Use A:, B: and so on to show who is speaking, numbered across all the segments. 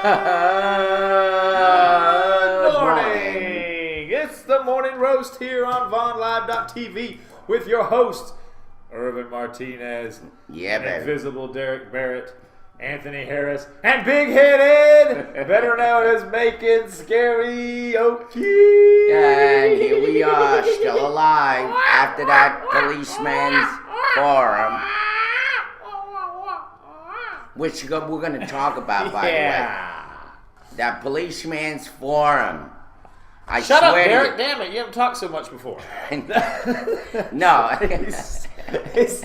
A: morning. It's the morning roast here on VonLive.tv with your host, Irvin Martinez, Invisible Derek Barrett, Anthony Harris, and Big Headed, better known as Making Scary Okie.
B: And here we are, still alive after that policeman's forum, which we're going to talk about, by the way. That policeman's forum.
A: Shut up, Derek. Damn it, you haven't talked so much before.
B: No.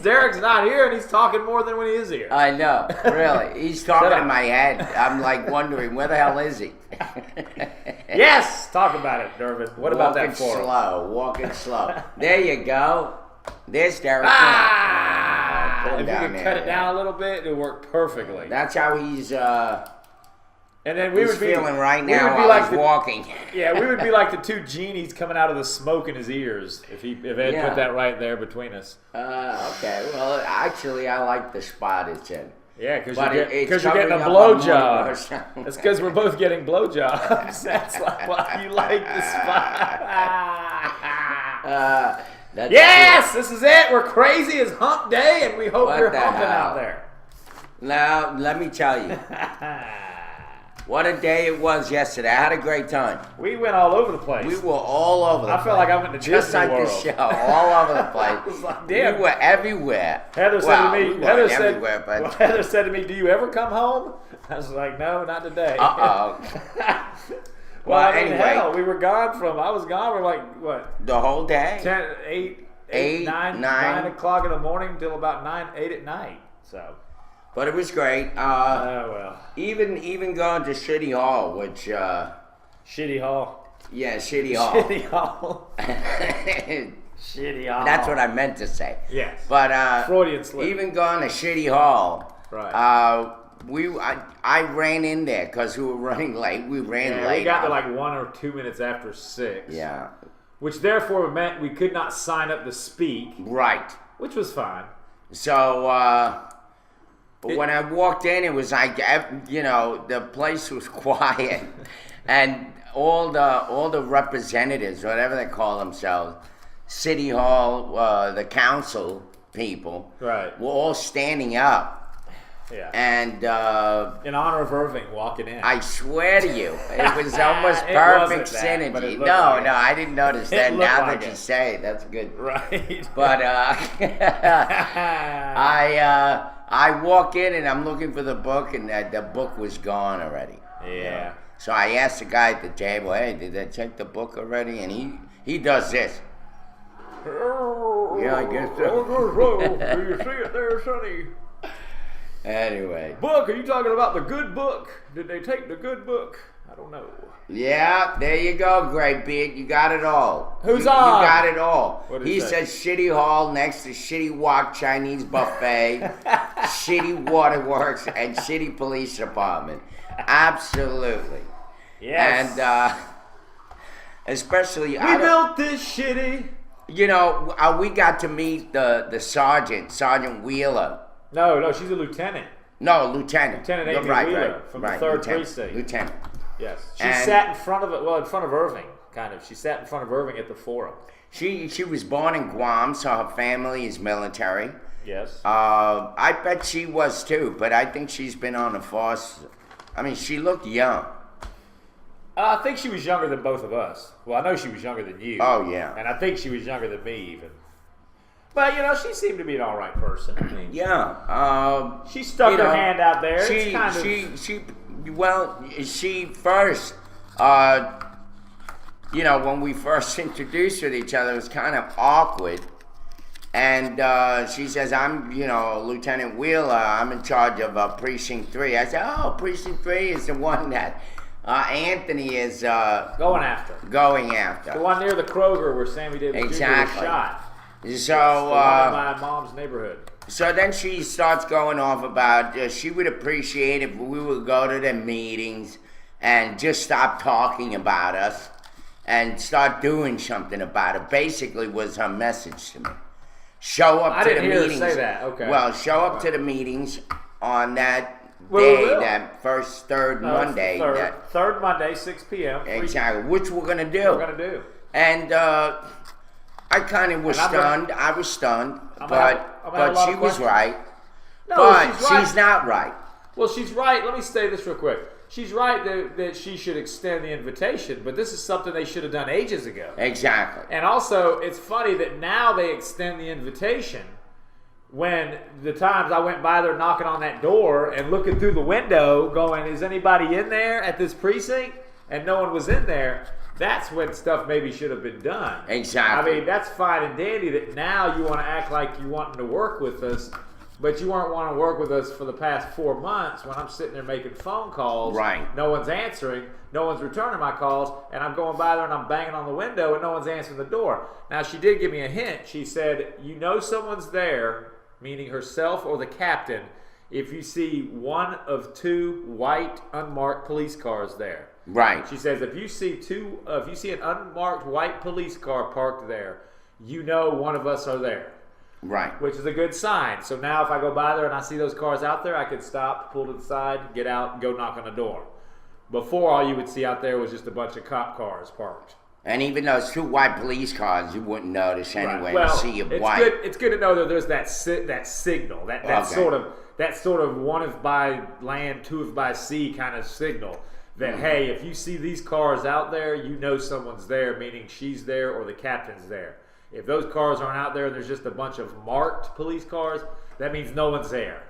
A: Derek's not here, and he's talking more than when he is here.
B: I know, really. He's talking in my head. I'm like wondering, where the hell is he?
A: Yes, talk about it, Dervin. What about that forum?
B: Walking slow. There you go. There's Derek.
A: If you could cut it down a little bit, it would work perfectly.
B: That's how he's
A: and then we
B: he's
A: would be
B: feeling right now while
A: like
B: he's walking.
A: Yeah, we would be like the two genies coming out of the smoke in his ears if Ed put that right there between us.
B: Okay. Well, actually, I like the spot it's in.
A: Yeah, because you're getting a blowjob. That's because we're both getting blowjobs. That's why you like the spot. Yes, this is it. We're crazy as hump day, and we hope you're humping out there.
B: Now, let me tell you. What a day it was yesterday. I had a great time.
A: We went all over the place.
B: We were all over the place.
A: I felt like I went to Disney
B: Just like
A: World.
B: this show, all over the place.
A: I was like, damn.
B: We were everywhere.
A: Heather said to me, "Do you ever come home?" I was like, "No, not today." Well,
B: anyway,
A: hell, we were gone I was gone for like, what?
B: The whole day?
A: 9 o'clock in the morning till about 8 at night. So.
B: But it was great.
A: Well.
B: Even going to City Hall, which...
A: Shitty Hall.
B: Yeah, Shitty Hall.
A: Shitty Hall. Shitty Hall.
B: That's what I meant to say.
A: Yes.
B: But
A: Freudian slip.
B: Even going to Shitty Hall,
A: right.
B: I ran in there because we were running late. We ran late.
A: We got there like 1 or 2 minutes after 6.
B: Yeah.
A: Which therefore meant we could not sign up to speak.
B: Right.
A: Which was fine.
B: So, but when I walked in, it was like, the place was quiet, and all the representatives, whatever they call themselves, City Hall, the council people,
A: right,
B: were all standing up.
A: Yeah.
B: And
A: in honor of Irving walking in.
B: I swear to you, it was almost perfect synergy. No, I didn't notice that. Now that you say it, that's good.
A: Right.
B: But I walk in and I'm looking for the book, and the book was gone already.
A: Yeah.
B: So I asked the guy at the table, "Hey, did they check the book already?" And he does this. Yeah, I guess so.
A: Do you see it there, Sonny?
B: Anyway.
A: Book, are you talking about the good book? Did they take the good book? I don't know.
B: Yeah, there you go, Great Beard. You got it all.
A: Who's
B: on?
A: You
B: got it all.
A: He
B: says Shitty Hall next to Shitty Wok Chinese Buffet, Shitty Waterworks, and Shitty Police Department. Absolutely.
A: Yes.
B: And especially...
A: We built this shitty.
B: We got to meet the Sergeant Wheeler.
A: No, she's a lieutenant.
B: No, Lieutenant.
A: Lieutenant Amy Wheeler from the 3rd Precinct.
B: Lieutenant.
A: Yes. She sat in front of Irving, kind of. She sat in front of Irving at the forum.
B: She was born in Guam, so her family is military.
A: Yes.
B: I bet she was too, but I think she's been on the force. I mean, she looked young.
A: I think she was younger than both of us. Well, I know she was younger than you.
B: Oh, yeah.
A: And I think she was younger than me, even. But, she seemed to be an all right person. I mean,
B: yeah.
A: She stuck her hand out there.
B: She first, when we first introduced her to each other, it was kind of awkward. And she says, "I'm, Lieutenant Wheeler. I'm in charge of Precinct 3. I said, "Oh, Precinct 3 is the one that Anthony is
A: going after.
B: The
A: one near the Kroger where Sammy Davis Jr. was shot.
B: So,
A: my mom's neighborhood.
B: So then she starts going off about she would appreciate if we would go to the meetings and just stop talking about us and start doing something about it. Basically, was her message to me. Show up to the meetings.
A: I didn't hear her say that. Okay.
B: Well, show up to the meetings on that day, that third Monday.
A: Third Monday, 6 p.m.
B: Exactly, which we're going to do. And I kind of was stunned. I was stunned, but she was right.
A: No,
B: but she's not right.
A: Well, she's right. Let me say this real quick. She's right that she should extend the invitation, but this is something they should have done ages ago.
B: Exactly.
A: And also, it's funny that now they extend the invitation when the times I went by there knocking on that door and looking through the window going, is anybody in there at this precinct? And no one was in there. That's when stuff maybe should have been done.
B: Exactly.
A: I mean, that's fine and dandy that now you want to act like you want to work with us, but you weren't wanting to work with us for the past 4 months when I'm sitting there making phone calls.
B: Right.
A: No one's answering. No one's returning my calls. And I'm going by there and I'm banging on the window and no one's answering the door. Now, she did give me a hint. She said, you know someone's there, meaning herself or the captain, if you see one of 2 white unmarked police cars there.
B: Right.
A: She says if you see an unmarked white police car parked there, you know one of us are there.
B: Right.
A: Which is a good sign. So now if I go by there and I see those cars out there, I can stop, pull to the side, get out, and go knock on the door. Before, all you would see out there was just a bunch of cop cars parked.
B: And even those 2 white police cars, you wouldn't notice anyway.
A: Right. Well,
B: to see a white.
A: It's good to know that there's that signal, that sort of one if by land, 2 if by sea kind of signal. That, hey, if you see these cars out there, you know someone's there, meaning she's there or the captain's there. If those cars aren't out there and there's just a bunch of marked police cars, that means no one's there.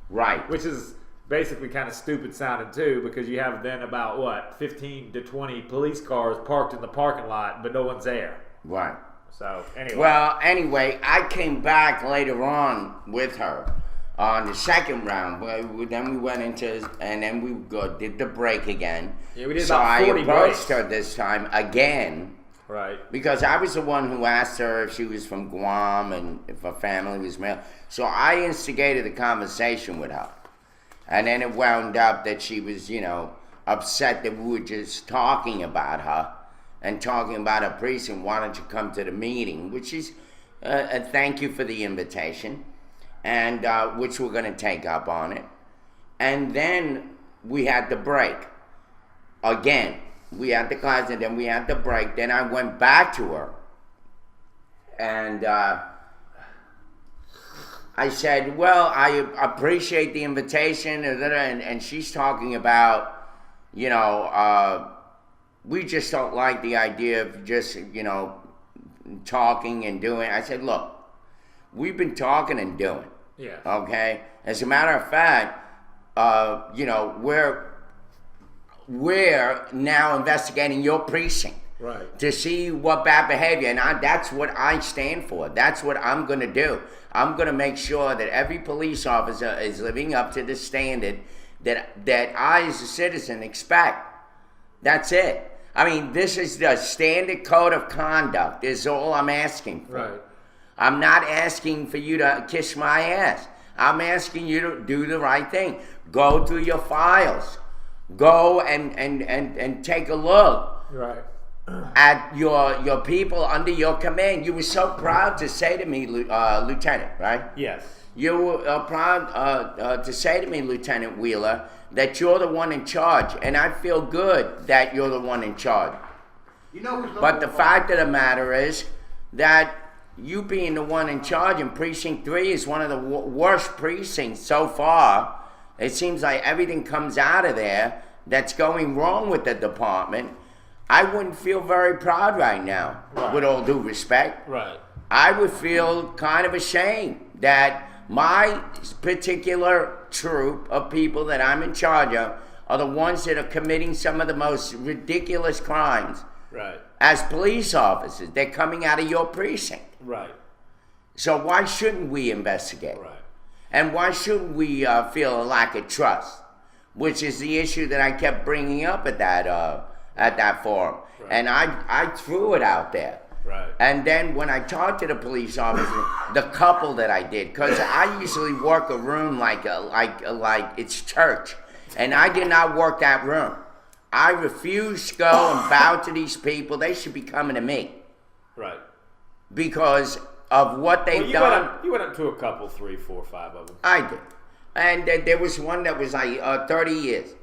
B: Right.
A: Which is basically kind of stupid sounding too, because you have then about, 15 to 20 police cars parked in the parking lot, but no one's there.
B: Right.
A: So, anyway.
B: Well, anyway, I came back later on with her. On the second round, then we went into, and then we did the break again.
A: Yeah, we did about 40 breaks.
B: So I approached her this time again.
A: Right.
B: Because I was the one who asked her if she was from Guam and if her family was male. So I instigated the conversation with her. And then it wound up that she was, upset that we were just talking about her and talking about her precinct, wanted to come to the meeting, which is a thank you for the invitation. And which we're going to take up on it. And then we had the break. Again, we had the class and then we had the break. Then I went back to her. And I said, well, I appreciate the invitation. And she's talking about, we just don't like the idea of just, talking and doing. I said, look, we've been talking and doing.
A: Yeah.
B: Okay. As a matter of fact, we're now investigating your precinct.
A: Right.
B: To see what bad behavior, and that's what I stand for. That's what I'm going to do. I'm going to make sure that every police officer is living up to the standard that I, as a citizen, expect. That's it. I mean, this is the standard code of conduct. Is all I'm asking for.
A: Right.
B: I'm not asking for you to kiss my ass. I'm asking you to do the right thing. Go through your files. Go and take a look.
A: Right.
B: At your people under your command. You were so proud to say to me, Lieutenant, right?
A: Yes.
B: You were proud to say to me, Lieutenant Wheeler, that you're the one in charge. And I feel good that you're the one in charge. But the fact of the matter is that you being the one in charge in Precinct 3 is one of the worst precincts so far. It seems like everything comes out of there that's going wrong with the department. I wouldn't feel very proud right now, with all due respect.
A: Right.
B: I would feel kind of ashamed that my particular troop of people that I'm in charge of are the ones that are committing some of the most ridiculous crimes.
A: Right.
B: As police officers, they're coming out of your precinct.
A: Right.
B: So why shouldn't we investigate?
A: Right.
B: And why shouldn't we feel a lack of trust? Which is the issue that I kept bringing up at that forum. Right. And I threw it out there.
A: Right.
B: And then when I talked to the police officer, the couple that I did, because I usually work a room like it's church, and I did not work that room. I refused to go and bow to these people. They should be coming to me.
A: Right.
B: Because of what they've done.
A: You went up to a couple, 3, 4, 5 of them.
B: I did. And there was one that was like 30 years.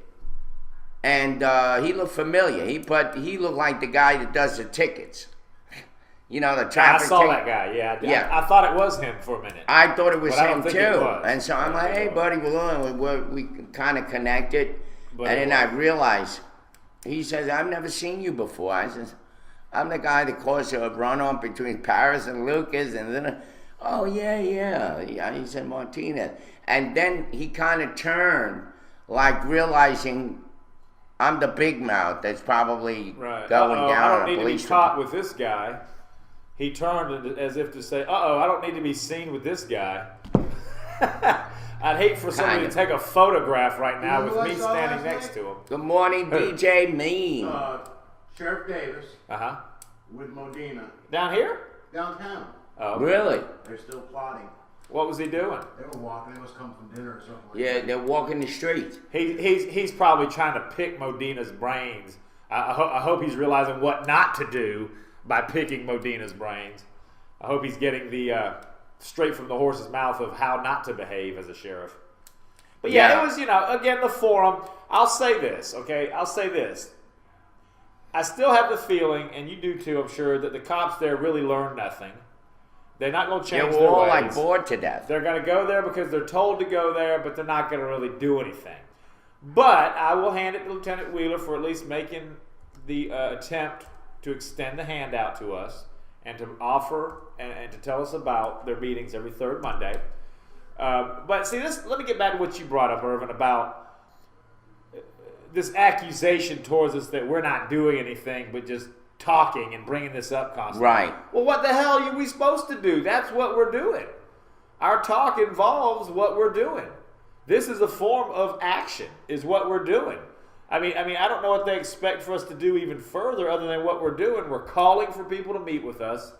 B: And he looked familiar. He looked like the guy that does the tickets. You know, the traffic.
A: I saw that guy. Yeah. I thought it was him for a minute.
B: I thought it was him too.
A: Was.
B: And so I'm like, hey, buddy, we kind of connected. But and then I realized, he says, I've never seen you before. I says, I'm the guy that caused a run-on between Paris and Lucas. And then, oh, yeah. He said, Martinez. And then he kind of turned, like realizing I'm the big mouth that's probably going down.
A: I don't need to be caught with this guy. He turned as if to say, I don't need to be seen with this guy. I'd hate for somebody to take a photograph right now with me standing next to him.
B: Good morning, DJ Mean.
C: Sheriff Davis with Modena.
A: Down here?
C: Downtown.
B: Oh, really?
C: They're still plotting.
A: What was he doing?
C: They were walking. They must come from dinner or something like
B: that.
C: Yeah,
B: they're walking the streets.
A: He's probably trying to pick Modena's brains. I hope he's realizing what not to do by picking Modena's brains. I hope he's getting the straight from the horse's mouth of how not to behave as a sheriff. But yeah, it was, again, the forum. I'll say this, okay? I still have the feeling, and you do too, I'm sure, that the cops there really learned nothing. They're not going to change their ways.
B: They're all like bored to death.
A: They're going to go there because they're told to go there, but they're not going to really do anything. But I will hand it to Lieutenant Wheeler for at least making the attempt to extend the handout to us and to offer and to tell us about their meetings every third Monday. But see, let me get back to what you brought up, Irvin, about this accusation towards us that we're not doing anything but just talking and bringing this up constantly.
B: Right.
A: Well, what the hell are we supposed to do? That's what we're doing. Our talk involves what we're doing. This is a form of action, is what we're doing. I mean, I don't know what they expect for us to do even further other than what we're doing. We're calling for people to meet with us.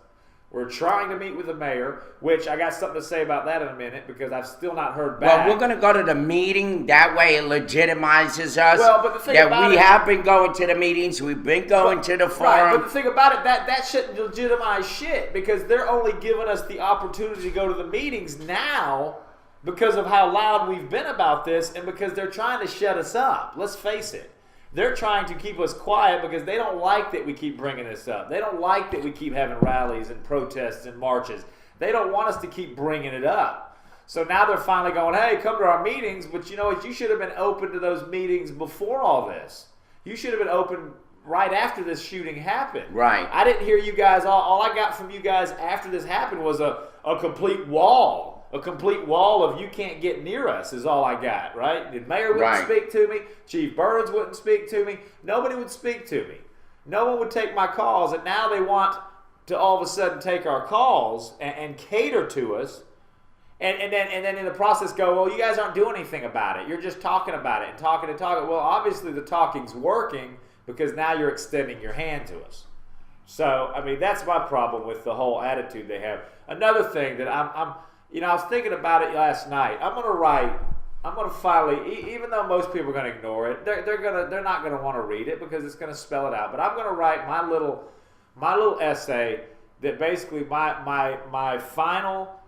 A: We're trying to meet with the mayor, which I got something to say about that in a minute because I've still not heard back.
B: Well, we're going to go to the meeting. That way it legitimizes us.
A: Well, but the thing about
B: we have been going to the meetings. We've been going to the forum.
A: Right, but the thing about it, that shouldn't legitimize shit because they're only giving us the opportunity to go to the meetings now because of how loud we've been about this and because they're trying to shut us up. Let's face it. They're trying to keep us quiet because they don't like that we keep bringing this up. They don't like that we keep having rallies and protests and marches. They don't want us to keep bringing it up. So now they're finally going, hey, come to our meetings, but you know what? You should have been open to those meetings before all this. You should have been open right after this shooting happened.
B: Right.
A: I didn't hear you guys, all I got from you guys after this happened was a complete wall. A complete wall of you can't get near us is all I got, right? The mayor wouldn't speak to me. Chief Burns wouldn't speak to me. Nobody would speak to me. No one would take my calls, and now they want to all of a sudden take our calls and cater to us, and then in the process go, well, you guys aren't doing anything about it. You're just talking about it and talking and talking. Well, obviously the talking's working because now you're extending your hand to us. So, I mean, that's my problem with the whole attitude they have. Another thing that I was thinking about it last night. I'm going to finally, even though most people are going to ignore it, they're not going to want to read it because it's going to spell it out. But I'm going to write my little essay that basically my final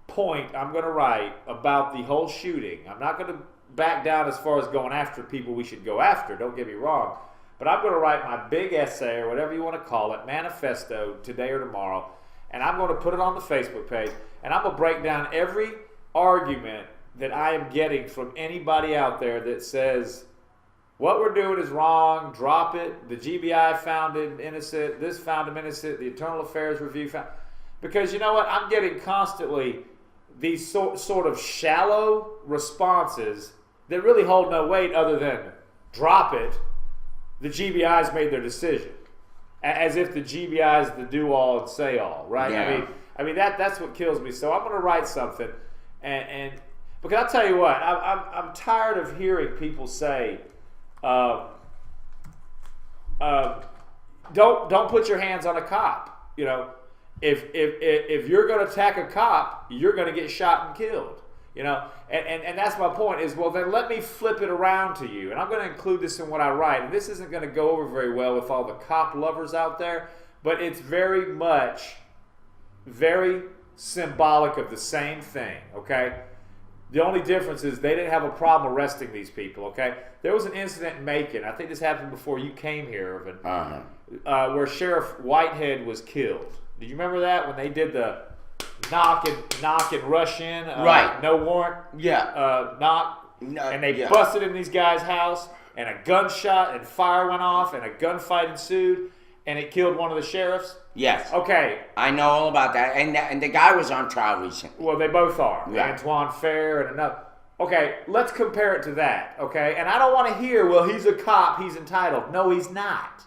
A: point I'm going to write about the whole shooting. I'm not going to back down as far as going after people we should go after. Don't get me wrong. But I'm going to write my big essay or whatever you want to call it, manifesto, today or tomorrow. And I'm going to put it on the Facebook page, and I'm going to break down every argument that I am getting from anybody out there that says, what we're doing is wrong, drop it, the GBI found him innocent, this found him innocent, the Internal Affairs Review found... Because you know what? I'm getting constantly these sort of shallow responses that really hold no weight other than, drop it, the GBI's made their decision. As if the GBI is the do-all and say-all, right?
B: Yeah.
A: I mean that's what kills me. So I'm going to write something, and because I'll tell you what, I'm tired of hearing people say, don't put your hands on a cop. You know, if you're going to attack a cop, you're going to get shot and killed. You know, and that's my point is, well, then let me flip it around to you. And I'm going to include this in what I write. And this isn't going to go over very well with all the cop lovers out there, but it's very much, very symbolic of the same thing, okay? The only difference is they didn't have a problem arresting these people, okay? There was an incident in Macon. I think this happened before you came here, Irvin, where Sheriff Whitehead was killed. Did you remember that when they did the knock and rush in?
B: Right.
A: No warrant.
B: Yeah.
A: Knock. And they busted in these guys' house, and a gunshot and fire went off, and a gunfight ensued, and it killed one of the sheriffs.
B: Yes.
A: Okay.
B: I know all about that. And the guy was on trial recently.
A: Well, they both are.
B: Right.
A: Antoine Fair and another. Okay, let's compare it to that, okay? And I don't want to hear, well, he's a cop, he's entitled. No, he's not.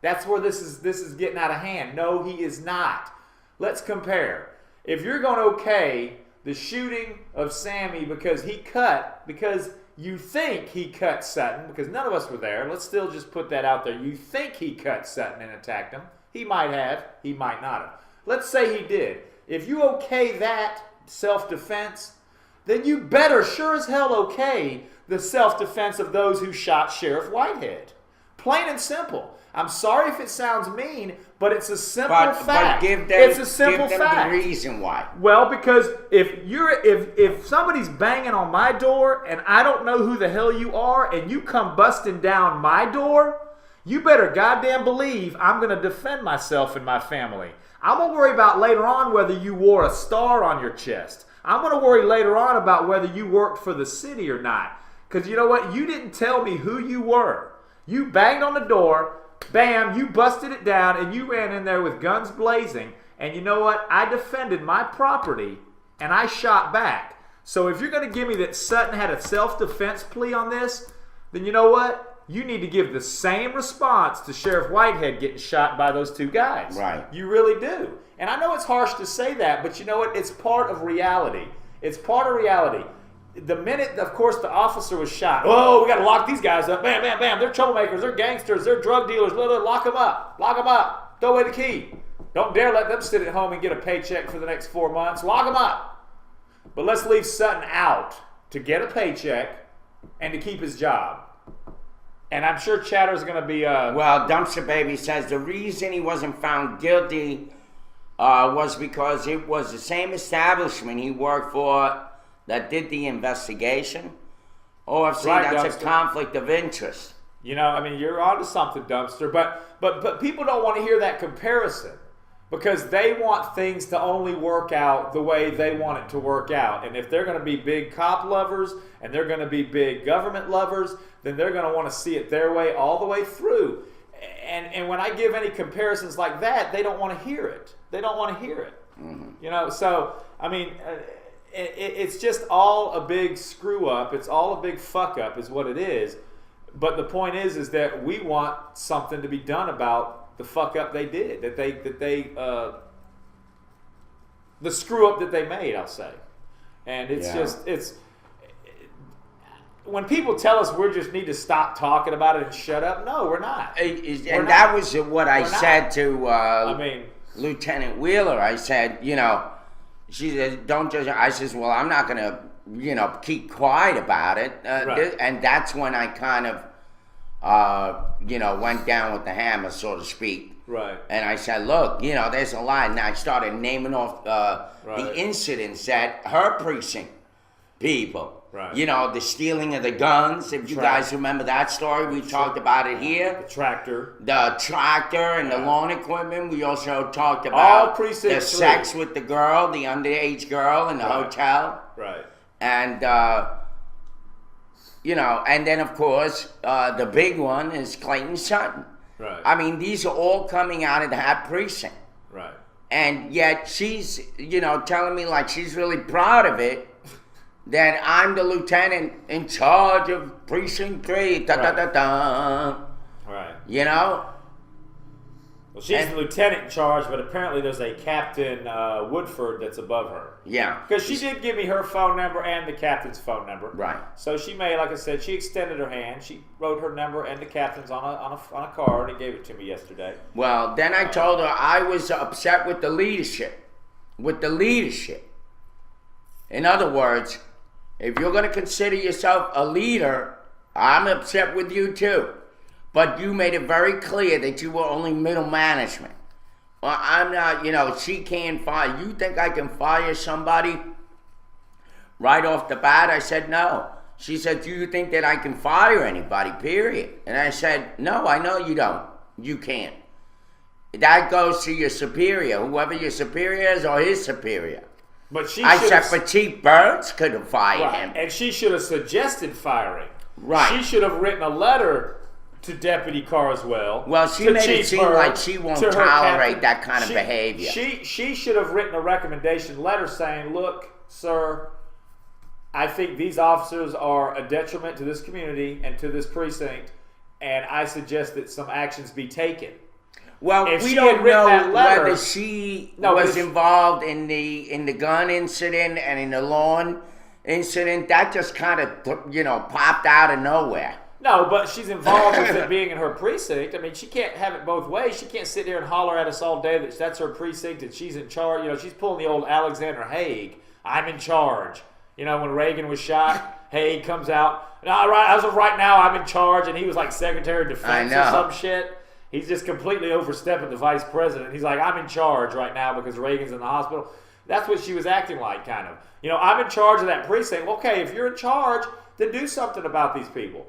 A: That's where this is getting out of hand. No, he is not. Let's compare. If you're going to okay the shooting of Sammy because you think he cut Sutton, because none of us were there, let's still just put that out there. You think he cut Sutton and attacked him. He might have. He might not have. Let's say he did. If you okay that self-defense, then you better sure as hell okay the self-defense of those who shot Sheriff Whitehead. Plain and simple. I'm sorry if it sounds mean, but it's a simple fact.
B: But give them,
A: it's a simple
B: give them
A: fact.
B: the reason why.
A: Well, because if somebody's banging on my door and I don't know who the hell you are and you come busting down my door, you better goddamn believe I'm going to defend myself and my family. I'm going to worry about later on whether you wore a star on your chest. I'm going to worry later on about whether you worked for the city or not. Because you know what? You didn't tell me who you were. You banged on the door, bam, you busted it down, and you ran in there with guns blazing. And you know what? I defended my property, and I shot back. So if you're going to give me that Sutton had a self-defense plea on this, then you know what? You need to give the same response to Sheriff Whitehead getting shot by those two guys.
B: Right.
A: You really do. And I know it's harsh to say that, but you know what? It's part of reality. It's part of reality. The minute, of course, the officer was shot, oh, we got to lock these guys up. Bam, bam, bam. They're troublemakers. They're gangsters. They're drug dealers. Blah, blah, lock them up. Lock them up. Throw away the key. Don't dare let them sit at home and get a paycheck for the next 4 months. Lock them up. But let's leave Sutton out to get a paycheck and to keep his job. And I'm sure Chatter's going to be...
B: Well, Dumpster Baby says the reason he wasn't found guilty was because it was the same establishment he worked for that did the investigation. OFC,
A: right,
B: that's
A: Dumpster.
B: A conflict of interest.
A: You know, I mean, you're onto something, Dumpster. But people don't want to hear that comparison because they want things to only work out the way they want it to work out. And if they're going to be big cop lovers and they're going to be big government lovers, then they're going to want to see it their way all the way through. And when I give any comparisons like that, they don't want to hear it. They don't want to hear it. Mm-hmm. You know, so, I mean... It's just all a big screw up. It's all a big fuck up is what it is. But the point is that we want something to be done about the fuck up they did, the screw up that they made, I'll say. And it's when people tell us we just need to stop talking about it and shut up, no, we're not.
B: That was what I said to Lieutenant Wheeler. I said, you know, she said, don't judge. I says, well, I'm not going to, you know, keep quiet about it.
A: Right.
B: And that's when I kind of, you know, went down with the hammer, so to speak.
A: Right.
B: And I said, look, you know, there's a lot. And I started naming off
A: right.
B: the incidents at her precinct, people.
A: Right.
B: You know, the stealing of the guns. If you guys remember that story, we talked about it here.
A: The tractor.
B: The tractor and the lawn equipment. We also talked about the sex with the girl, the underage girl in the hotel.
A: Right.
B: And, you know, and then, of course, the big one is Clayton Sutton.
A: Right.
B: I mean, these are all coming out of that precinct.
A: Right.
B: And yet she's, you know, telling me like she's really proud of it. That I'm the lieutenant in charge of Precinct 3. Da, da, da, da.
A: Right.
B: You know?
A: Well, she's the lieutenant in charge, but apparently there's a Captain Woodford that's above her.
B: Yeah.
A: Because she did give me her phone number and the captain's phone number.
B: Right.
A: So she made, like I said, she extended her hand. She wrote her number and the captain's on a card and gave it to me yesterday.
B: Well, then I told her I was upset with the leadership. In other words, if you're going to consider yourself a leader, I'm upset with you too. But you made it very clear that you were only middle management. Well, I'm not, you know, she can't fire. You think I can fire somebody right off the bat, I said no. She said, do you think that I can fire anybody, period? And I said, no, I know you don't. You can't. That goes to your superior, whoever your superior is or his superior.
A: But
B: I said, but Chief Burns could have fired him.
A: And she should have suggested firing.
B: Right.
A: She should have written a letter to Deputy Carswell.
B: Well, she made it seem like she won't tolerate that kind of behavior.
A: She should have written a recommendation letter saying, look, sir, I think these officers are a detriment to this community and to this precinct, and I suggest that some actions be taken.
B: Well,
A: if
B: we don't know
A: letter,
B: whether she was involved in the gun incident and in the lawn incident. That just kind of, popped out of nowhere.
A: No, but she's involved with it being in her precinct. I mean, she can't have it both ways. She can't sit there and holler at us all day that that's her precinct and she's in charge. She's pulling the old Alexander Haig. I'm in charge. When Reagan was shot, Haig comes out. As of right now, I'm in charge, and he was like Secretary of Defense or some shit. He's just completely overstepping the vice president. He's like, I'm in charge right now because Reagan's in the hospital. That's what she was acting like, kind of. I'm in charge of that precinct. Well, okay, if you're in charge, then do something about these people.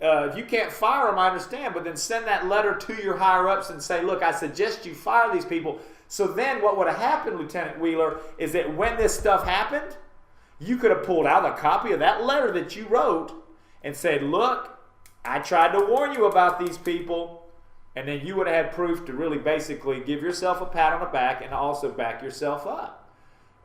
A: If you can't fire them, I understand, but then send that letter to your higher-ups and say, look, I suggest you fire these people. So then what would have happened, Lieutenant Wheeler, is that when this stuff happened, you could have pulled out a copy of that letter that you wrote and said, look, I tried to warn you about these people. And then you would have had proof to really basically give yourself a pat on the back and also back yourself up.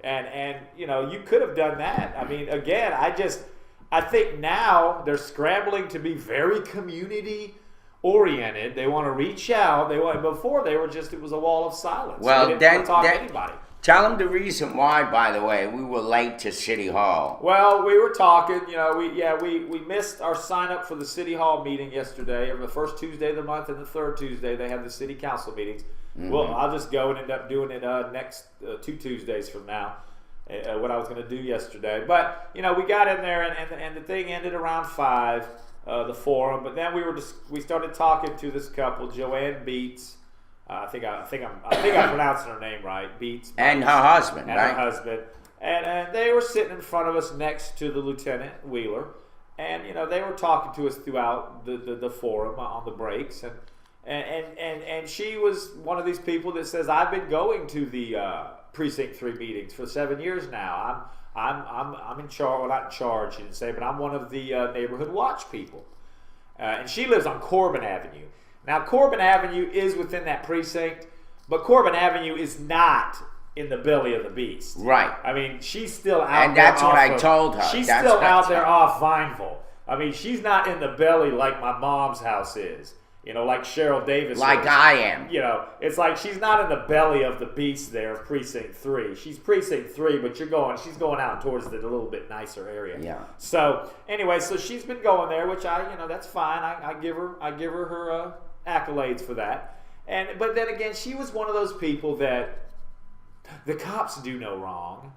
A: And you could have done that. I mean, again, I think now they're scrambling to be very community oriented. They want to reach out. Before they were just, it was a wall of silence.
B: Well,
A: they didn't want to talk to anybody.
B: Tell them the reason why, by the way, we were late to City Hall.
A: Well, we were talking, we missed our sign up for the City Hall meeting yesterday. The first Tuesday of the month and the third Tuesday, they have the city council meetings. Mm-hmm. Well, I'll just go and end up doing it next 2 Tuesdays from now, what I was going to do yesterday. But, we got in there and the thing ended around 5, the forum. But then we started talking to this couple, Joanne Beats. I think I'm pronouncing her name right. Beats.
B: And her husband,
A: and
B: right?
A: And her husband. And they were sitting in front of us next to the Lieutenant Wheeler. And, they were talking to us throughout the forum on the breaks. And she was one of these people that says, I've been going to the Precinct 3 meetings for 7 years now. I'm in charge. Well, not in charge, she didn't say, but I'm one of the neighborhood watch people. And she lives on Corbin Avenue. Now, Corbin Avenue is within that precinct, but Corbin Avenue is not in the belly of the beast.
B: Right.
A: I mean, she's still out
B: and
A: there.
B: And that's what I told her.
A: She's still out there off Vineville. I mean, she's not in the belly like my mom's house is. Like Cheryl Davis.
B: Like I am.
A: It's like she's not in the belly of the beast there of Precinct 3. She's Precinct 3, but she's going out towards the little bit nicer area.
B: Yeah.
A: So, anyway, she's been going there, which that's fine. I give her her accolades for that. But then again, she was one of those people that the cops do no wrong.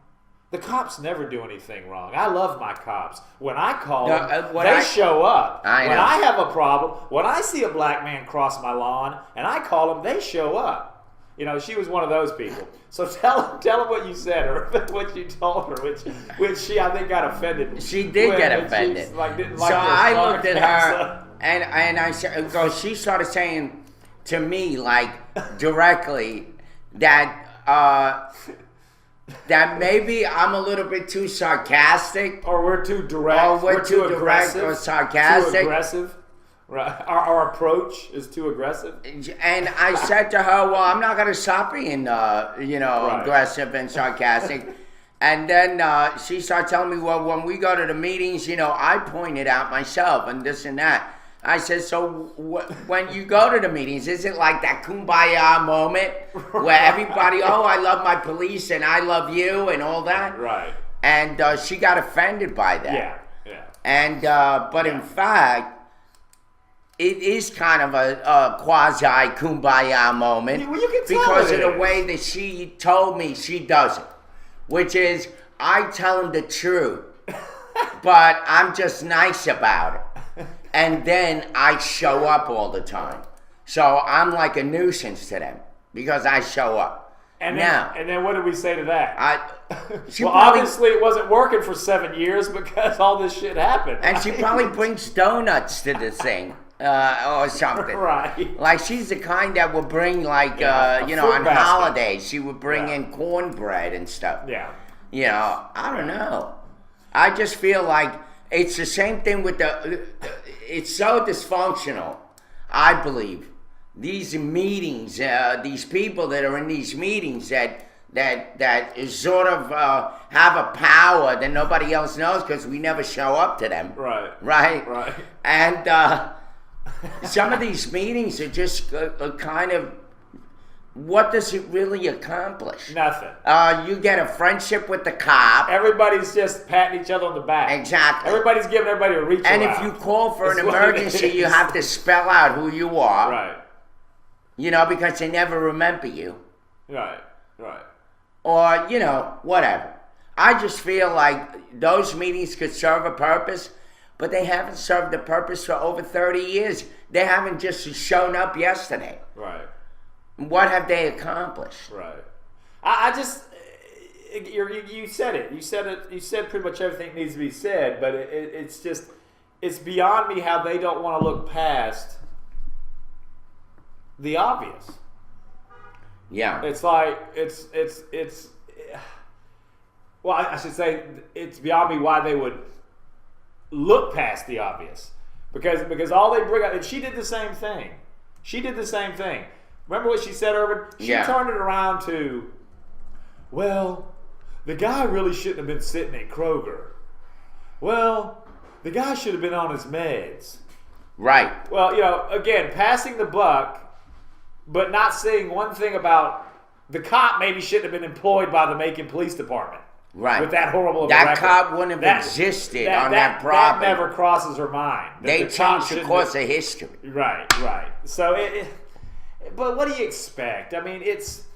A: The cops never do anything wrong. I love my cops. When I call them, they show up. When I have a problem, when I see a black man cross my lawn and I call them, they show up. She was one of those people. So tell them what you said or what you told her, which she, I think, got offended.
B: She did get offended.
A: Didn't
B: so I looked at her and I said, she started saying to me, directly, that maybe I'm a little bit too sarcastic.
A: Or we're too direct.
B: Or we're too direct or sarcastic.
A: Too aggressive. Right. Our approach is too aggressive.
B: And I said to her, well, I'm not going to stop being, aggressive and sarcastic. And then she started telling me, well, when we go to the meetings, I point it out myself and this and that. I said, so when you go to the meetings, is it like that kumbaya moment where everybody, I love my police and I love you and all that?
A: Right.
B: And she got offended by that.
A: Yeah.
B: And, but in fact, it is kind of a quasi kumbaya moment
A: you can tell
B: because of the way that she told me she does it, which is I tell them the truth, but I'm just nice about it. And then I show up all the time. So I'm like a nuisance to them because I show up.
A: And
B: now,
A: then what did we say to that?
B: Well,
A: obviously it wasn't working for 7 years because all this shit happened.
B: And she probably brings donuts to the thing. Or something.
A: Right.
B: Like she's the kind that would bring like, on holidays, she would bring in cornbread and stuff.
A: Yeah.
B: I don't know. I just feel like it's the same thing with it's so dysfunctional, I believe. These meetings, these people that are in these meetings that is sort of have a power that nobody else knows because we never show up to them.
A: Right.
B: Right? And some of these meetings are just kind of, what does it really accomplish?
A: Nothing.
B: You get a friendship with the cop.
A: Everybody's just patting each other on the back.
B: Exactly.
A: Everybody's giving everybody a reach
B: And
A: around.
B: if you call for an emergency, you have to spell out who you are.
A: Right.
B: Because they never remember you.
A: Right.
B: Or, whatever. I just feel like those meetings could serve a purpose, but they haven't served the purpose for over 30 years. They haven't just shown up yesterday.
A: Right.
B: What have they accomplished?
A: Right. I just, you said it. You said pretty much everything that needs to be said, but it's beyond me how they don't want to look past the obvious.
B: Yeah.
A: It's like, well, I should say it's beyond me why they would look past the obvious. Because all they bring up, and she did the same thing. Remember what she said, Irvin? She turned it around to, well, the guy really shouldn't have been sitting at Kroger. Well, the guy should have been on his meds.
B: Right.
A: Well, again, passing the buck, but not saying one thing about the cop maybe shouldn't have been employed by the Macon Police Department.
B: Right.
A: With that horrible
B: that
A: record.
B: Cop wouldn't have existed on that property.
A: That never crosses her mind.
B: They changed the course of history.
A: Right. So, but what do you expect? I mean, it's.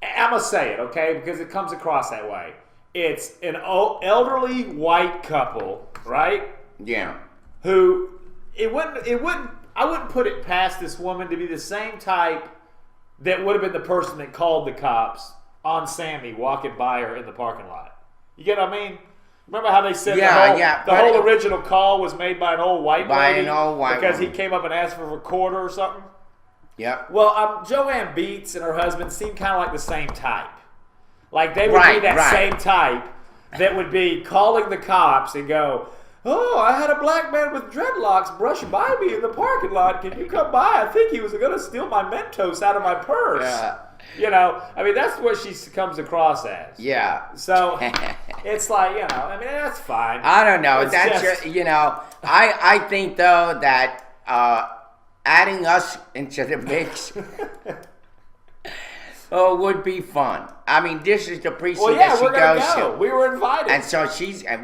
A: I'm gonna say it, okay, because it comes across that way. It's an elderly white couple, right?
B: Yeah.
A: Who I wouldn't put it past this woman to be the same type that would have been the person that called the cops on Sammy walking by her in the parking lot. You get what I mean? Remember how they said the whole original call was made by an old white lady? Because he came up and asked for a quarter or something?
B: Yeah.
A: Well, Joanne Beats and her husband seem kind of like the same type. Like they would be that same type that would be calling the cops and go, oh, I had a black man with dreadlocks brush by me in the parking lot. Can you come by? I think he was going to steal my Mentos out of my purse.
B: Yeah.
A: I mean, that's what she comes across as.
B: Yeah.
A: So it's like, that's fine.
B: I don't know. I think, though, that adding us into the mix would be fun. I mean, this is the precinct that she goes to.
A: We were invited.
B: And so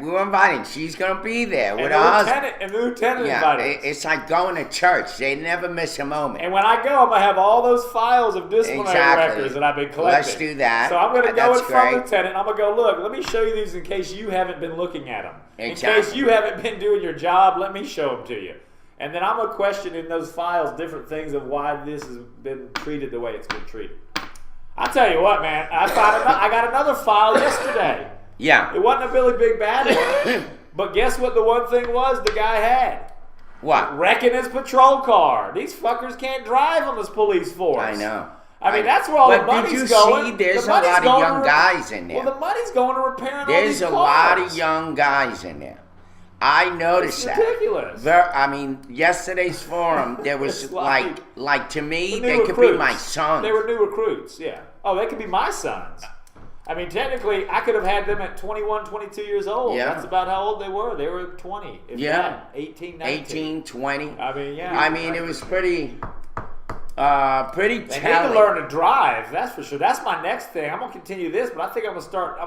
B: we were invited. She's going to be there with her husband.
A: And the lieutenant invited us.
B: It's like going to church. They never miss a moment.
A: And when I go, I'm going to have all those files of disciplinary records that I've been collecting.
B: Let's do that.
A: So I'm going to go in front of the lieutenant. I'm going to go, look, let me show you these in case you haven't been looking at them.
B: Exactly.
A: In case you haven't been doing your job, let me show them to you. And then I'm going to question in those files different things of why this has been treated the way it's been treated. I'll tell you what, man. I got another file yesterday.
B: Yeah.
A: It wasn't a Billy Big Bad one. But guess what the one thing was the guy had?
B: What?
A: Wrecking his patrol car. These fuckers can't drive on this police force.
B: I know.
A: I mean, that's where all the money's going.
B: Did you see there's a lot of young guys in there?
A: Well, the money's going to repairing all
B: There's
A: these cars.
B: a lot of young guys in there. I noticed that.
A: It's ridiculous.
B: Yesterday's forum, there was like to me, they
A: recruits.
B: Could be my sons.
A: They were new recruits, yeah. Oh, they could be my sons. I mean, technically, I could have had them at 21, 22 years old.
B: Yeah.
A: That's about how old they were. They were 20. That, 18, 19.
B: 18, 20.
A: I mean, yeah.
B: I mean, it was pretty
A: They need to learn to drive, that's for sure. That's my next thing. I'm gonna continue this, but I think I'm gonna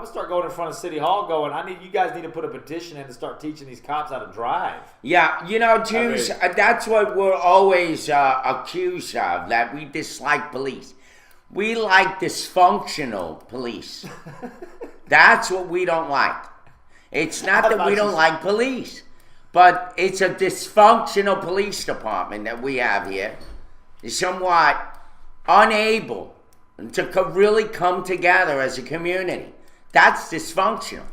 A: start going in front of City Hall going, you guys need to put a petition in to start teaching these cops how to drive.
B: Yeah, Jews, that's what we're always accused of, that we dislike police. We like dysfunctional police. That's what we don't like. It's not that we don't like police, but it's a dysfunctional police department that we have here. Somewhat unable to really come together as a community. That's dysfunctional.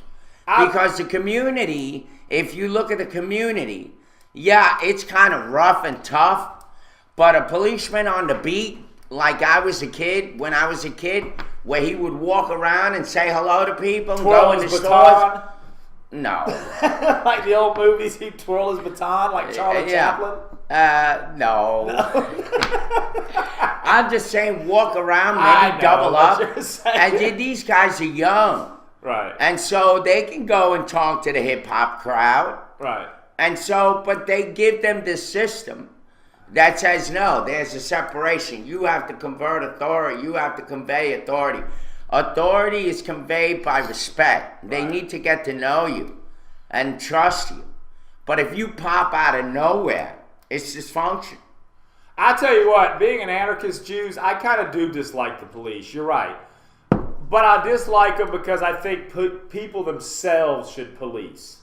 B: Because the community, if you look at the community, yeah, it's kind of rough and tough, but a policeman on the beat, like when I was a kid, where he would walk around and say hello to people and go in the stores. No.
A: Like the old movies, he'd twirl his baton like Charlie Chaplin?
B: No. I'm just saying walk around, maybe double up. And these guys are young.
A: Right.
B: And so they can go and talk to the hip-hop crowd.
A: Right.
B: And so, but they give them this system that says, no, there's a separation. You have to convert authority. You have to convey authority. Authority is conveyed by respect. They need to get to know you and trust you. But if you pop out of nowhere, it's dysfunction.
A: I tell you what, being an anarchist Jews, I kind of do dislike the police. You're right. But I dislike them because I think people themselves should police.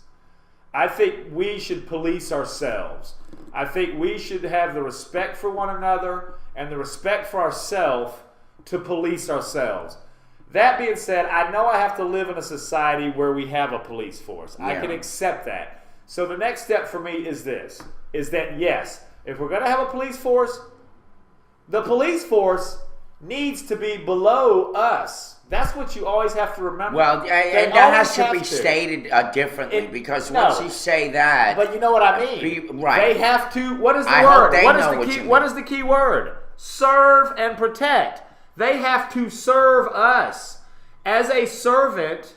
A: I think we should police ourselves. I think we should have the respect for one another and the respect for ourselves to police ourselves. That being said, I know I have to live in a society where we have a police force. Yeah. I can accept that. So the next step for me is this, is that yes, if we're going to have a police force, the police force needs to be below us. That's what you always have to remember.
B: Well, and that has to be stated differently because once you say that...
A: But you know what I mean.
B: Right.
A: They have to... What is the word? What is the key word? Serve and protect. They have to serve us. As a servant,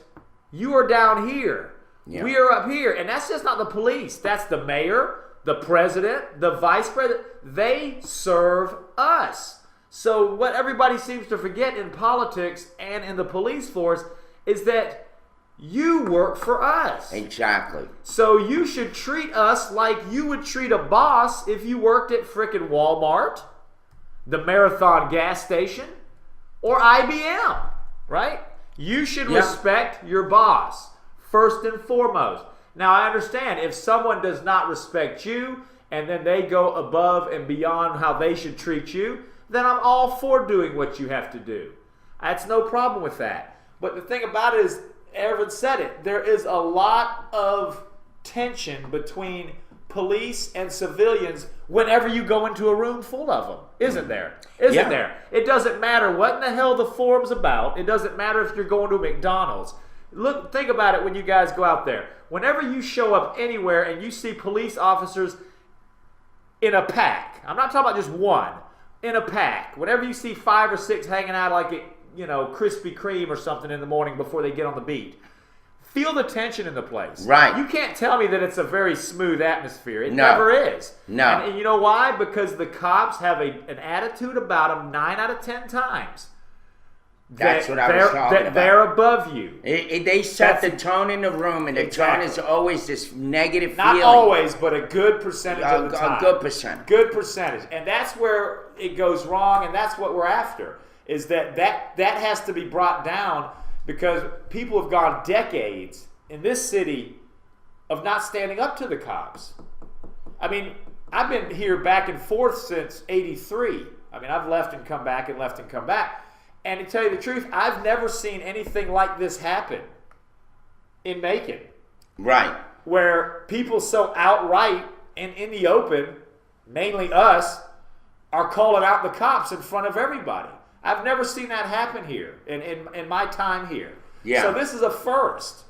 A: you are down here. Yeah. We are up here. And that's just not the police. That's the mayor, the president, the vice president. They serve us. So what everybody seems to forget in politics and in the police force is that you work for us.
B: Exactly.
A: So you should treat us like you would treat a boss if you worked at frickin' Walmart, the Marathon gas station, or IBM, right? You should respect your boss, first and foremost. Now, I understand if someone does not respect you and then they go above and beyond how they should treat you, then I'm all for doing what you have to do. That's no problem with that. But the thing about it is, Evan said it, there is a lot of tension between police and civilians whenever you go into a room full of them. Isn't there? Isn't there? It doesn't matter what in the hell the forum's about. It doesn't matter if you're going to a McDonald's. Look, think about it when you guys go out there. Whenever you show up anywhere and you see police officers in a pack, I'm not talking about just one, in a pack. Whenever you see 5 or 6 hanging out like it, Krispy Kreme or something in the morning before they get on the beat, feel the tension in the place.
B: Right.
A: You can't tell me that it's a very smooth atmosphere. It never is.
B: No.
A: And you know why? Because the cops have an attitude about them 9 out of 10 times.
B: That's what I was talking about.
A: They're above you.
B: They set the tone in the room, and the tone is always this negative
A: feeling.
B: Not
A: always, but a good percentage of the time.
B: A good percentage.
A: Good percentage. And that's where it goes wrong, and that's what we're after, is that has to be brought down because people have gone decades in this city of not standing up to the cops. I mean, I've been here back and forth since '83. I mean, I've left and come back and left and come back. And to tell you the truth, I've never seen anything like this happen in Macon.
B: Right.
A: Where people so outright and in the open, mainly us, are calling out the cops in front of everybody. I've never seen that happen here in my time here.
B: Yeah.
A: So this is a first.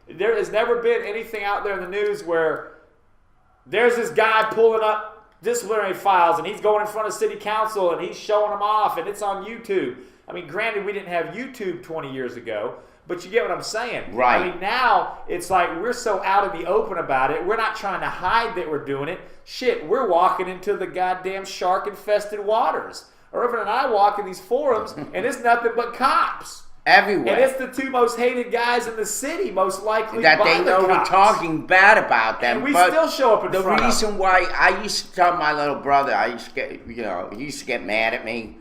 A: There has never been anything out there in the news where there's this guy pulling up disciplinary files and he's going in front of city council and he's showing them off and it's on YouTube. I mean, granted, we didn't have YouTube 20 years ago, but you get what I'm saying.
B: Right.
A: I mean, now it's like we're so out in the open about it. We're not trying to hide that we're doing it. Shit, we're walking into the goddamn shark-infested waters. Irvin and I walk in these forums, and it's nothing but cops.
B: Everywhere.
A: And it's the 2 most hated guys in the city, most likely
B: that they know we're talking bad about them.
A: And we still show up in front of them.
B: The reason why I used to tell my little brother, he used to get mad at me.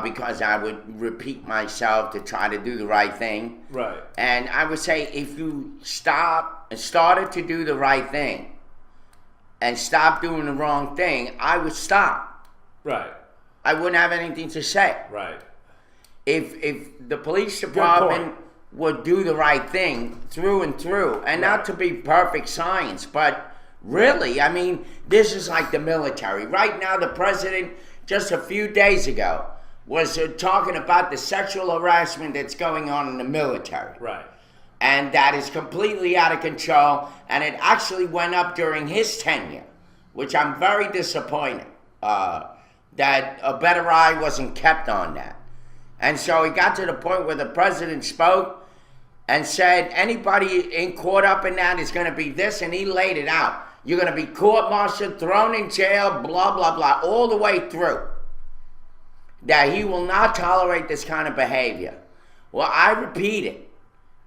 B: Because I would repeat myself to try to do the right thing.
A: Right.
B: And I would say if you started to do the right thing and stop doing the wrong thing, I would stop.
A: Right.
B: I wouldn't have anything to say.
A: Right.
B: If the police department would do the right thing through and through, and not to be perfect science, but really, I mean, this is like the military. Right now, the president, just a few days ago, was talking about the sexual harassment that's going on in the military.
A: Right.
B: And that is completely out of control, and it actually went up during his tenure, which I'm very disappointed that a better eye wasn't kept on that. And so he got to the point where the president spoke and said, anybody caught up in that is going to be this, and he laid it out. You're going to be court-martialed, thrown in jail, blah, blah, blah, all the way through. That he will not tolerate this kind of behavior. Well, I repeat it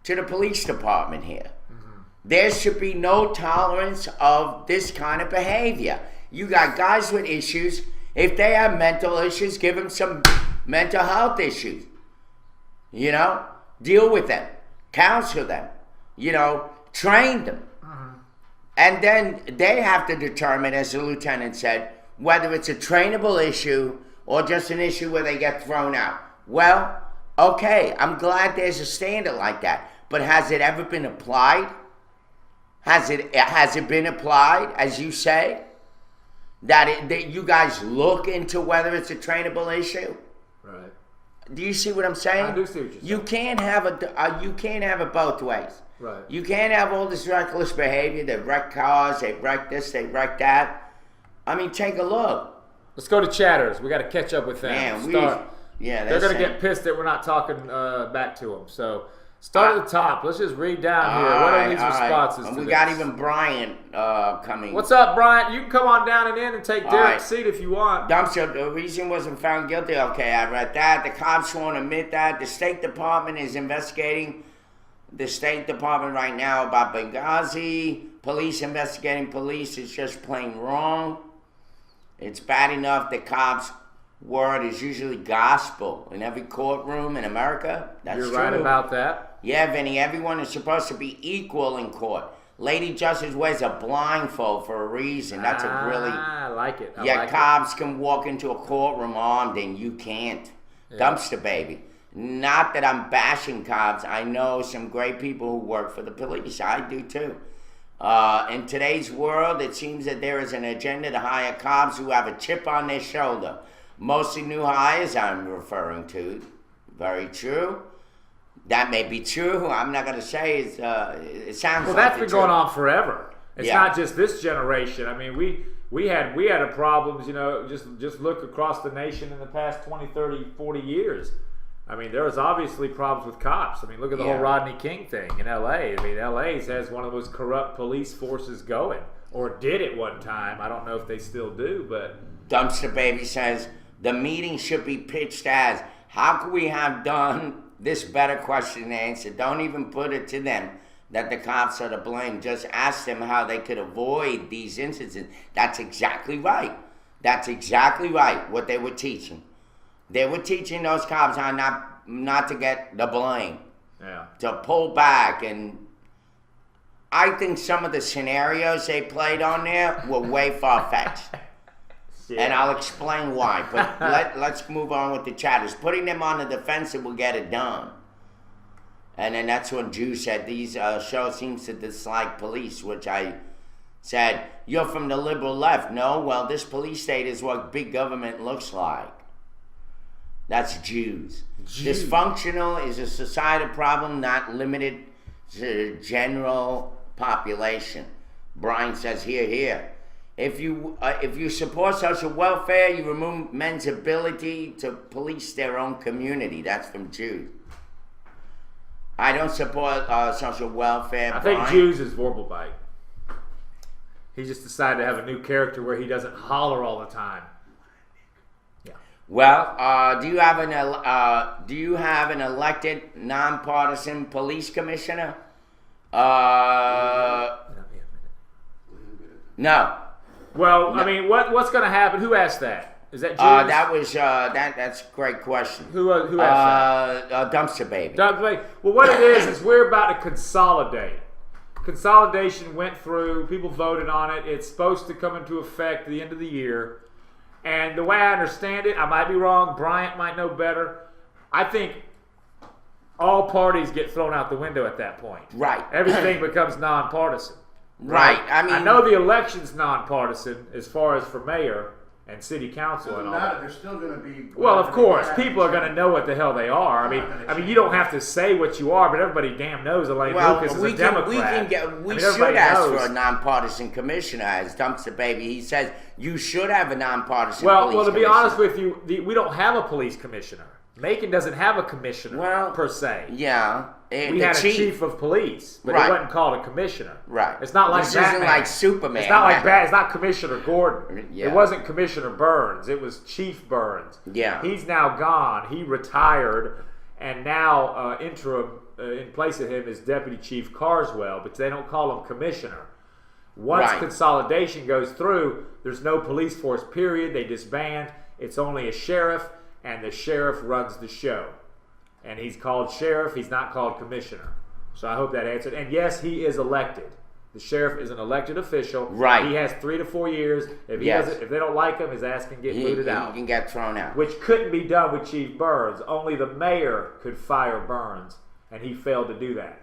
B: to the police department here. Mm-hmm. There should be no tolerance of this kind of behavior. You got guys with issues. If they have mental issues, give them some mental health issues. You know, deal with them. Counsel them, train them. Mm-hmm. And then they have to determine, as the lieutenant said, whether it's a trainable issue or just an issue where they get thrown out. Well, okay, I'm glad there's a standard like that. But has it ever been applied? Has it been applied, as you say? That you guys look into whether it's a trainable issue?
A: Right.
B: Do you see what I'm saying?
A: I do see what you're saying.
B: You can't have it both ways.
A: Right.
B: You can't have all this reckless behavior. They wreck cars. They wreck this. They wreck that. I mean, take a look.
A: Let's go to chatters. We got to catch up with them.
B: Man,
A: they're going to get pissed that we're not talking back to them. So start at the top. Let's just read down here. What are these responses?
B: And we got even Brian coming.
A: What's up, Brian? You can come on down and in and take Derek's seat if you want.
B: Dumpster, the reason wasn't found guilty. Okay, I read that. The cops won't admit that. The State Department is investigating the State Department right now about Benghazi. Police investigating police is just plain wrong. It's bad enough that cops' word is usually gospel in every courtroom in America. That's true.
A: You're right about that.
B: Yeah, Vinny, everyone is supposed to be equal in court. Lady Justice wears a blindfold for a reason. That's a really...
A: I like it.
B: Cops can walk into a courtroom armed and you can't. Yeah. Dumpster baby. Not that I'm bashing cops. I know some great people who work for the police. I do too. In today's world, it seems that there is an agenda to hire cops who have a chip on their shoulder. Mostly new hires I'm referring to. Very true. That may be true. I'm not going to say it sounds like
A: that's been going on forever. It's not just this generation. I mean, we had a problems, just look across the nation in the past 20, 30, 40 years. I mean, there was obviously problems with cops. I mean, look at the whole Rodney King thing in L.A. I mean, L.A. has one of the most corrupt police forces going, or did at one time. I don't know if they still do, but...
B: Dumpster Baby says, the meeting should be pitched as, how could we have done this better question and answer? Don't even put it to them that the cops are to blame. Just ask them how they could avoid these incidents. That's exactly right. That's exactly right, what they were teaching. They were teaching those cops how not to get the blame.
A: Yeah.
B: To pull back. And I think some of the scenarios they played on there were way far-fetched. Yeah. And I'll explain why. But let's move on with the chatters. Putting them on the defensive will get it done. And then that's when Jew said, these show seems to dislike police, which I said, you're from the liberal left. No, well, this police state is what big government looks like. That's Jews. Dysfunctional is a societal problem not limited to the general population. Brian says, here. If you support social welfare, you remove men's ability to police their own community. That's from Jews. I don't support social welfare.
A: I think Jews is Vorbelbite. He just decided to have a new character where he doesn't holler all the time.
B: Well, do you have an elected nonpartisan police commissioner? No.
A: Well, I mean, what's going to happen? Who asked that? Is that Jews?
B: That's a great question.
A: Who asked that?
B: Dumpster Baby.
A: Dumpster Baby. Well, what it is we're about to consolidate. Consolidation went through. People voted on it. It's supposed to come into effect at the end of the year. And the way I understand it, I might be wrong. Bryant might know better. I think all parties get thrown out the window at that point.
B: Right.
A: Everything becomes nonpartisan.
B: Right. I mean,
A: I know the election's nonpartisan as far as for mayor and city council and all that.
C: They're still going to be.
A: Well, of course, people are going to know what the hell they are. I mean, you don't have to say what you are, but everybody damn knows Elaine Lucas is a Democrat.
B: We should ask for a nonpartisan commissioner, as Dumpster Baby. He says you should have a nonpartisan.
A: Well, to be honest with you, we don't have a police commissioner. Macon doesn't have a commissioner per se.
B: Yeah.
A: We had a chief of police, but he wasn't called a commissioner.
B: Right.
A: It's not like
B: this
A: Batman.
B: isn't like Superman.
A: It's not like It's not Commissioner Gordon.
B: Yeah.
A: It wasn't Commissioner Burns. It was Chief Burns.
B: Yeah.
A: He's now gone. He retired, and now interim in place of him is Deputy Chief Carswell, but they don't call him commissioner. Once consolidation goes through, there's no police force, period. They disband. It's only a sheriff, and the sheriff runs the show. And he's called sheriff. He's not called commissioner. So I hope that answered. And yes, he is elected. The sheriff is an elected official.
B: Right.
A: He has 3 to 4 years. If he doesn't, if they don't like him, his ass can get booted out.
B: He can get thrown out.
A: Which couldn't be done with Chief Burns. Only the mayor could fire Burns, and he failed to do that.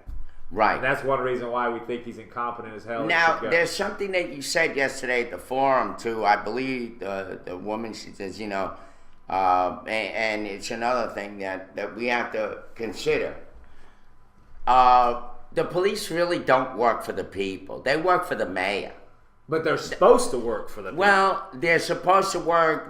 B: Right.
A: And that's one reason why we think he's incompetent as hell.
B: Now, there's something that you said yesterday at the forum too. I believe the woman, she says, you know, and it's another thing that we have to consider. The police really don't work for the people. They work for the mayor.
A: But they're supposed to work for the people.
B: Well, they're supposed to work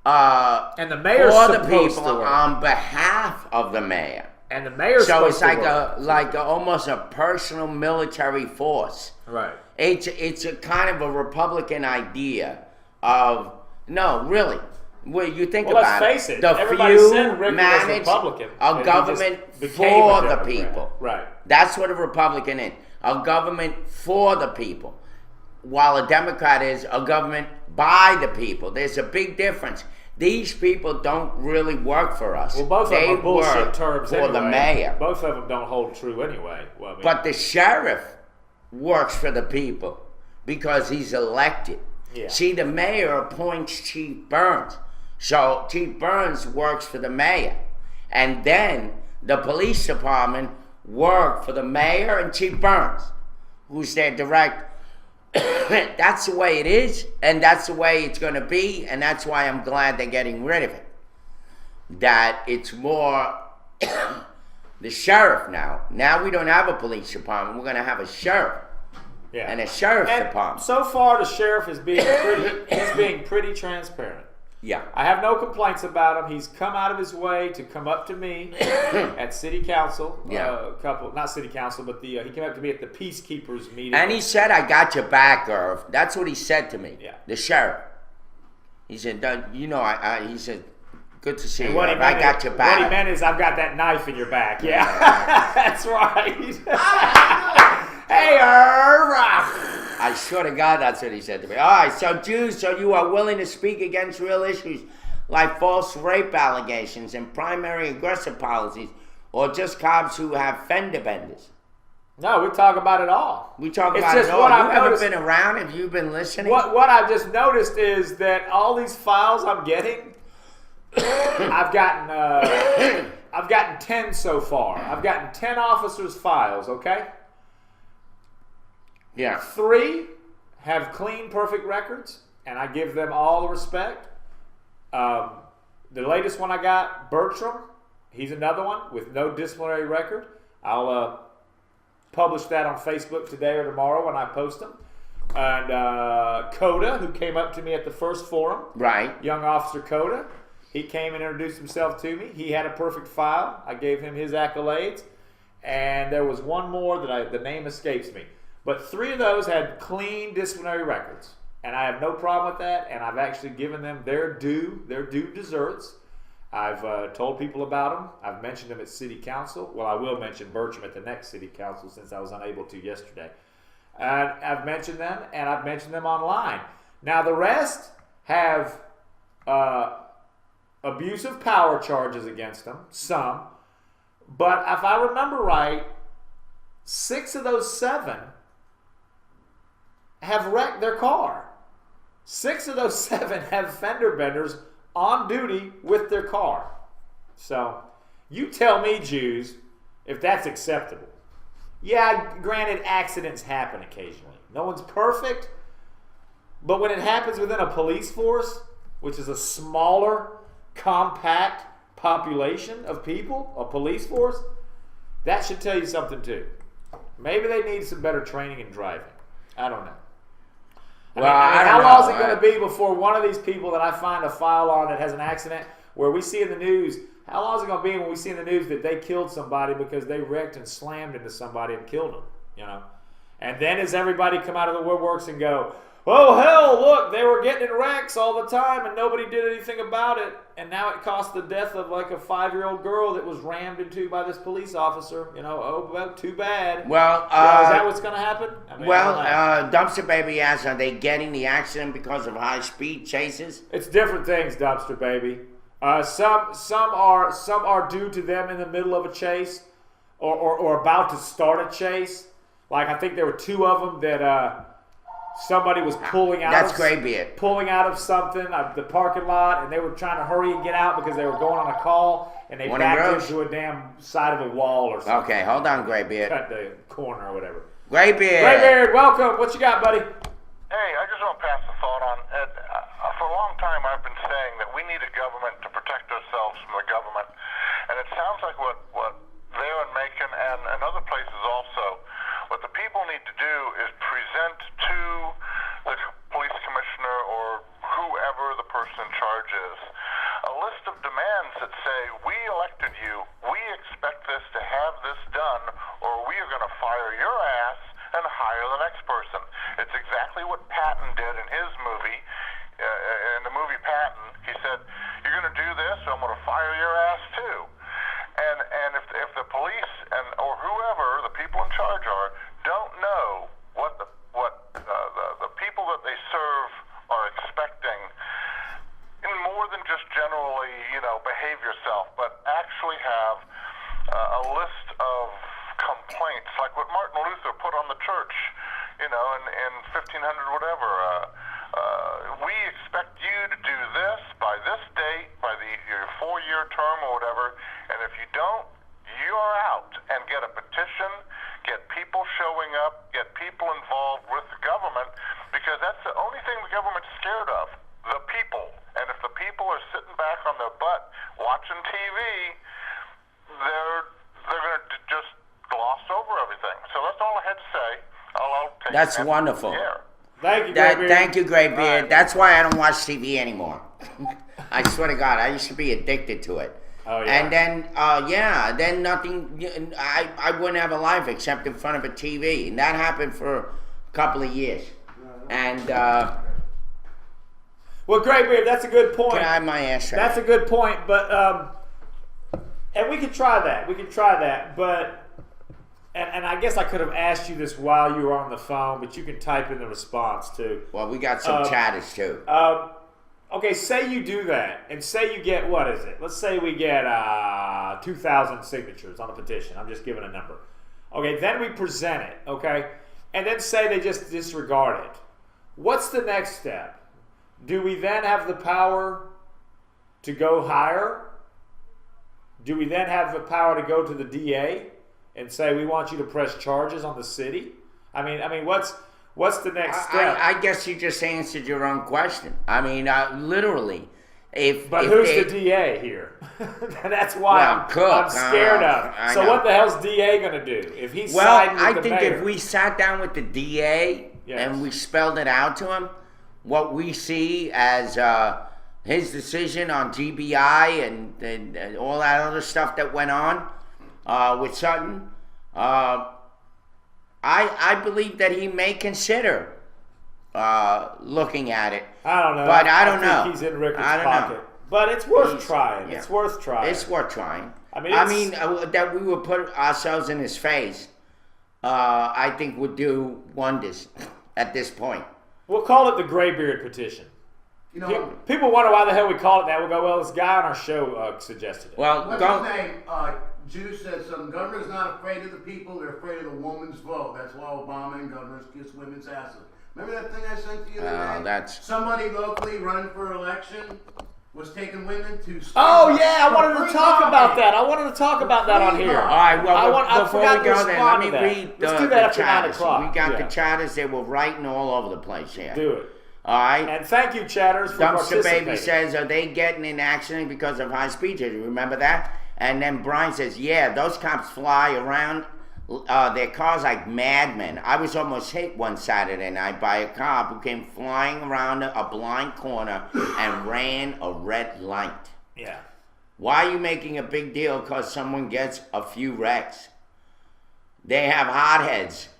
A: and the mayor's
B: for the
A: supposed
B: people
A: to work
B: on behalf of the mayor.
A: And the mayor's
B: so
A: supposed
B: it's
A: to work.
B: like almost a personal military force.
A: Right.
B: It's a kind of a Republican idea of really. Well, you think about
A: let's face it.
B: The
A: Everybody said Rick was Republican,
B: a government for the people.
A: Right.
B: That's what a Republican is. A government for the people. While a Democrat is a government by the people. There's a big difference. These people don't really work for us.
A: Well, both of them are bullshit terms
B: for
A: anyway.
B: the mayor.
A: Both of them don't hold true anyway. Well, I mean,
B: but the sheriff works for the people because he's elected.
A: Yeah.
B: See, the mayor appoints Chief Burns. So Chief Burns works for the mayor. And then the police department work for the mayor and Chief Burns, who's their direct. That's the way it is, and that's the way it's going to be, and that's why I'm glad they're getting rid of it. That it's more the sheriff now. Now we don't have a police department. We're going to have a sheriff.
A: Yeah.
B: And a sheriff's department.
A: So far, the sheriff is being pretty transparent.
B: Yeah.
A: I have no complaints about him. He's come out of his way to come up to me at city council.
B: Yeah.
A: Not city council, but he came up to me at the Peacekeepers meeting.
B: And he said, I got your back, Irv. That's what he said to me.
A: Yeah.
B: The sheriff. He said, he said, good to see you.
A: I
B: got your back.
A: What he meant is, I've got that knife in your back. Yeah. That's right. Hey, Irv.
B: I swear to God, that's what he said to me. All right, so Jews, so you are willing to speak against real issues like false rape allegations and primary aggressive policies, or just cops who have fender benders?
A: No, we talk about it all.
B: We talk about it all. You haven't been around? Have you been listening?
A: What I've just noticed is that all these files I'm getting, I've gotten 10 so far. I've gotten 10 officers' files, okay?
B: Yeah.
A: 3 have clean, perfect records, and I give them all the respect. The latest one I got, Bertram, he's another one with no disciplinary record. I'll publish that on Facebook today or tomorrow when I post them. And Coda, who came up to me at the first forum.
B: Right.
A: Young Officer Coda. He came and introduced himself to me. He had a perfect file. I gave him his accolades. And there was one more that the name escapes me. But 3 of those had clean disciplinary records. And I have no problem with that. And I've actually given them their due desserts. I've told people about them. I've mentioned them at city council. Well, I will mention Bertram at the next city council since I was unable to yesterday. And I've mentioned them, and I've mentioned them online. Now, the rest have abusive power charges against them, some. But if I remember right, 6 of those 7 have wrecked their car. 6 of those 7 have fender benders on duty with their car. So, you tell me, Jews, if that's acceptable. Yeah, granted, accidents happen occasionally. No one's perfect. But when it happens within a police force, which is a smaller, compact population of people, a police force, that should tell you something too. Maybe they need some better training in driving. I don't know. How long is it going to be before one of these people that I find a file on that has an accident where we see in the news, how long is it going to be when we see in the news that they killed somebody because they wrecked and slammed into somebody and killed them? You know? And then does everybody come out of the woodworks and go, oh, hell, look, they were getting in wrecks all the time and nobody did anything about it. And now it cost the death of like a 5-year-old girl that was rammed into by this police officer. You know, oh, well, too bad.
B: Well,
A: is that what's going to happen? I mean,
B: Dumpster Baby asks, are they getting the accident because of high-speed chases?
A: It's different things, Dumpster Baby. Some are due to them in the middle of a chase or about to start a chase. Like, I think there were 2 of them that... somebody was pulling out.
B: That's Graybeard.
A: Pulling out of something, the parking lot, and they were trying to hurry and get out because they were going on a call, and they backed into a damn side of a wall or something.
B: Okay, hold on, Graybeard.
A: Cut the corner or whatever.
B: Graybeard,
A: welcome. What you got, buddy?
D: Hey, I just want to pass the thought on. For a long time, I've been saying that we need a government to protect ourselves from the government, and it sounds like what there in Macon and other places also. What the people need to do is present to the police commissioner or whoever the person in charge is a list of demands that say, we elected you, we expect this to have this done, or we are going to fire your ass and hire the next person. It's exactly what Patton did in his movie. In the movie Patton, he said, you're going to do this, so I'm going to fire your ass too. And if the police or whoever the people in charge are don't know what the people that they serve are expecting, in more than just generally behave yourself, but actually have a list of complaints like what Martin Luther put on the church, in 1500 whatever. We expect you to do this by this date, by your 4-year term or whatever, and if you don't, you're out. And get a petition, get people showing up, get people involved with the government, because that's the only thing the government's scared of, the people. And if the people are sitting back on their butt watching TV, they're going to just gloss over everything. So that's all I had to say. I'll take
B: That's wonderful.
A: Thank you, Graybeard.
B: Thank you, Graybeard. Right. That's why I don't watch TV anymore. I swear to God, I used to be addicted to it.
A: Oh, yeah.
B: And then nothing, I wouldn't have a life except in front of a TV. And that happened for a couple of years. And,
A: well, Graybeard, that's a good point.
B: Can I have my ass right?
A: That's a good point, but, and we could try that. But, and I guess I could have asked you this while you were on the phone, but you can type in the response too.
B: Well, we got some chatters too.
A: Okay, say you do that, and say you get, what is it? Let's say we get 2,000 signatures on a petition. I'm just giving a number. Okay, then we present it, okay? And then say they just disregard it. What's the next step? Do we then have the power to go higher? Do we then have the power to go to the DA and say, we want you to press charges on the city? I mean, what's the next step?
B: I guess you just answered your own question. I mean, literally. Who's
A: the DA here? That's why I'm scared of. So what the hell's DA going to do? If he's siding with the mayor?
B: If we sat down with the DA and we spelled it out to him, what we see as his decision on GBI and all that other stuff that went on with Sutton, I believe that he may consider looking at it.
A: I don't know.
B: But I don't know.
A: He's in Rickard's pocket. But it's worth trying.
B: Yeah.
A: It's worth trying.
B: It's worth trying. I mean, that we would put ourselves in his face, I think would do wonders at this point.
A: We'll call it the Graybeard petition. People wonder why the hell we call it that. We'll go, well, this guy on our show suggested it.
C: Well, what's his name? Jew said something. Governor's not afraid of the people; they're afraid of the woman's vote. That's why Obama and governors kiss women's asses. Remember that thing I sent to you the other day?
B: That's...
C: Somebody locally running for election was taking women to Starbucks.
A: Oh yeah, I wanted to talk
C: coffee.
A: about that. I wanted to talk about that on here.
B: All right, well,
A: I
B: before
A: forgot
B: we
A: to
B: go there,
A: respond
B: let me
A: to that.
B: read
A: Let's do that after 9
B: chatters.
A: o'clock.
B: We got
A: Yeah.
B: the chatters. They were writing all over the place here.
A: Do it.
B: All right?
A: And thank you, chatters, for
B: Dumpster
A: participating.
B: Baby says, are they getting in accident because of high speed? You remember that? And then Brian says, yeah, those cops fly around their cars like madmen. I was almost hit one Saturday night by a cop who came flying around a blind corner and ran a red light.
A: Yeah.
B: Why are you making a big deal because someone gets a few wrecks? They have hotheads.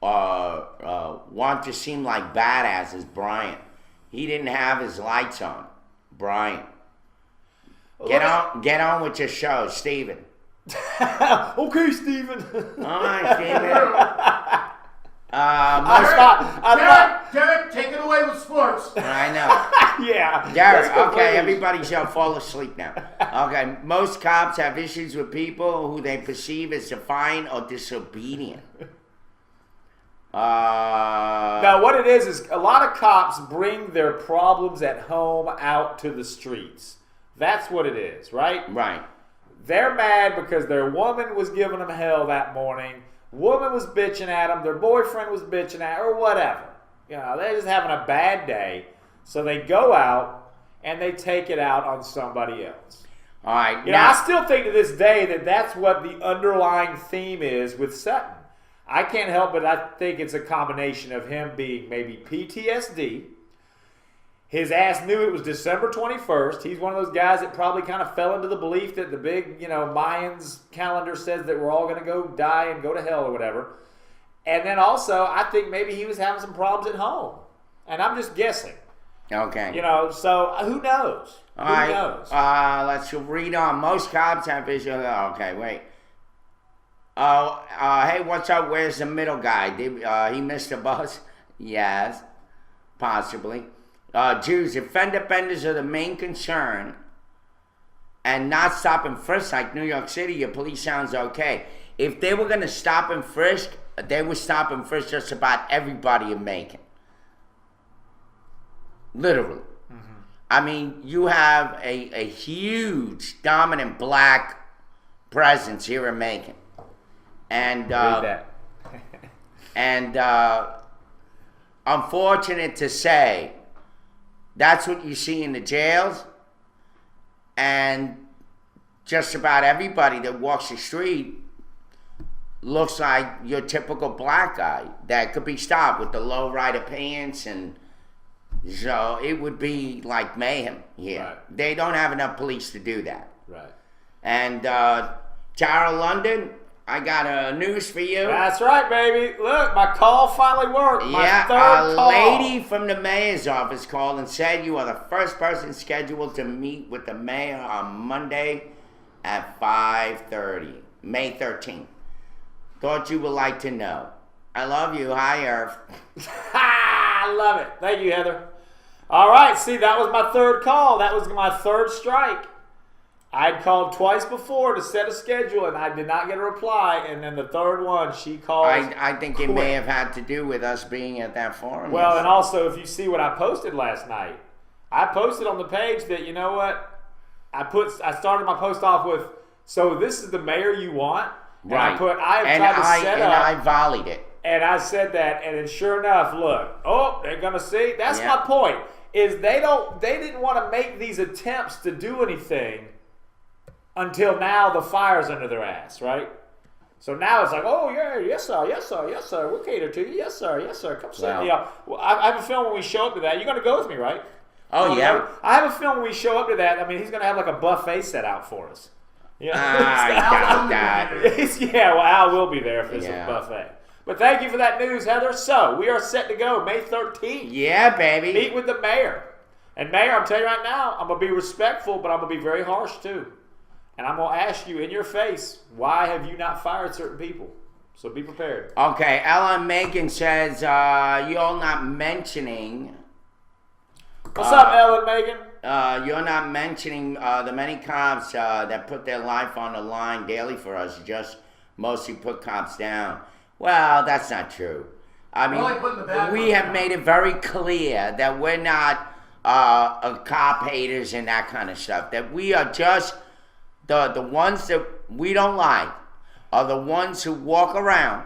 B: Want to seem like badasses, Brian. He didn't have his lights on, Brian. Get on with your show, Steven.
A: Okay, Steven.
B: All right, Steven.
C: Derek, take it away with sports.
B: I know.
A: Yeah.
B: Derek,
A: Let's go,
B: okay,
A: please.
B: everybody shall fall asleep now. Okay, most cops have issues with people who they perceive as defiant or disobedient.
A: Now, what it is a lot of cops bring their problems at home out to the streets. That's what it is, right?
B: Right.
A: They're mad because their woman was giving them hell that morning. Woman was bitching at them. Their boyfriend was bitching at or whatever. You know, they're just having a bad day. So they go out and they take it out on somebody else.
B: All right.
A: You know, I still think to this day that that's what the underlying theme is with Sutton. I can't help but I think it's a combination of him being maybe PTSD. His ass knew it was December 21st. He's one of those guys that probably kind of fell into the belief that the big, Mayans calendar says that we're all going to go die and go to hell or whatever. And then also, I think maybe he was having some problems at home. And I'm just guessing.
B: Okay.
A: So who knows?
B: All
A: who
B: right.
A: knows?
B: Let's read on. Most cops have visual. Okay, wait. Hey, what's up? Where's the middle guy? Did he miss the bus? Yes, possibly. Jews, if fender benders are the main concern and not stop and frisk like New York City, your police sounds okay. If they were going to stop and frisk, they would stop and frisk just about everybody in Macon. Literally. Mm-hmm. I mean, you have a huge, dominant black presence here in Macon. And unfortunate to say, that's what you see in the jails, and just about everybody that walks the street looks like your typical black guy that could be stopped with the low rider pants, and so it would be like mayhem here. Right. They don't have enough police to do that. Right. And Tara London, I got news for you.
A: That's right, baby. Look, my call finally worked. My third call.
B: Lady from the mayor's office called and said you are the first person scheduled to meet with the mayor on Monday at 5:30, May 13th. Thought you would like to know. I love you. Hi, Irv.
A: I love it. Thank you, Heather. All right, see, that was my third call. That was my third strike. I'd called twice before to set a schedule, and I did not get a reply. And then the third one, she called.
B: I think it may have had to do with us being at that forum.
A: Well, and also, if you see what I posted last night, I posted on the page that, you know what? I started my post off with, so this is the mayor you want? And
B: right.
A: I put, I have tried to set up.
B: And I volleyed it.
A: And I said that, and then sure enough, look, they're going to see. That's my point, is they didn't want to make these attempts to do anything until now the fire's under their ass, right? So now it's like, oh, yeah, yes, sir, we'll cater to you. Yes, sir, come sit. Well, I have a feeling when we show up to that, you're going to go with me, right?
B: Oh, yeah.
A: I have a feeling when we show up to that, I mean, he's going to have like a buffet set out for us.
B: I got that.
A: Yeah, well, Al will be there if there's a buffet. But thank you for that news, Heather. So, we are set to go May 13th.
B: Yeah, baby.
A: Meet with the mayor. And Mayor, I'm telling you right now, I'm going to be respectful, but I'm going to be very harsh too. And I'm going to ask you in your face, why have you not fired certain people? So be prepared.
B: Okay, Ellen Macon says, you're not mentioning...
A: What's up, Ellen Macon?
B: You're not mentioning the many cops that put their life on the line daily for us. You just mostly put cops down. Well, that's not true. I
C: Well, putting the bad
B: mean, we
C: ones
B: have
C: down.
B: made it very clear that we're not cop haters and that kind of stuff. That we are just the ones that we don't like are the ones who walk around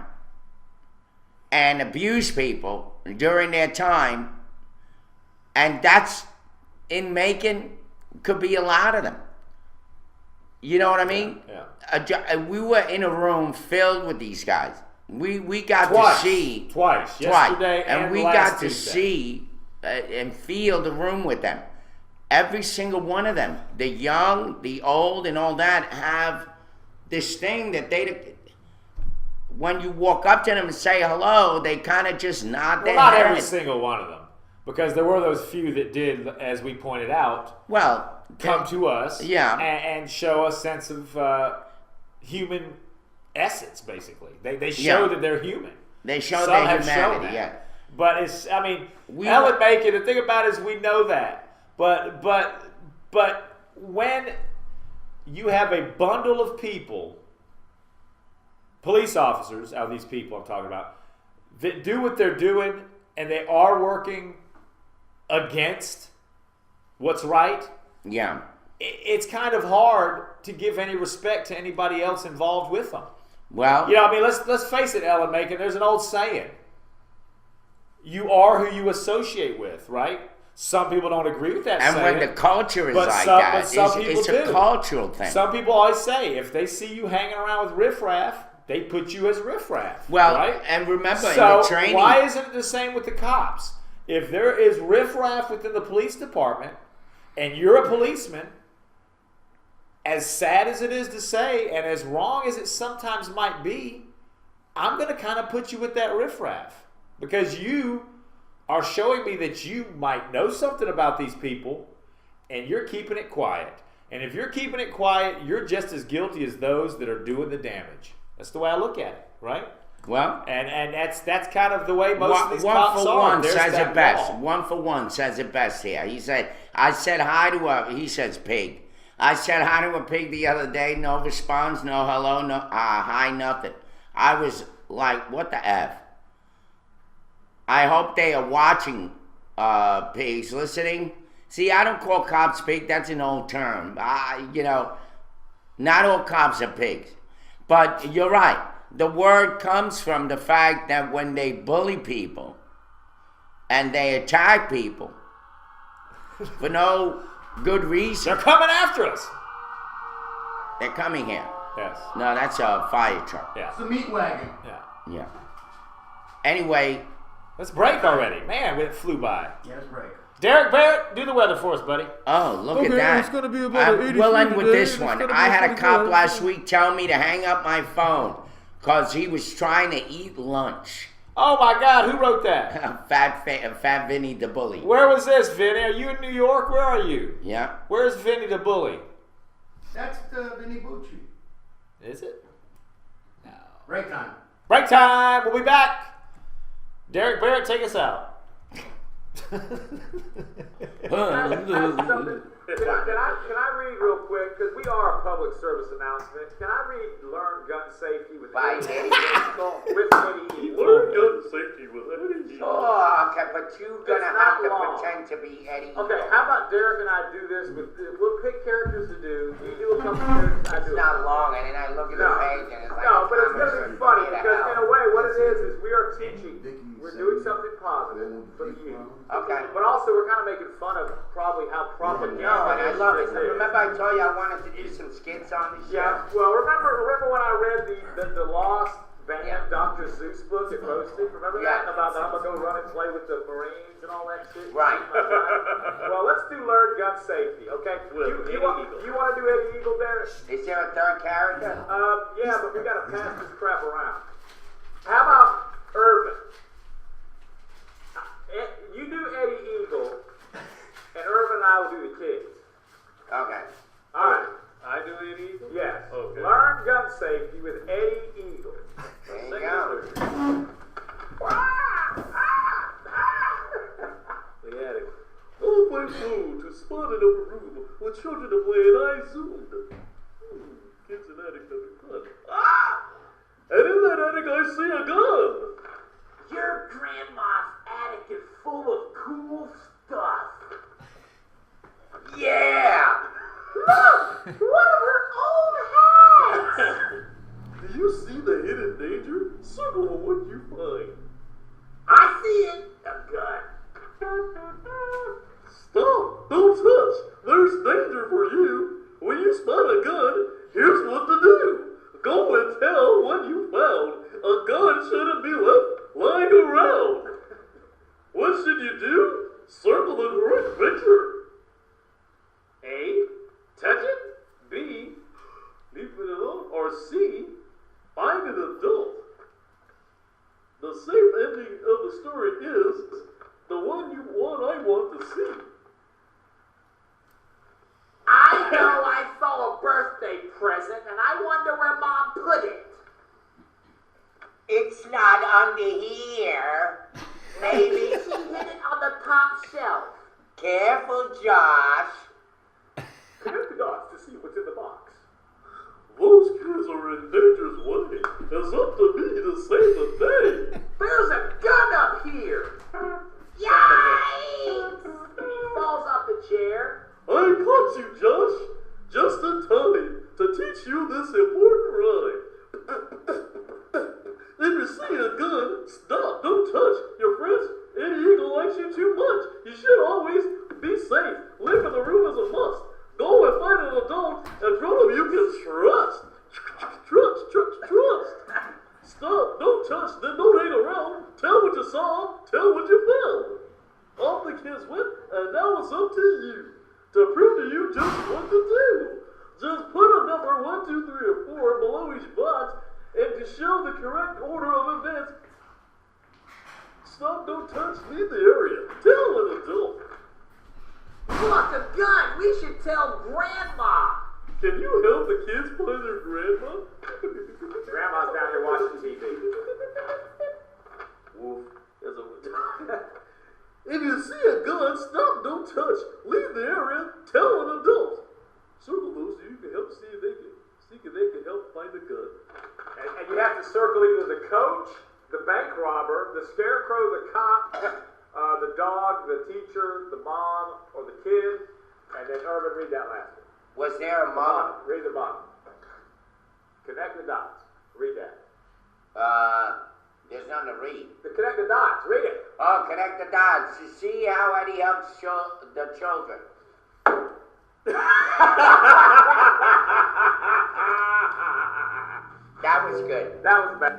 B: and abuse people during their time, and that's in Macon could be a lot of them. You know what I mean?
A: Yeah.
B: We were in a room filled with these guys. We got
A: Twice.
B: to see
A: Twice. Yesterday and
B: we
A: last
B: got to
A: Tuesday.
B: see and feel the room with them. Every single one of them, the young, the old, and all that, have this thing that they, when you walk up to them and say hello, they kind of just nod
A: Well,
B: their
A: not
B: head.
A: every single one of them, because there were those few that did, as we pointed out,
B: Well,
A: come to us,
B: Yeah.
A: and show a sense of human essence. Basically, they show
B: Yeah.
A: that they're human.
B: they show
A: Some
B: their
A: have shown
B: humanity.
A: that.
B: Yeah.
A: But it's, I mean,
B: We
A: Ellen
B: were-
A: Macon. The thing about it is, we know that. But when you have a bundle of people, police officers, out of these people I'm talking about, that do what they're doing, and they are working against what's right,
B: Yeah.
A: it's kind of hard to give any respect to anybody else involved with them.
B: Well,
A: You know, I mean, let's face it, Ellen Macon. There's an old saying: "You are who you associate with." Right? Some people don't agree with that
B: and
A: saying.
B: when the culture is
A: but
B: like
A: some-
B: that,
A: but some people
B: it's a
A: do.
B: cultural thing.
A: Some people always say if they see you hanging around with riffraff, they put you as riffraff.
B: Well,
A: right?
B: and remember
A: So
B: in the training,
A: why isn't it the same with the cops? If there is riffraff within the police department, and you're a policeman, as sad as it is to say, and as wrong as it sometimes might be, I'm going to kind of put you with that riffraff, because you are showing me that you might know something about these people, and you're keeping it quiet. And if you're keeping it quiet, you're just as guilty as those that are doing the damage. That's the way I look at it, right?
B: well,
A: And that's kind of the way most of these
B: one
A: cops
B: for
A: are.
B: one
A: There's
B: says
A: that
B: it best.
A: wall.
B: One for one says it best here. He said, I said hi to a, he says pig. I said hi to a pig the other day, no response, no hello, no hi, nothing. I was like, what the F? I hope they are watching, pigs, listening. See, I don't call cops pig, that's an old term. Not all cops are pigs. But you're right. The word comes from the fact that when they bully people and they attack people for no good reason,
A: They're coming after us.
B: they're coming here.
A: Yes.
B: No, that's a fire truck.
A: Yeah.
C: It's a meat wagon.
A: Yeah.
B: Yeah. Anyway,
A: Let's break already. Man, it flew by.
C: Yes, right.
A: Derek Barrett, do the weather for us, buddy.
B: oh, look
E: Okay,
B: at that.
E: it's gonna be about 83
B: we'll end with
E: today.
B: this
E: It's
B: one.
E: gonna be
B: I had a
E: pretty
B: cop
E: good.
B: last week tell me to hang up my phone because he was trying to eat lunch.
A: Oh my God, who wrote that?
B: Fat Vinny the bully.
A: Where was this, Vinny? Are you in New York? Where are you?
B: Yeah.
A: Where's Vinny the bully?
C: That's Vinny Bucci.
A: Is it?
C: Break time.
A: Break time. We'll be back. Derek Barrett, take us out.
F: Can I read real quick? Because we are a public service announcement. Can I read Learn Gun Safety with
B: By
F: Eddie
B: Eddie
F: with Eddie Eagle?
C: safety with Eddie.
B: Oh, okay, but you're gonna
F: It's
B: have
F: not
B: to
F: long.
B: pretend to be Eddie.
F: Okay, how about Derek and I do this? We'll pick characters to do. You do a couple characters, I
B: It's
F: do a
B: not
F: couple.
B: long, and then I look at
F: No,
B: the page and it's like.
F: no, but it's gonna be funny because in a way, what it is we are teaching.
C: Dickie
F: We're
C: said
F: doing
C: he-
F: something positive for the youth.
B: Okay.
F: But also, we're kind of making fun of probably how propaganda.
B: No, and I love it.
F: is.
B: Remember I told you I wanted to do some skits on this show?
F: Yeah, well, remember when I read the Lost Band
B: Yeah.
F: Dr. Seuss book at Roasted? Remember
B: Yeah.
F: that? About I'm gonna go run and play with the Marines and all that shit?
B: Right.
F: Well, let's do Learn Gun Safety, okay? You want to do Eddie Eagle, Derek?
B: Is there a third character?
F: Yeah, but we gotta pass this crap around. How about Irvin? You do Eddie Eagle, and Irvin and I will do the kids.
B: Okay.
F: All right.
C: I do Eddie Eagle?
F: Yes.
C: Okay.
F: Learn gun safety with Eddie Eagle.
B: There you go.
F: We had it.
C: Oh, my phone to spot in a room where children are playing I zoomed. Kids in attic having fun. And in that attic I see a gun.
F: You're great.
C: What should you do? Circle the correct picture. A. Touch it. B. Leave it alone. Or C. Find an adult. The safe ending of the story is the one I want to see.
F: I know I saw a birthday present, and I wonder where Mom put it.
E: It's not under here.
F: Maybe she hid it on the top shelf.
E: Careful, Josh.
C: Connect the dots to see what's in the box. Those kids are in danger's way. It's up to me to save the day.
F: There's a gun up here.
E: Yikes!
F: He falls off the chair.
C: I caught you, Josh. Just in time to teach you this important rhyme. If you see a gun, stop, don't touch. Your friends, any eagle likes you too much. You should always be safe. Live in the room is a must. Go and find an adult in front of you can trust. Trust. Stop, don't touch, then don't hang around. Tell what you saw, tell what you found. Off the kids went, and now it's up to you to prove to you just what to do. Just put a number 1, 2, 3, or 4 below each box, and to show the correct order of events. Stop, don't touch, leave the area. Tell an adult.
F: Look, a gun. We should tell Grandma.
C: Can you help the kids find their grandma?
F: Grandma's down here watching TV.
C: Wolf. If you see a gun, stop, don't touch. Leave the area, tell an adult. Circle those so you can help see if they can help find a gun.
F: And you have to circle either the coach, the bank robber, the scarecrow, the cop, the dog, the teacher, the mom, or the kid. And then Irvin, read that last one.
E: Was there a mom?
F: Read the bottom. Connect the dots. Read that.
E: There's nothing to read.
F: The connect the dots. Read it.
E: Oh, connect the dots. You see how Eddie helps the children. That was good.
F: That was bad.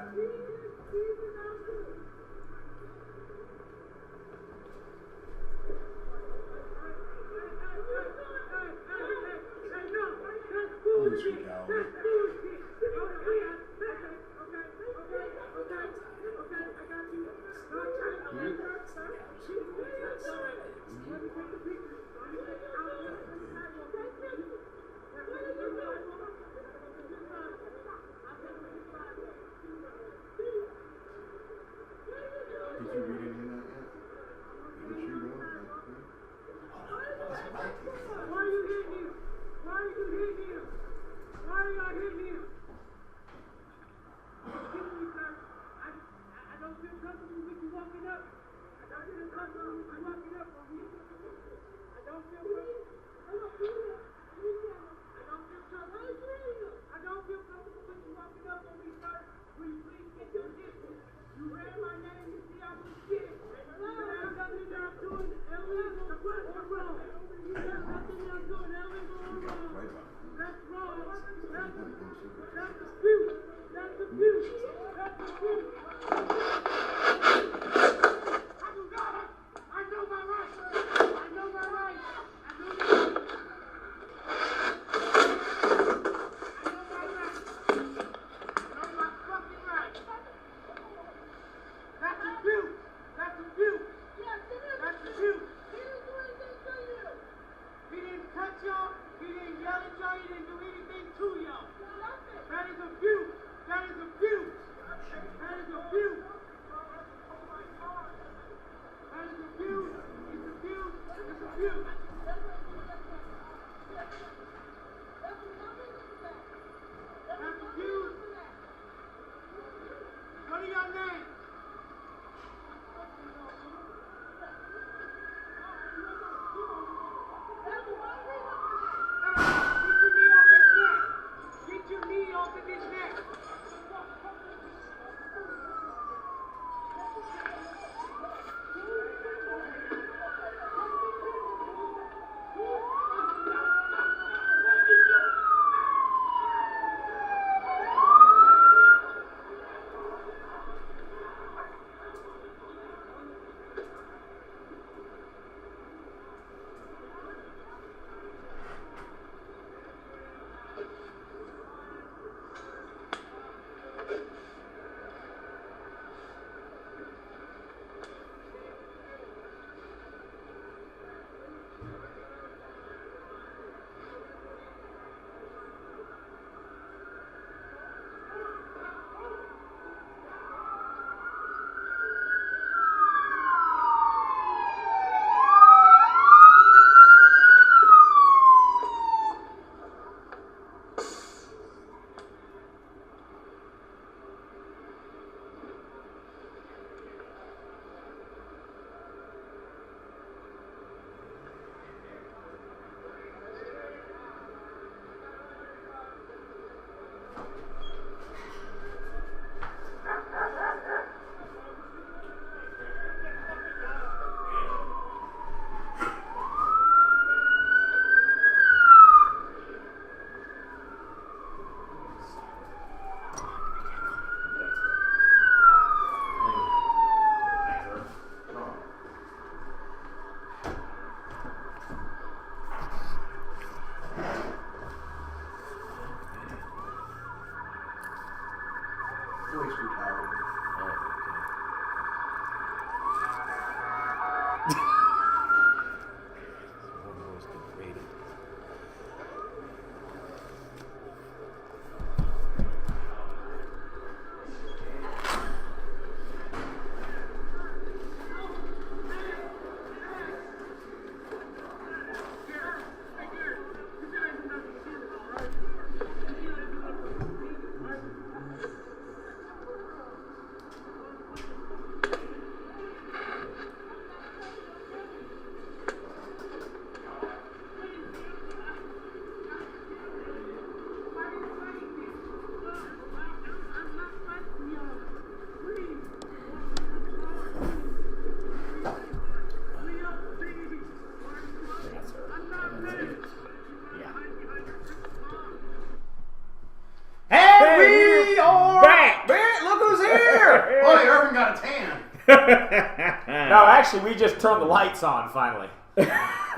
A: Actually, we just turned the lights on finally.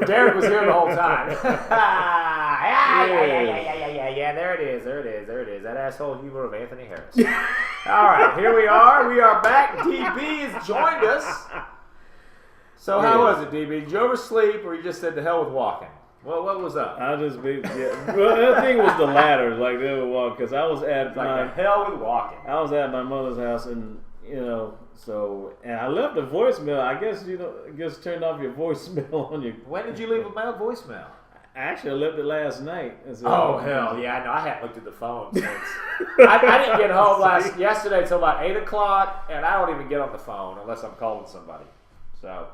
A: Derek was here the whole time. Yeah. There it is. That asshole humor of Anthony Harris. All right, here we are. We are back. DB has joined us. So how was it, DB? Did you oversleep, or you just said to hell with walking? Well, what was up?
G: Well, I think it was the latter, like they would walk, because I was at
A: the hell with walking.
G: I was at my mother's house, and and I left a voicemail. I guess turned off your voicemail on your.
A: When did you leave a voicemail?
G: Actually, I left it last night.
A: Oh hell yeah! I know. I hadn't looked at the phone since. I didn't get home yesterday until about 8 o'clock, and I don't even get on the phone unless I'm calling somebody. So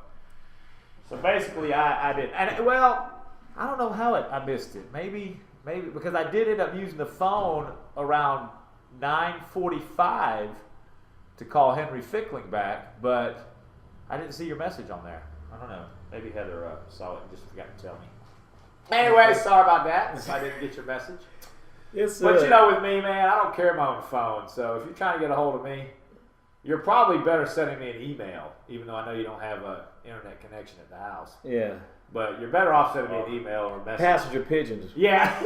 A: basically, I did. And I don't know how I missed it. Maybe because I did end up using the phone around 9:45 to call Henry Fickling back, but I didn't see your message on there. I don't know. Maybe Heather saw it and just forgot to tell me. Anyway, sorry about that if I didn't get your message. But with me, man, I don't carry my own phone. So if you're trying to get a hold of me, you're probably better sending me an email, even though I know you don't have an internet connection at the house.
G: Yeah.
A: But you're better off sending me an email or a message.
G: Passenger pigeons.
A: Yeah.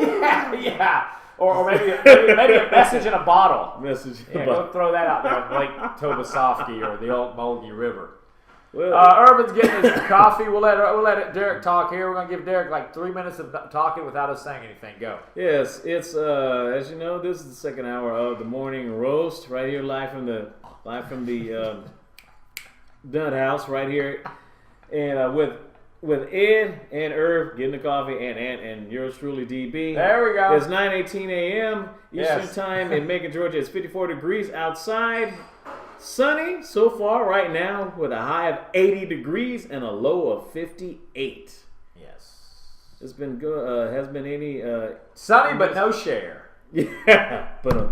A: Or maybe a message in a bottle.
G: Message in a
A: bottle.
G: bottle.
A: Throw that out there in Lake Tobesofsky or the old Mulgy River.
G: Well,
A: Irvin's getting his coffee. We'll let Derek talk here. We're going to give Derek like 3 minutes of talking without us saying anything. Go.
G: Yes, it's as you know, this is the second hour of the morning roast right here, live from the Dunn House right here, and with Ed and Irv getting the coffee and yours truly DB.
A: There we go.
G: It's 9:18 a.m. Eastern time in Macon, Georgia. It's 54 degrees outside. Sunny so far right now with a high of 80 degrees and a low of 58.
A: Yes.
G: It's been good. Has been any
A: sunny but no share.
G: Yeah. But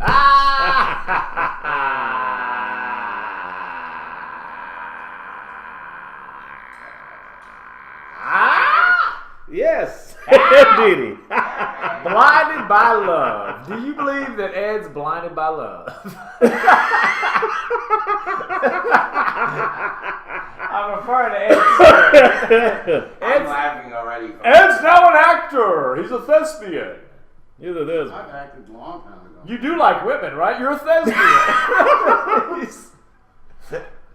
G: yes. Indeed.
A: Blinded by love. Do you believe that Ed's blinded by love? I'm referring to Ed.
B: I'm laughing already.
A: Ed's now an actor. He's a thespian.
G: You're the thespian.
H: I've acted a long time ago.
A: You do like women, right? You're a thespian.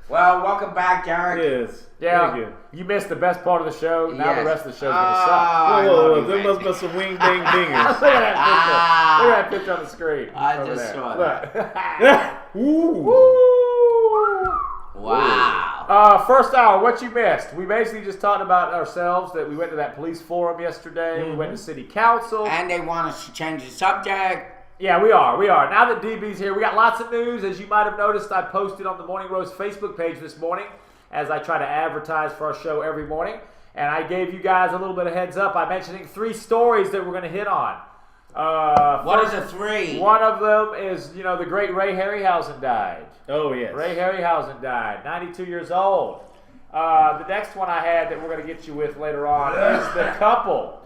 B: Well, welcome back, Derek.
G: Yes.
A: Yeah.
G: Thank you.
A: You missed the best part of the show. Now
B: Yes.
A: the rest of the show's going to suck.
G: Whoa, there must be some wing ding dingers.
A: Look at that picture. Look at that picture on the screen.
B: I
A: over
B: just
A: there.
B: saw
A: Look.
B: that.
G: Ooh.
B: Wow.
A: First hour, what you missed? We basically just talked about ourselves, that we went to that police forum yesterday. We went to city council.
B: And they want us to change the subject.
A: Yeah, we are. Now that DB's here, we got lots of news. As you might have noticed, I posted on the Morning Roast Facebook page this morning as I try to advertise for our show every morning. And I gave you guys a little bit of heads up by mentioning 3 stories that we're going to hit on.
B: What is the 3?
A: One of them is, the great Ray Harryhausen died.
G: Oh, yes.
A: Ray Harryhausen died, 92 years old. The next one I had that we're going to get you with later on is the couple,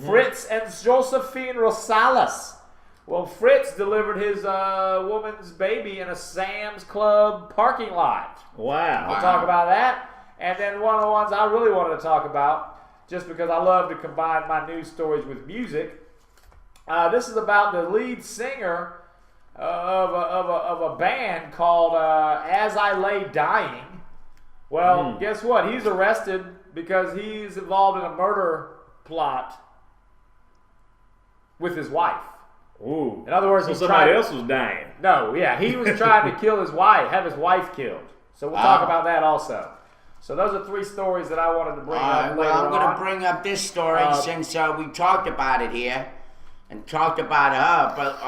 A: Fritz and Josephine Rosales. Well, Fritz delivered his woman's baby in a Sam's Club parking lot.
G: Wow.
A: We'll talk about that. And then one of the ones I really wanted to talk about, just because I love to combine my news stories with music. This is about the lead singer of a band called As I Lay Dying. Well, guess what? He's arrested because he's involved in a murder plot with his wife.
G: Ooh.
A: In other words,
G: so somebody else was dying.
A: No, yeah, he was trying to kill his wife, have his wife killed. So we'll talk about that also. So those are 3 stories that I wanted to bring up later
B: I'm going
A: on.
B: to bring up this story since we talked about it here and talked about her. But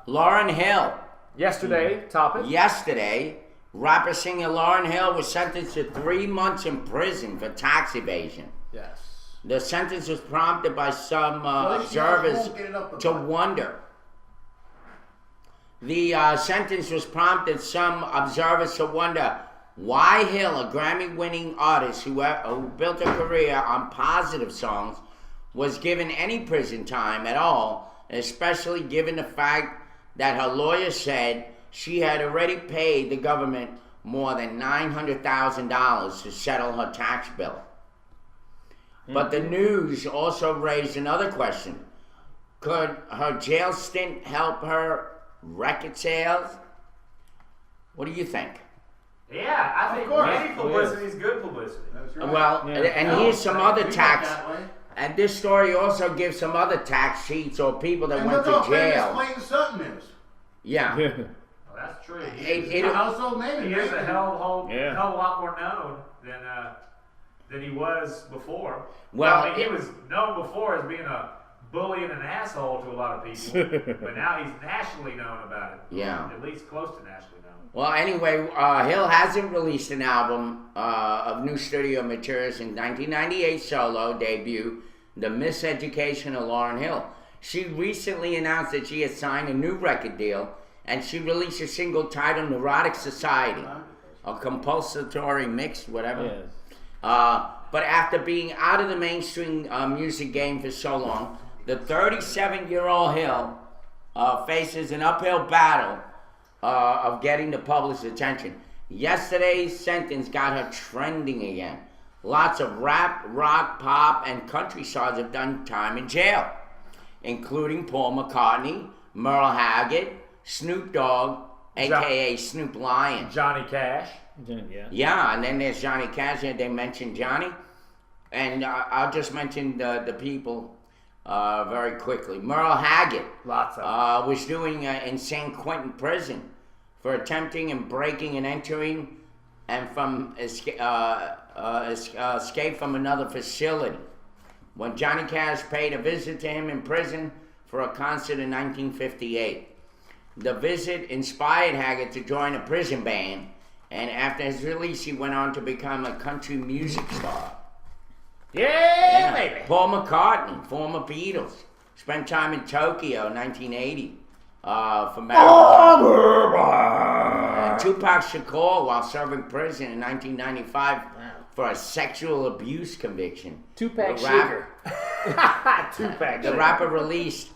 B: Lauryn Hill.
A: Yesterday, topic.
B: Yesterday, rapper singer Lauryn Hill was sentenced to 3 months in prison for tax evasion.
A: Yes.
B: The sentence was prompted by some observers to wonder. The sentence was prompted some observers to wonder why Hill, a Grammy-winning artist who built a career on positive songs, was given any prison time at all, especially given the fact that her lawyer said she had already paid the government more than $900,000 to settle her tax bill. But the news also raised another question. Could her jail stint help her record sales? What do you think?
A: Yeah, I think any publicity is good publicity.
H: That's right.
B: Well, and here's some other tax. And this story also gives some other tax sheets or people that went to jail.
H: Clayton Sutton is.
B: Yeah.
A: Well, that's true.
H: He's a household name.
A: He is a hell of a lot more known than he was before.
B: Well,
A: I mean, he was known before as being a bully and an asshole to a lot of people, but now he's nationally known about it.
B: Yeah.
A: At least close to nationally known.
B: Well, anyway, Hill hasn't released an album of new studio materials in 1998 solo debut, The Miseducation of Lauryn Hill. She recently announced that she had signed a new record deal, and she released a single titled Neurotic Society, a compulsory mix, whatever.
G: Yes.
B: But after being out of the mainstream music game for so long, the 37-year-old Hill faces an uphill battle of getting the public's attention. Yesterday's sentence got her trending again. Lots of rap, rock, pop, and country stars have done time in jail, including Paul McCartney, Merle Haggard, Snoop Dogg, a.k.a. Snoop Lion.
A: Johnny Cash.
B: Yeah, and then there's Johnny Cash, and they mentioned Johnny. And I'll just mention the people very quickly. Merle Haggard was doing in San Quentin prison for attempting and breaking and entering and from escape from another facility. When Johnny Cash paid a visit to him in prison for a concert in 1958. The visit inspired Haggard to join a prison band, and after his release, he went on to become a country music star.
A: Yeah, baby.
B: Paul McCartney, former Beatles, spent time in Tokyo in 1980 for marijuana. Tupac Shakur, while serving prison in 1995 for a sexual abuse conviction.
G: Tupac Shakur.
B: The rapper released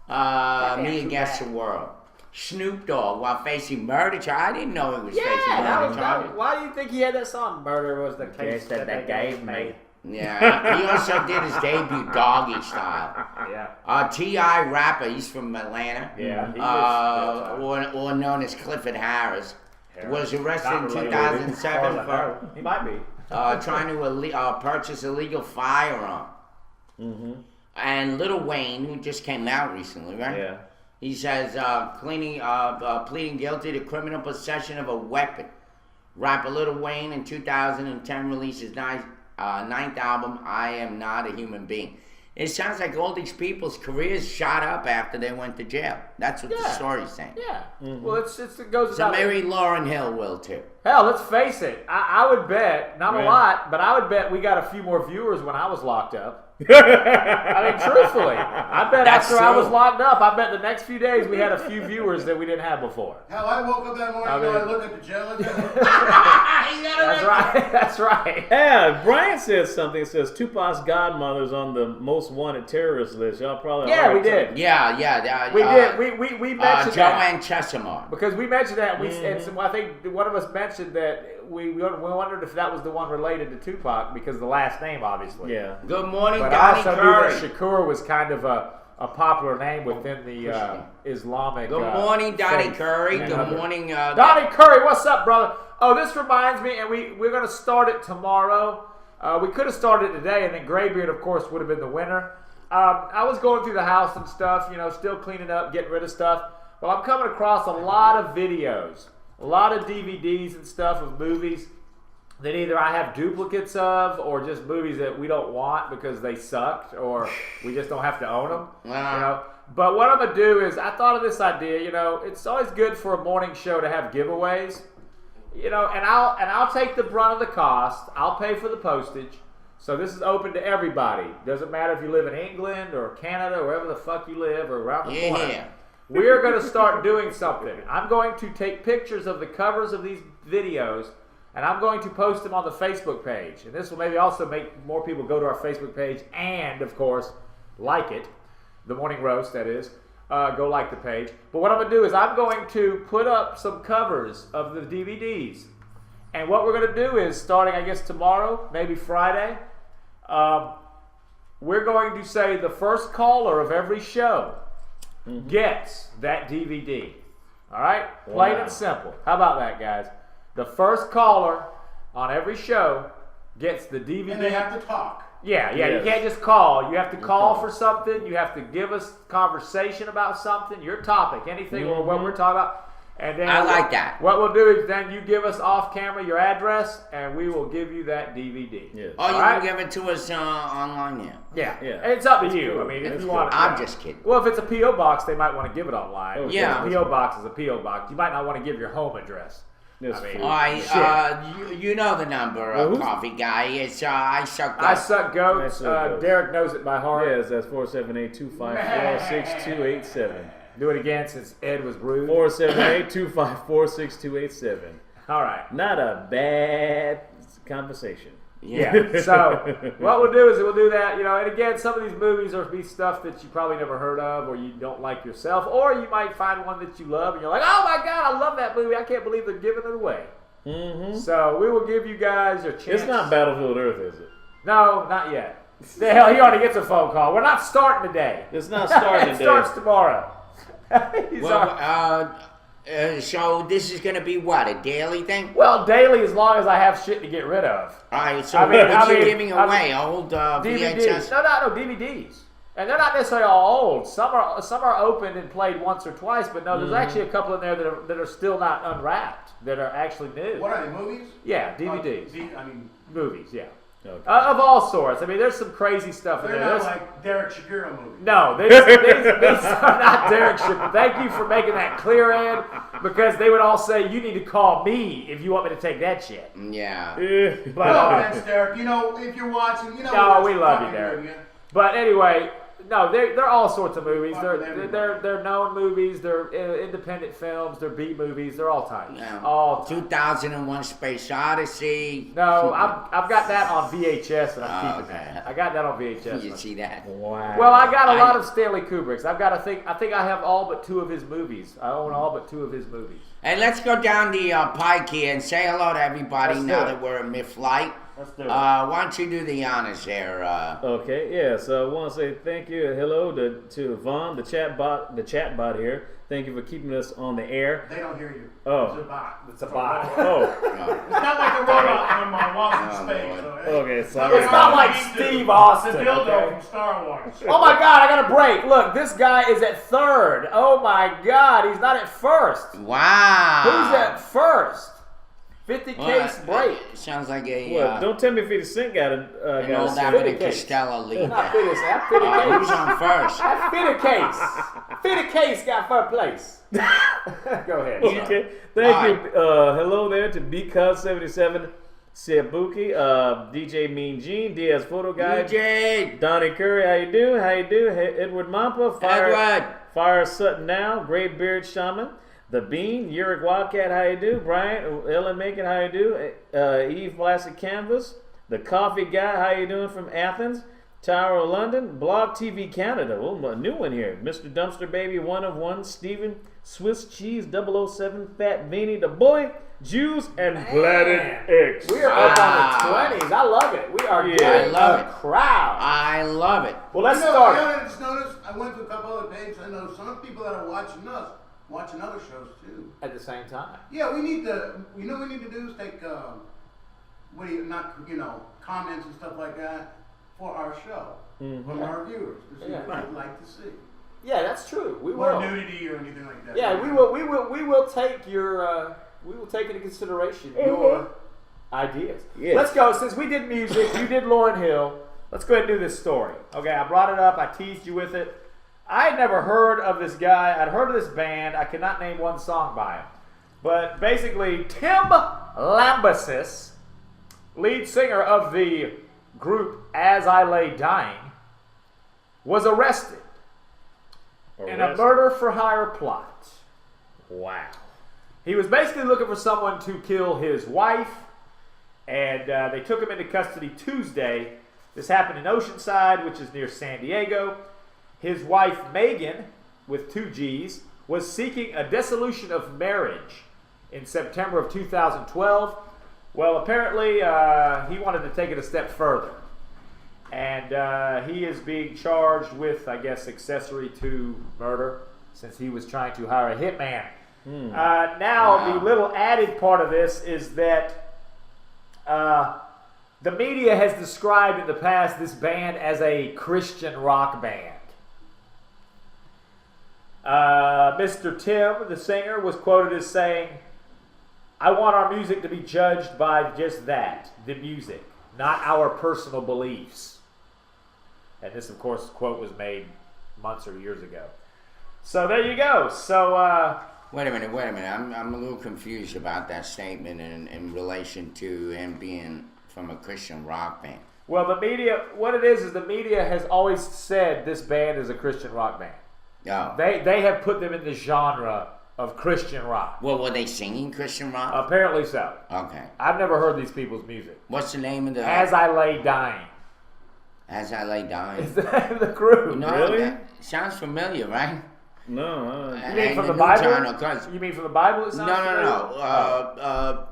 B: Me Against the World. Snoop Dogg, while facing murder charge. I didn't know he was facing murder charge.
A: Why do you think he had that song? Murder was the case that they gave me.
B: Yeah, he also did his debut Doggy Style.
A: Yeah.
B: T.I. rapper, he's from Atlanta.
A: Yeah.
B: Or known as Clifford Harris, was arrested in 2007 for
A: he might be
B: trying to purchase a legal firearm.
G: Mm-hmm.
B: And Lil Wayne, who just came out recently, right?
G: Yeah.
B: He says pleading guilty to criminal possession of a weapon. Rapper Lil Wayne in 2010 released his ninth album, I Am Not a Human Being. It sounds like all these people's careers shot up after they went to jail. That's what the story's saying.
A: Yeah. Mm-hmm. Well, it goes
B: so maybe Lauryn Hill will too.
A: Hell, let's face it. I would bet, not a lot, but I would bet we got a few more viewers when I was locked up. I mean, truthfully, I bet after I was locked up, I bet the next few days we had a few viewers that we didn't have before.
H: Hell, I woke up that morning and I looked at the jail.
A: That's right.
G: Yeah, Brian says something. It says Tupac's godmother's on the most wanted terrorist list. Y'all probably
B: we
A: did.
B: Yeah.
A: We did. We mentioned
B: Joanne Chesimard.
A: Because we mentioned that. And so I think one of us mentioned that we wondered if that was the one related to Tupac because the last name, obviously.
G: Yeah.
B: Good morning,
A: but
B: Donnie
A: I also
B: Curry.
A: knew that Shakur was kind of a popular name within the Islamic.
B: Good morning, Donnie Curry. Good morning,
A: Donnie Curry. What's up, brother? Oh, this reminds me, and we're going to start it tomorrow. We could have started it today, and then Graybeard, of course, would have been the winner. I was going through the house and stuff, still cleaning up, getting rid of stuff. Well, I'm coming across a lot of videos, a lot of DVDs and stuff of movies that either I have duplicates of or just movies that we don't want because they sucked or we just don't have to own them. But what I'm going to do is I thought of this idea, it's always good for a morning show to have giveaways. And I'll take the brunt of the cost. I'll pay for the postage. So this is open to everybody. Doesn't matter if you live in England or Canada or wherever the fuck you live or around the corner. We're going to start doing something. I'm going to take pictures of the covers of these videos and I'm going to post them on the Facebook page. And this will maybe also make more people go to our Facebook page and, of course, like it. The Morning Roast, that is. Go like the page. But what I'm going to do is I'm going to put up some covers of the DVDs And what we're going to do is, starting, I guess, tomorrow, maybe Friday, we're going to say the first caller of every show gets that DVD. All right? Plain and simple. How about that, guys? The first caller on every show gets the DVD.
H: And they have to talk.
A: Yeah.
G: Yes.
A: You can't just call. You have to call for something. You have to give us conversation about something, your topic, anything, or what we're talking about. And then
B: I like that.
A: What we'll do is then you give us off camera your address, and we will give you that DVD.
G: Yes.
B: Oh, you
A: All
B: can give it to us online now.
A: Yeah.
G: Yeah.
A: And it's up to
G: That's
A: you.
G: cool.
A: I mean, if
G: That's
A: you
G: cool.
A: want.
B: I'm just kidding.
A: Well, if it's a PO box, they might want to give it online.
G: Oh,
B: yeah.
A: A PO box is a PO box. You might not want to give your home address.
G: That's
A: I mean,
G: cool.
B: All right, you know the number,
G: who's-
B: coffee guy. It's I suck.
A: I suck goats.
G: I suck goats.
A: Derek knows it by heart.
G: Yes, that's 478-254-6287.
A: Do it again since Ed was rude.
G: 478-254-6287.
A: All right.
G: Not a bad conversation.
A: Yeah. So what we'll do is we'll do that, and again, some of these movies will be stuff that you probably never heard of or you don't like yourself, or you might find one that you love and you're like, oh my God, I love that movie. I can't believe they're giving it away.
G: Mm-hmm.
A: So we will give you guys your chance.
G: It's not Battlefield Earth, is it?
A: No, not yet. The hell, he already gets a phone call. We're not starting today.
G: It's not starting
A: It
G: today.
A: starts tomorrow.
B: So this is gonna be what, a daily thing?
A: Well, daily as long as I have shit to get rid of.
B: All right. So
A: I mean-
B: what
A: I
B: you
A: mean-
B: giving
A: I
B: away?
A: mean,
B: Old
A: DVDs.
B: VHS.
A: No, DVDs. And they're not necessarily all old. Some are opened and played once or twice, but no, there's actually a couple in there that are still not unwrapped, that are actually new.
H: What are they, movies?
A: Yeah, DVDs.
H: I mean,
A: Movies, yeah.
G: Okay.
A: Of all sorts. I mean, there's some crazy stuff in
H: they're
A: there.
H: not
A: There's-
H: like Derek Shapiro movies.
A: No, these are not Derek Shapiro. Thank you for making that clear, Ed, because they would all say, you need to call me if you want me to take that shit.
B: Yeah.
A: But,
H: No offense, Derek. You know, if you're watching,
A: No, we love you,
H: fucking
A: Derek.
H: with you.
A: But anyway, no, they're all sorts of movies.
H: Fuck with everybody.
A: They're known movies. They're independent films. They're B movies. They're all types.
B: Yeah.
A: All types.
B: 2001: Space Odyssey.
A: No, I've got that on VHS and I'm keeping
B: okay.
A: that. I got that on VHS.
B: You see that?
G: Wow.
A: Well, I got a lot of Stanley Kubrick's. I think I have all but 2 of his movies. I own all but 2 of his movies.
B: Hey, let's go down the pike here and say hello to everybody
A: Let's
B: now
A: do it.
B: that we're in mid-flight.
A: Let's do it.
B: Why don't you do the honors there?
G: Okay, yeah. So I want to say thank you, hello to Vaughn, the chat bot here. Thank you for keeping us on the air.
H: They don't hear you.
G: Oh.
H: It's a bot.
A: It's a bot.
G: Oh,
H: It's not like a robot on my walk in space.
B: Lord.
H: So,
G: okay.
H: it's
G: Sorry.
A: It's not like Steve Austin,
H: It's a dildo
A: okay?
H: from Star Wars.
A: Oh my God, I got a break. Look, this guy is at 3rd. Oh my God, he's not at 1st.
B: Wow.
A: Who's at 1st? 50
B: Well,
A: case break.
B: Sounds like a
G: Well, don't tell me 50 Cent got
B: an
G: a
B: old
A: got
B: Abbott
A: a
B: and
A: case.
B: Costello lead.
A: Not
B: there.
A: 50, that's 50
B: Who's
A: case.
B: on first?
A: That's 50 case. 50 case got 1st place. Go ahead.
G: Okay. Thank you. Hello there to Because77, Sebuki, DJ Mean Gene, Diaz Photo Guy,
B: DJ.
G: Donnie Curry. How you doing? Hey, Edward Mampa, Fire Sutton Now, Great Beard Shaman, The Bean, Uric Wildcat. How you do? Brian, Ellen Macon. How you do? Eve Plastic Canvas, The Coffee Guy. How you doing from Athens? Tower of London, Blog TV Canada. Oh, a new one here. Mr. Dumpster Baby, 1 of 1, Steven, Swiss Cheese 007, Fat Beanie, The Boy, Jews, and Planet X.
A: We are up on the 20s. I love it. We are
G: Yeah,
A: getting
B: I love
A: a
B: it.
A: crowd.
B: I love it.
A: Well, let's
H: You know,
A: start.
H: I just noticed, I went to a couple other pages. I know some people that are watching us, watching other shows too.
A: At the same time.
H: Yeah, we need to, what we need to do is take, comments and stuff like that for our show. From our viewers to see what they'd like to see.
A: Yeah, that's true. We
H: Or
A: will.
H: nudity or anything like that.
A: Yeah, we will take your we will take into consideration your ideas.
G: Yes.
A: Let's go. Since we did music, you did Lauryn Hill. Let's go ahead and do this story. Okay, I brought it up. I teased you with it. I had never heard of this guy. I'd heard of this band. I could not name one song by him. But basically, Tim Lambesis, lead singer of the group As I Lay Dying, was arrested in a murder for hire plot.
G: Wow.
A: He was basically looking for someone to kill his wife, and they took him into custody Tuesday. This happened in Oceanside, which is near San Diego. His wife, Megan, with 2 G's, was seeking a dissolution of marriage in September of 2012. Well, apparently he wanted to take it a step further. And he is being charged with, I guess, accessory to murder since he was trying to hire a hitman. Now, the little added part of this is that the media has described in the past this band as a Christian rock band. Mr. Tim, the singer, was quoted as saying, "I want our music to be judged by just that, the music, not our personal beliefs." And this, of course, quote was made months or years ago. So there you go. So
B: wait a minute. I'm a little confused about that statement in relation to him being from a Christian rock band.
A: Well, the media, what it is the media has always said this band is a Christian rock band.
B: Oh.
A: They have put them in the genre of Christian rock.
B: Well, were they singing Christian rock?
A: Apparently so.
B: Okay.
A: I've never heard these people's music.
B: What's the name of the...
A: As I Lay Dying.
B: As I Lay Dying.
A: Is the name of the group?
B: No,
G: really?
B: That sounds familiar, right?
G: No.
A: You mean from the Bible? You mean from the Bible?
B: No.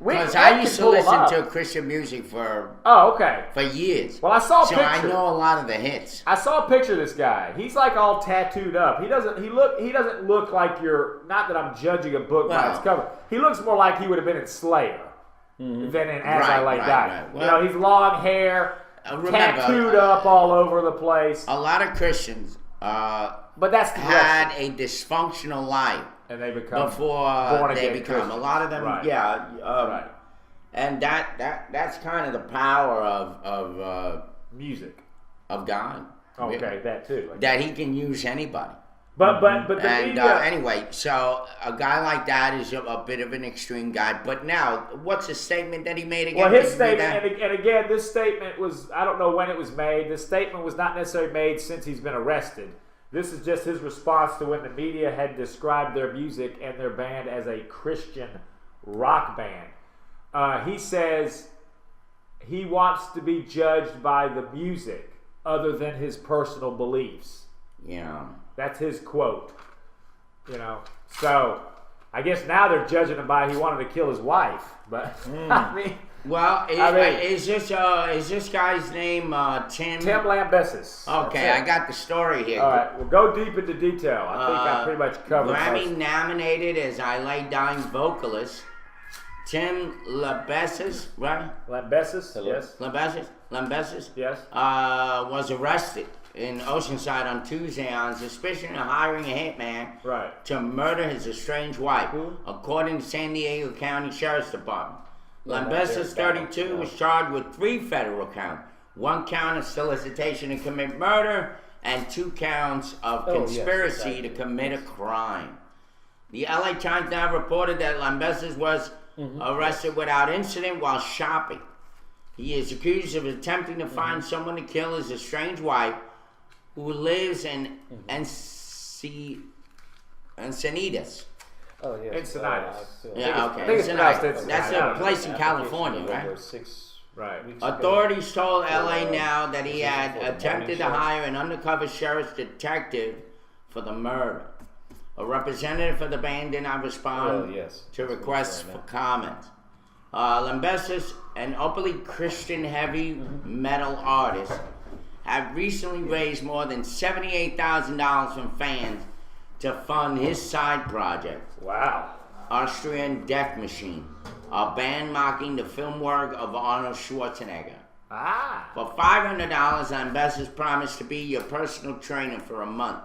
B: Because I used to listen to Christian music for years.
A: Well, I saw a picture.
B: So I know a lot of the hits.
A: I saw a picture of this guy. He's like all tattooed up. He doesn't look like you're. Not that I'm judging a book by its cover. He looks more like he would have been in Slayer than in As I Lay Dying.
B: Right. Well,
A: he's long hair, tattooed up all over the place.
B: A lot of Christians,
A: but that's
B: had a dysfunctional life.
A: And they become
B: before they become Christians. A lot of them,
A: right.
B: And that's kind of the power of
A: music
B: of God.
A: Okay, that too.
B: That He can use anybody.
A: But the media.
B: Anyway, so a guy like that is a bit of an extreme guy. But now, what's the statement that he made again?
A: Well, his statement, and again, this statement was, I don't know when it was made. This statement was not necessarily made since he's been arrested. This is just his response to when the media had described their music and their band as a Christian rock band. He says he wants to be judged by the music other than his personal beliefs.
B: Yeah.
A: That's his quote. So I guess now they're judging him by he wanted to kill his wife. But I mean...
B: Well, is this guy's name Tim?
A: Tim Lambesis.
B: Okay, I got the story here.
A: All right, well, go deep into detail. I think I pretty much covered.
B: Grammy-nominated As I Lay Dying vocalist Tim Lambesis, right?
A: Lambesis, yes.
B: Lambesis,
A: yes.
B: Was arrested in Oceanside on Tuesday on suspicion of hiring a hitman to murder his estranged wife, according to San Diego County Sheriff's Department. Lambesis, 32, was charged with 3 federal counts. 1 count of solicitation to commit murder and 2 counts of conspiracy to commit a crime. The LA Times now reported that Lambesis was arrested without incident while shopping. He is accused of attempting to find someone to kill his estranged wife, who lives in Encinitas.
A: Oh, yeah. Encinitas.
B: Yeah, okay. Encinitas. That's a place in California, right? Authorities told LA Now that he had attempted to hire an undercover sheriff's detective for the murder. A representative for the band did not respond to requests for comment. Lambesis, an openly Christian heavy metal artist, had recently raised more than $78,000 from fans to fund his side project.
A: Wow.
B: Austrian Death Machine, a band mocking the film work of Arnold Schwarzenegger. For $500, Lambesis promised to be your personal trainer for a month.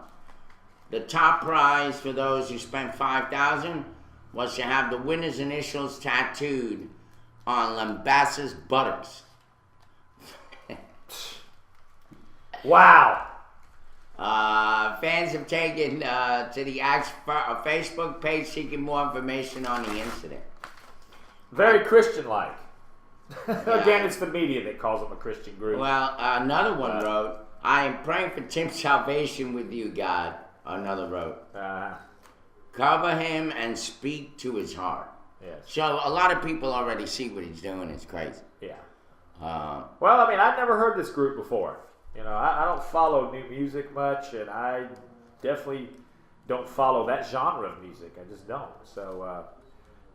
B: The top prize for those who spent $5,000 was to have the winner's initials tattooed on Lambesis' buttocks.
A: Wow.
B: Fans have taken to the Act's Facebook page seeking more information on the incident.
A: Very Christian-like. Again, it's the media that calls them a Christian group.
B: Well, another one wrote, I am praying for Tim's salvation with you, God. Another wrote, cover him and speak to his heart.
A: Yes.
B: So a lot of people already see what he's doing. It's crazy.
A: Yeah. Well, I mean, I've never heard this group before. I don't follow new music much, and I definitely don't follow that genre of music. I just don't. So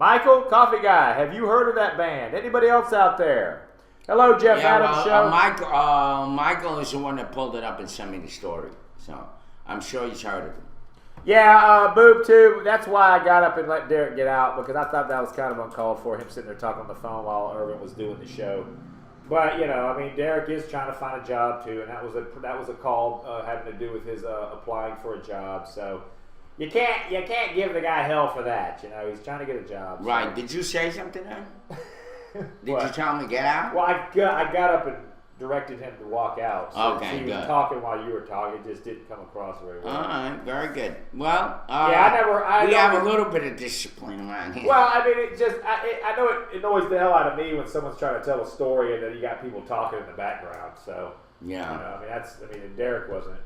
A: Michael, Coffee Guy, have you heard of that band? Anybody else out there? Hello, Jeff Adams Show.
B: Michael is the one that pulled it up and sent me the story. So I'm sure he's heard of it.
A: Yeah, Boob too. That's why I got up and let Derek get out, because I thought that was kind of uncalled for, him sitting there talking on the phone while Irvin was doing the show. But Derek is trying to find a job too, and that was a call having to do with his applying for a job. So you can't give the guy hell for that. He's trying to get a job. So.
B: Right? Did you say something then? Did you tell him to get out?
A: Well, I got up and directed him to walk out. So
B: okay,
A: he was talking while you were talking. It just didn't come across very well.
B: All right, very good. Well,
A: we
B: have a little bit of discipline around here.
A: Well, I know it annoys the hell out of me when someone's trying to tell a story and then you got people talking in the background. So
B: yeah,
A: Derek wasn't.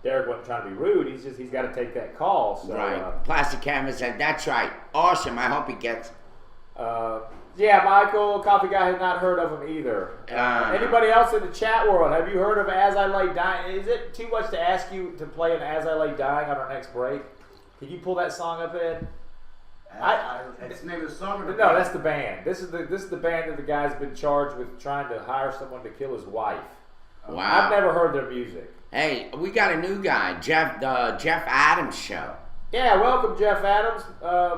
A: Derek wasn't trying to be rude. He's got to take that call. So,
B: right. Plastic Camera said, "That's right. Awesome. I hope he gets."
A: Yeah, Michael, Coffee Guy, has not heard of him either. Anybody else in the chat world, have you heard of As I Lay Dying? Is it too much to ask you to play an As I Lay Dying on our next break? Can you pull that song up, Ed?
H: It's the name of the song?
A: No, that's the band. This is the band that the guy's been charged with trying to hire someone to kill his wife.
B: Wow.
A: I've never heard their music.
B: Hey, we got a new guy, Jeff Adams Show.
A: Yeah, welcome, Jeff Adams.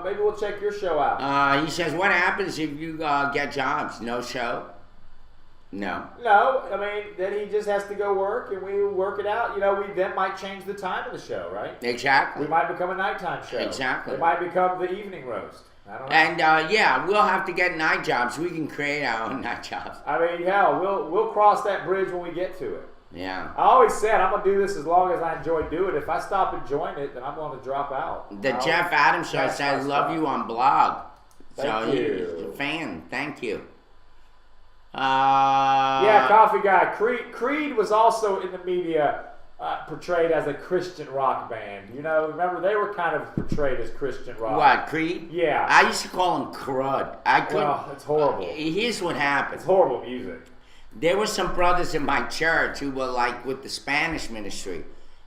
A: Maybe we'll check your show out.
B: He says, what happens if you get jobs? No show? No.
A: No, then he just has to go work, and we work it out. We then might change the time of the show, right?
B: Exactly.
A: We might become a nighttime show.
B: Exactly.
A: It might become the evening roast. I don't know.
B: And, we'll have to get night jobs. We can create our own night jobs.
A: Hell, we'll cross that bridge when we get to it.
B: Yeah.
A: I always said I'm going to do this as long as I enjoy doing it. If I stop enjoying it, then I'm going to drop out.
B: The Jeff Adams Show says, love you on blog.
A: Thank you.
B: He's a fan. Thank you.
A: Yeah, Coffee Guy. Creed was also in the media portrayed as a Christian rock band. Remember, they were kind of portrayed as Christian rock.
B: What, Creed?
A: Yeah.
B: I used to call him crud.
A: Well, it's horrible.
B: Here's what happened.
A: It's horrible music.
B: There were some brothers in my church who were with the Spanish ministry,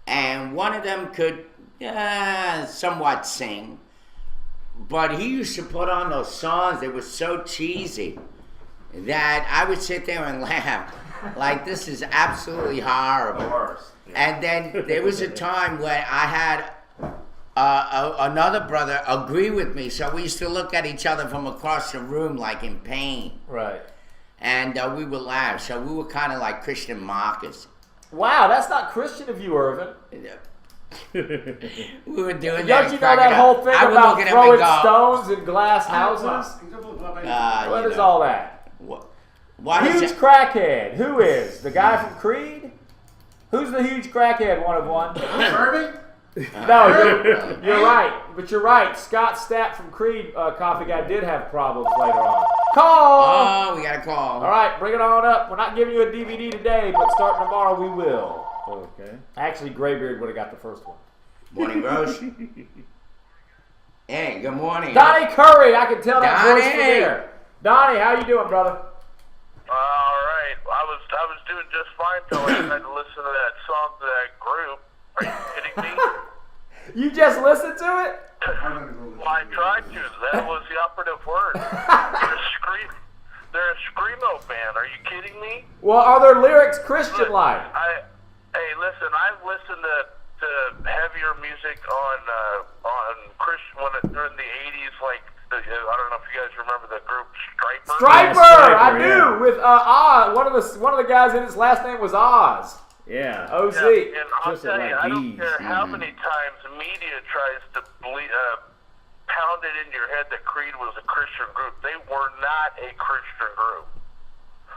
B: and one of them could somewhat sing, but he used to put on those songs that were so cheesy that I would sit there and laugh, like this is absolutely horrible. And then there was a time when I had another brother agree with me, so we used to look at each other from across the room like in pain.
A: Right.
B: And we would laugh, so we were kind of like Christian mockers.
A: Wow, that's not Christian of you, Irvin.
B: We were doing that.
A: Don't you know that whole thing about throwing stones in glass houses? What is all that? Huge crackhead. Who is? The guy from Creed? Who's the huge crackhead one of one?
H: Irving?
A: No, you're right. But you're right. Scott Stapp from Creed, Coffee Guy, did have problems later on. Call!
B: Oh, we got a call.
A: All right, bring it on up. We're not giving you a DVD today, but starting tomorrow we will.
G: Okay.
A: Actually, Graybeard would have got the first one.
B: Morning, Rose. Hey, good morning.
A: Donnie Curry, I can tell that voice from there. Donnie, how you doing, brother?
D: All right. I was doing just fine till I had to listen to that song to that group. Are you kidding me?
A: You just listened to it?
D: Well, I tried to. That was the operative word. They're a screamo band. Are you kidding me?
A: Well, are their lyrics Christian-like?
D: Hey, listen. I've listened to heavier music on Christian during the '80s. I don't know if you guys remember the group Stryper.
A: Stryper, I do. With Oz. One of the guys in his last name was Oz.
G: Yeah.
A: OZ.
D: Yeah, and I'll tell you, I don't care how many times the media tries to pound it into your head that Creed was a Christian group. They were not a Christian group.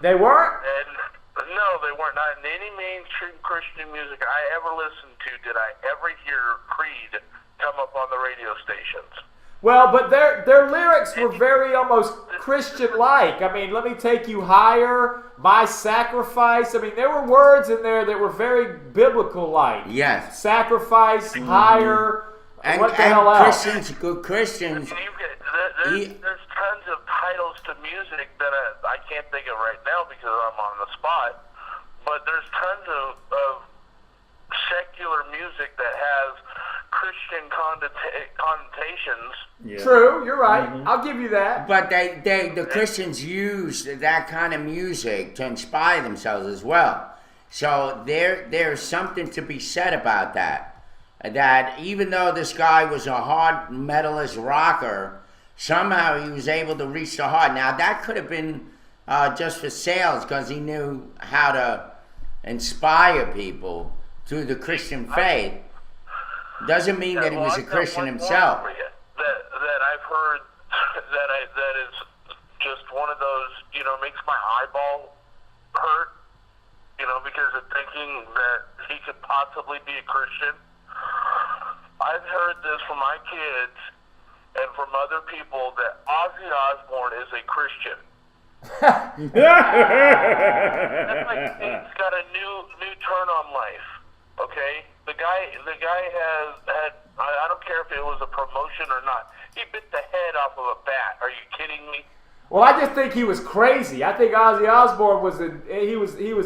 A: They weren't?
D: And no, they weren't. Not in any mainstream Christian music I ever listened to did I ever hear Creed come up on the radio stations.
A: Well, but their lyrics were very almost Christian-like. Let me take you higher, my sacrifice. There were words in there that were very biblical-like.
B: Yes.
A: Sacrifice, higher,
B: and
A: what the hell else?
B: Good Christians.
D: There's tons of titles to music that I can't think of right now because I'm on the spot. But there's tons of secular music that has Christian connotations.
A: Yeah. True, you're right. I'll give you that.
B: But the Christians used that kind of music to inspire themselves as well. So there's something to be said about that. That even though this guy was a hard metalist rocker, somehow he was able to reach the heart. Now that could have been just for sales because he knew how to inspire people through the Christian faith. Doesn't mean that he was a Christian himself.
D: That I've heard that is just one of those, makes my eyeball hurt, because of thinking that he could possibly be a Christian. I've heard this from my kids and from other people that Ozzy Osbourne is a Christian. That's like he's got a new turn on life. Okay, the guy has had. I don't care if it was a promotion or not. He bit the head off of a bat. Are you kidding me?
A: Well, I just think he was crazy. I think Ozzy Osbourne was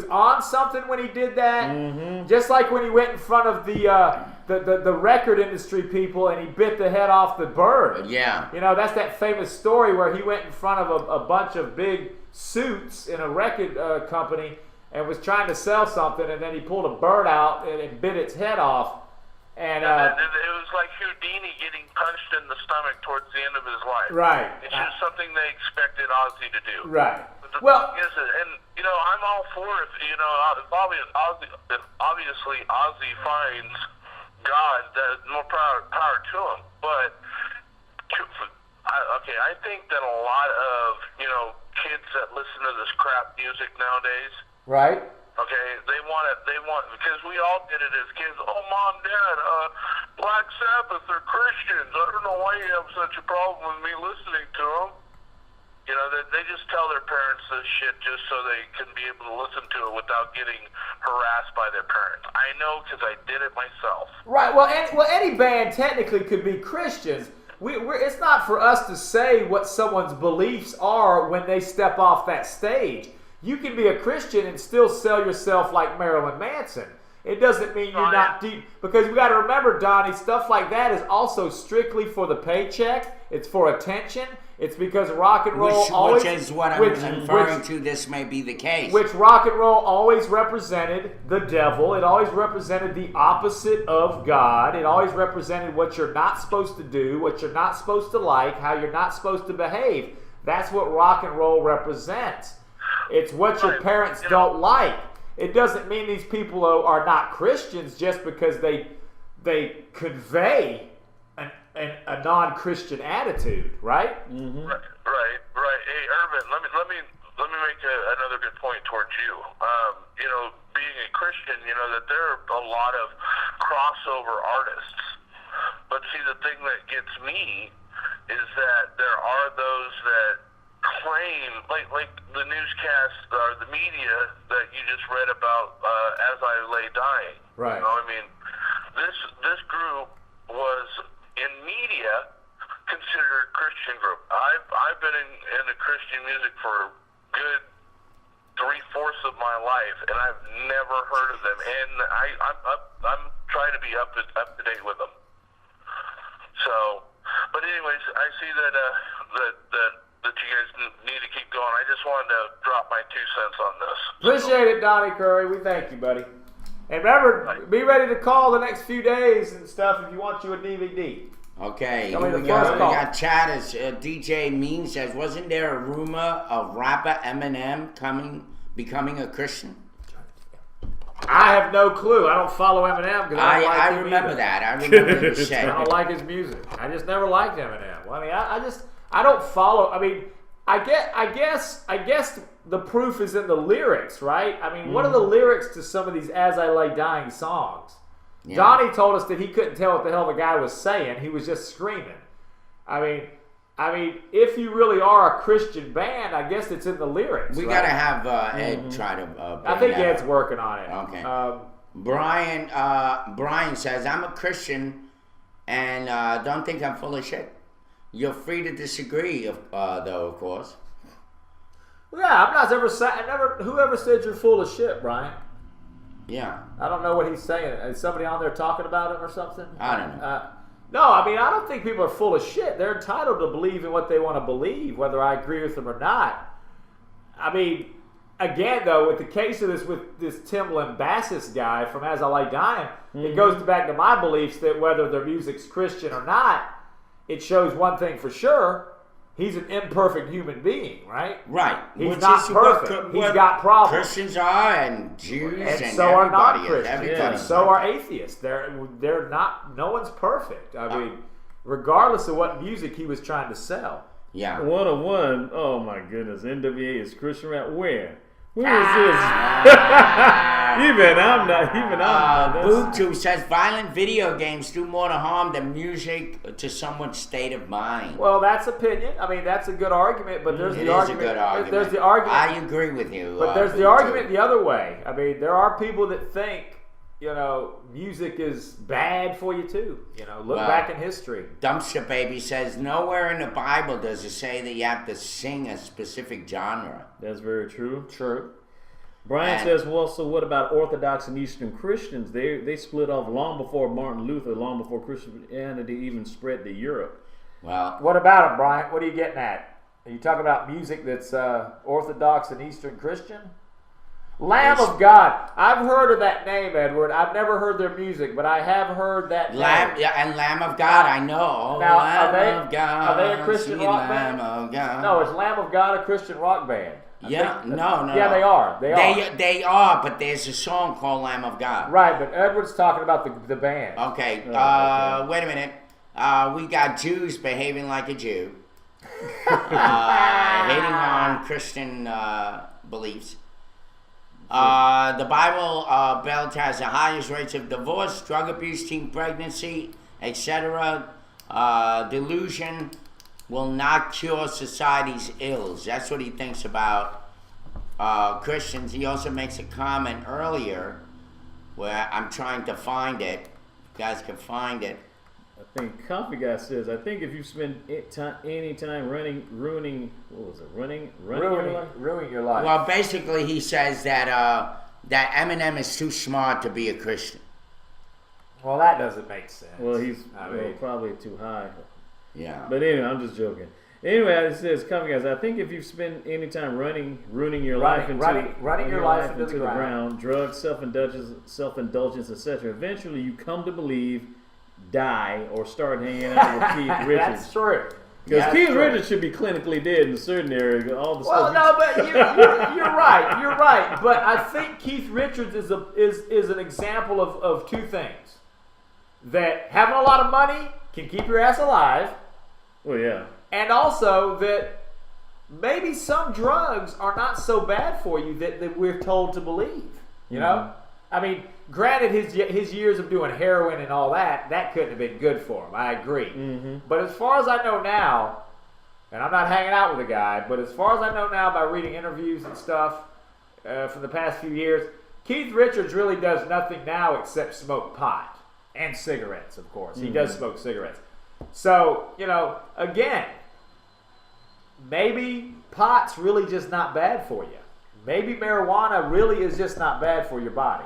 A: on something when he did that. Mm-hmm. Just like when he went in front of the record industry people and he bit the head off the bird.
B: Yeah.
A: That's that famous story where he went in front of a bunch of big suits in a record company and was trying to sell something, and then he pulled a bird out and it bit its head off. And
D: it was like Houdini getting punched in the stomach towards the end of his life.
A: Right.
D: It's just something they expected Ozzy to do.
A: Right.
D: But the thing is, I'm all for it. Obviously Ozzy finds God, that more power to him. But I think that a lot of kids that listen to this crap music nowadays.
A: Right.
D: Okay, they want because we all did it as kids. Oh, Mom, Dad, Black Sabbath, they're Christians. I don't know why you have such a problem with me listening to them. They just tell their parents this shit just so they can be able to listen to it without getting harassed by their parents. I know because I did it myself.
A: Right. Well, any band technically could be Christians. It's not for us to say what someone's beliefs are when they step off that stage. You can be a Christian and still sell yourself like Marilyn Manson. It doesn't mean you're not deep. Because we got to remember, Donnie, stuff like that is also strictly for the paycheck. It's for attention. It's because rock and roll always...
B: Which is what I'm referring to. This may be the case.
A: Which rock and roll always represented the devil. It always represented the opposite of God. It always represented what you're not supposed to do, what you're not supposed to like, how you're not supposed to behave. That's what rock and roll represents. It's what your parents don't like. It doesn't mean these people are not Christians just because they convey a non-Christian attitude, right?
B: Mm-hmm.
D: Right. Hey, Irvin, let me make another good point towards you. Being a Christian, that there are a lot of crossover artists. But see, the thing that gets me is that there are those that claim, like the newscast or the media that you just read about As I Lay Dying.
A: Right.
D: This group was in media considered a Christian group. I've been in the Christian music for a good 3/4 of my life, and I've never heard of them. And I'm trying to be up to date with them. So, but anyways, I see that you guys need to keep going. I just wanted to drop my 2 cents on this.
A: Appreciate it, Donnie Curry. We thank you, buddy. And remember, be ready to call the next few days and stuff if you want you a DVD.
B: Okay, here we go. We got chat as DJ Mean says, wasn't there a rumor of rapper Eminem becoming a Christian?
A: I have no clue. I don't follow Eminem because
B: I remember that. I remember you saying.
A: I don't like his music. I just never liked Eminem. Well, I mean, I don't follow. I mean, I guess the proof is in the lyrics, right? I mean, what are the lyrics to some of these As I Lay Dying songs? Yeah. Donnie told us that he couldn't tell what the hell the guy was saying. He was just screaming. I mean, if you really are a Christian band, I guess it's in the lyrics.
B: We got to have Ed try to.
A: I think Ed's working on it.
B: Okay. Brian says, I'm a Christian and don't think I'm full of shit. You're free to disagree, though, of course.
A: Yeah, I'm not ever. Whoever said you're full of shit, Brian?
B: Yeah.
A: I don't know what he's saying. Is somebody on there talking about him or something?
B: I don't know.
A: No, I mean, I don't think people are full of shit. They're entitled to believe in what they want to believe, whether I agree with them or not. I mean, again, though, with the case of this, with this Tim Limbasis guy from As I Lay Dying, it goes back to my beliefs that whether their music's Christian or not, it shows one thing for sure. He's an imperfect human being, right?
B: Right.
A: He's not perfect. He's got problems.
B: Christians are, and Jews, and
A: so are
B: non-Christians.
A: So are atheists. They're not. No one's perfect. I mean, regardless of what music he was trying to sell.
B: Yeah.
G: 101. Oh my goodness. NWA is Christian rap. Where? Where is this? Even I'm not.
B: Bootu says violent video games do more to harm than music to someone's state of mind.
A: Well, that's opinion. I mean, that's a good argument, but there's
B: It
A: the
B: is
A: argument.
B: a good argument.
A: There's the argument.
B: I agree with you.
A: But there's the argument the other way. I mean, there are people that think, music is bad for you too. Look back in history.
B: Dumpster Baby says nowhere in the Bible does it say that you have to sing a specific genre.
G: That's very true.
A: True.
G: Brian says, well, so what about Orthodox and Eastern Christians? They split off long before Martin Luther, long before Christianity even spread to Europe.
B: Well,
A: what about them, Brian? What are you getting at? Are you talking about music that's Orthodox and Eastern Christian? Lamb of God. I've heard of that name, Edward. I've never heard their music, but I have heard that name.
B: And Lamb of God, I know.
A: Now,
B: Lamb of God,
A: are they a Christian rock band?
B: Lamb of God.
A: No, is Lamb of God a Christian rock band?
B: No.
A: Yeah, they are.
B: They are, but there's a song called Lamb of God.
A: Right, but Edward's talking about the band.
B: Okay, wait a minute. We got Jews behaving like a Jew. Hating on Christian beliefs. The Bible belt has the highest rates of divorce, drug abuse, teen pregnancy, etc. Delusion will not cure society's ills. That's what he thinks about Christians. He also makes a comment earlier where I'm trying to find it. You guys can find it.
G: I think Coffee Guy says, I think if you spend any time ruining your life.
B: Well, basically he says that Eminem is too smart to be a Christian.
A: Well, that doesn't make sense.
G: Well, he's probably too high.
B: Yeah.
G: But anyway, I'm just joking. Anyway, it says, Coffee Guys, I think if you spend any time ruining your life into the ground, drugs, self-indulgence, etc., eventually you come to believe, die, or start hanging out with Keith Richards.
A: That's true.
G: Because Keith Richards should be clinically dead in certain areas.
A: But you're right. You're right. But I think Keith Richards is an example of two things: that having a lot of money can keep your ass alive.
G: Well, yeah. And
A: also that maybe some drugs are not so bad for you that we're told to believe. You know? I mean, granted, his years of doing heroin and all that couldn't have been good for him. I agree. Mm-hmm. But as far as I know now, and I'm not hanging out with the guy, but as far as I know now by reading interviews and stuff from the past few years, Keith Richards really does nothing now except smoke pot and cigarettes, of course. He does smoke cigarettes. So, again, maybe pot's really just not bad for you. Maybe marijuana really is just not bad for your body.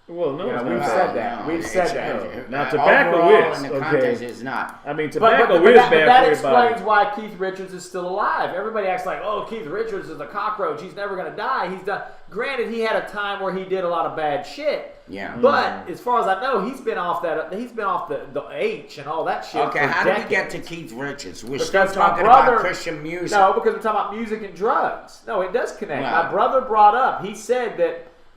G: Well, no,
A: we've said that. We've said that.
G: Now, tobacco is.
B: In the context, it's not.
G: I mean, tobacco is bad for your body.
A: That explains why Keith Richards is still alive. Everybody acts like, oh, Keith Richards is a cockroach. He's never going to die. He's done. Granted, he had a time where he did a lot of bad shit.
B: Yeah.
A: But as far as I know, he's been off that. He's been off the H and all that shit.
B: Okay, how
A: decades.
B: did we get to Keith Richards? We're
A: because
B: still talking about Christian music.
A: No, because we're talking about music and drugs. No, it does connect.
B: Well,
A: my brother brought up. He said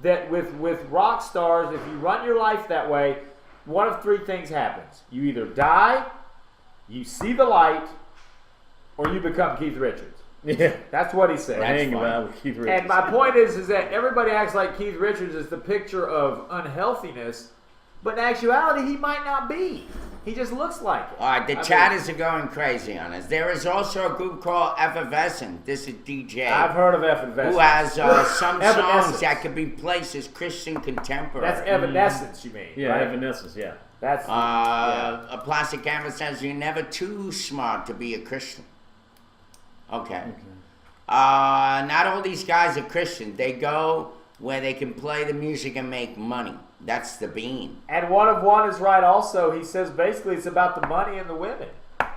A: that with rock stars, if you run your life that way, one of three things happens: you either die, you see the light, or you become Keith Richards.
G: Yeah,
A: that's what he said.
G: Hanging around with Keith Richards.
A: And my point is that everybody acts like Keith Richards is the picture of unhealthiness, but in actuality, he might not be. He just looks like it.
B: All right, the chatters are going crazy on us. There is also a group called Effervescent. This is DJ.
A: I've heard of Effervescent.
B: Who has some songs that could be placed as Christian contemporary.
A: That's Evanescence, you mean?
G: Yeah,
A: right?
G: Evanescence, yeah.
A: That's
B: A Plastic Canvas says you're never too smart to be a Christian. Okay. Not all these guys are Christian. They go where they can play the music and make money. That's the bean.
A: And One of One is right also. He says basically it's about the money and the women.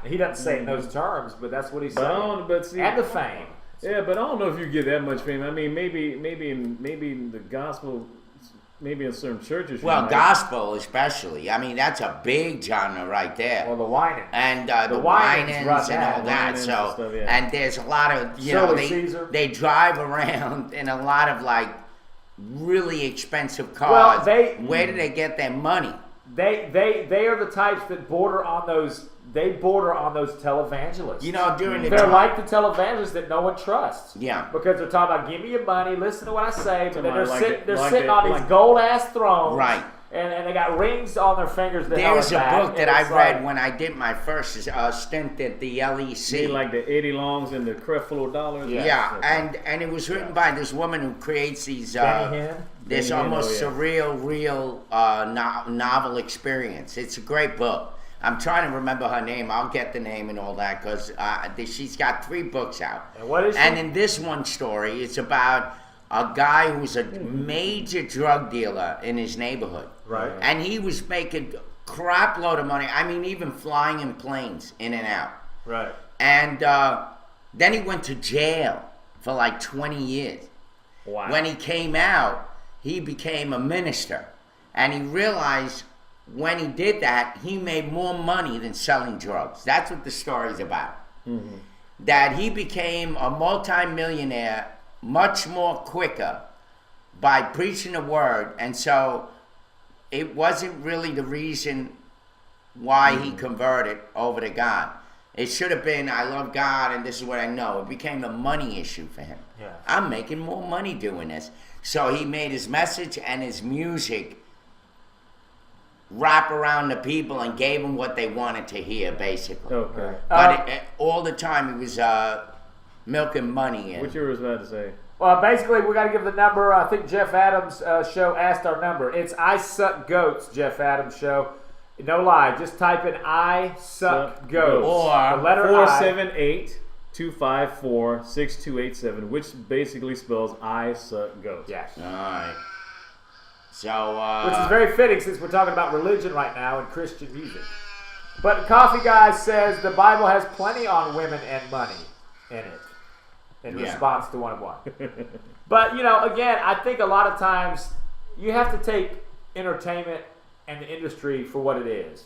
A: He doesn't say it in those terms, but that's what he's saying. And the fame.
G: Yeah, but I don't know if you get that much fame. I mean, maybe in the gospel, maybe in certain churches.
B: Well, gospel especially. I mean, that's a big genre right there.
A: Well, the Winans.
B: And the Winans
A: right
B: and all that.
G: Winans
B: So,
G: and stuff, yeah.
B: and there's a lot of,
A: Caesar.
B: they drive around in a lot of like really expensive cars.
A: Well,
B: where do they get their money?
A: They are the types that border on those. They border on those televangelists.
B: You know, during the
A: they're
B: time,
A: like the televangelists that no one trusts.
B: Yeah.
A: Because they're talking about, give me your money, listen to what I say, but then they're
G: like
A: sitting on these gold ass thrones.
B: Right.
A: And they got rings on their fingers.
B: There's a book that I read when I did my first stint at the LEC.
G: Like the Eddie Longs and the Creflo Dollars.
B: Yeah, and it was written by this woman who creates these this
G: Benny
B: almost
G: Hinn,
B: surreal, real novel experience. It's a great book. I'm trying to remember her name. I'll get the name and all that because she's got 3 books out.
A: And what is she?
B: And in this one story, it's about a guy who's a major drug dealer in his neighborhood.
A: Right.
B: And he was making crap load of money. I mean, even flying in planes in and out.
A: Right.
B: And then he went to jail for like 20 years.
G: Wow.
B: When he came out, he became a minister. And he realized when he did that, he made more money than selling drugs. That's what the story's about.
G: Mm-hmm.
B: That he became a multi-millionaire much more quicker by preaching the word. And so it wasn't really the reason why he converted over to God. It should have been, I love God and this is what I know. It became a money issue for him.
A: Yeah.
B: I'm making more money doing this. So he made his message and his music wrap around the people and gave them what they wanted to hear, basically.
G: Okay.
B: But all the time he was milking money.
G: What you were about to say?
A: Well, basically, we got to give the number. I think Jeff Adams' show asked our number. It's I Suck Goats, Jeff Adams' show. No lie. Just type in I Suck Goats.
B: Or
A: the letter
G: 478-254-6287, which basically spells I Suck Goats.
A: Yes.
B: All right. So,
A: which is very fitting since we're talking about religion right now and Christian music. But Coffee Guy says the Bible has plenty on women and money in it in response to One of One. But, you know, again, I think a lot of times you have to take entertainment and the industry for what it is.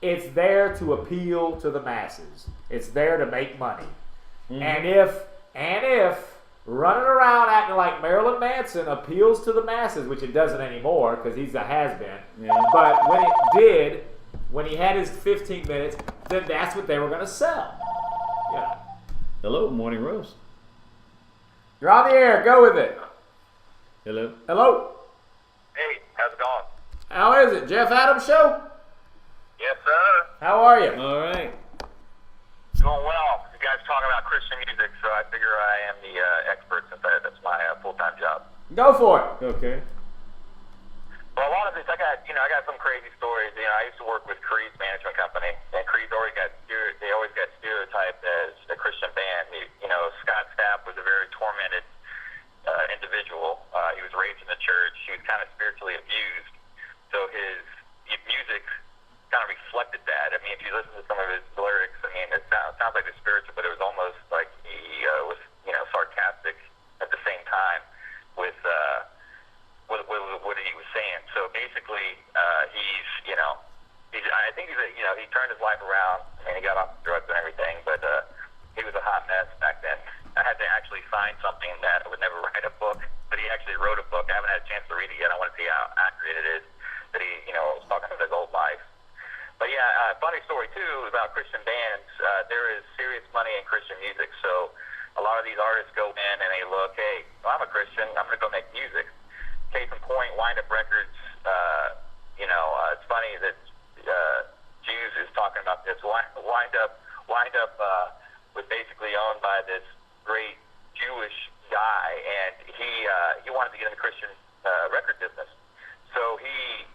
A: It's there to appeal to the masses. It's there to make money. Mm-hmm. And if running around acting like Marilyn Manson appeals to the masses, which it doesn't anymore because he's a has-been. Yeah. But when it did, when he had his 15 minutes, then that's what they were going to sell. Yeah.
G: Hello, Morning Roast.
A: You're on the air. Go with it.
G: Hello.
A: Hello.
D: Hey, how's it going?
A: How is it? Jeff Adams Show?
D: Yes, sir.
A: How are you?
G: All right.
D: Going well. You guys talking about Christian music, so I figure I am the expert since that's my full-time job.
A: Go for it.
G: Okay.
D: Well, a lot of this, I got some crazy stories. You know, I used to work with Creed's management company, and Creed's always got stereotyped as a Christian band. You know, Scott Stapp was a very tormented individual. He was raised in the church. He was kind of spiritually abused, so his music kind of reflected that. I mean, if you listen to some of his lyrics, I mean, it sounds like it's spiritual, but it was almost like he was, you know, sarcastic at the same time with what he was saying. So basically, I think he turned his life around and he got off the drugs and everything, but he was a hot mess back then. I had to actually sign something that I would never write a book, but he actually wrote a book. I haven't had a chance to read it yet. I want to see how accurate it is that he, you know, was talking about his old life. But yeah, funny story too about Christian bands. There is serious money in Christian music. So a lot of these artists go in and they look, hey, well, I'm a Christian. I'm going to go make music. Case in point, Wind Up Records. It's funny that Jews is talking about this. Wind Up was basically owned by this great Jewish guy, and he wanted to get in the Christian record business. So he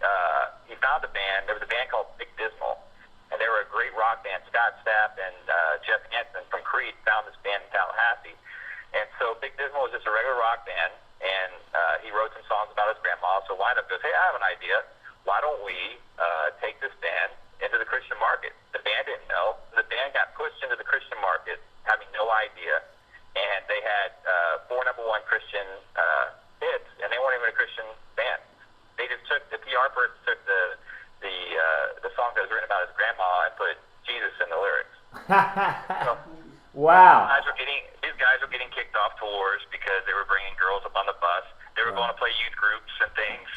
D: found a band. There was a band called Big Dismal, and they were a great rock band. Scott Stapp and Jeff Hansen from Creed found this band in Tallahassee. And so Big Dismal was just a regular rock band, and he
I: up, goes, hey, I have an idea. Why don't we take this band into the Christian market? The band didn't know. The band got pushed into the Christian market, having no idea. And they had 4 #1 Christian hits, and they weren't even a Christian band. They just took, the PR person took the song that was written about his grandma and put Jesus in the lyrics. So,
G: wow.
I: These guys were getting kicked off tours because they were bringing girls up on the bus. They were going to play youth groups and things,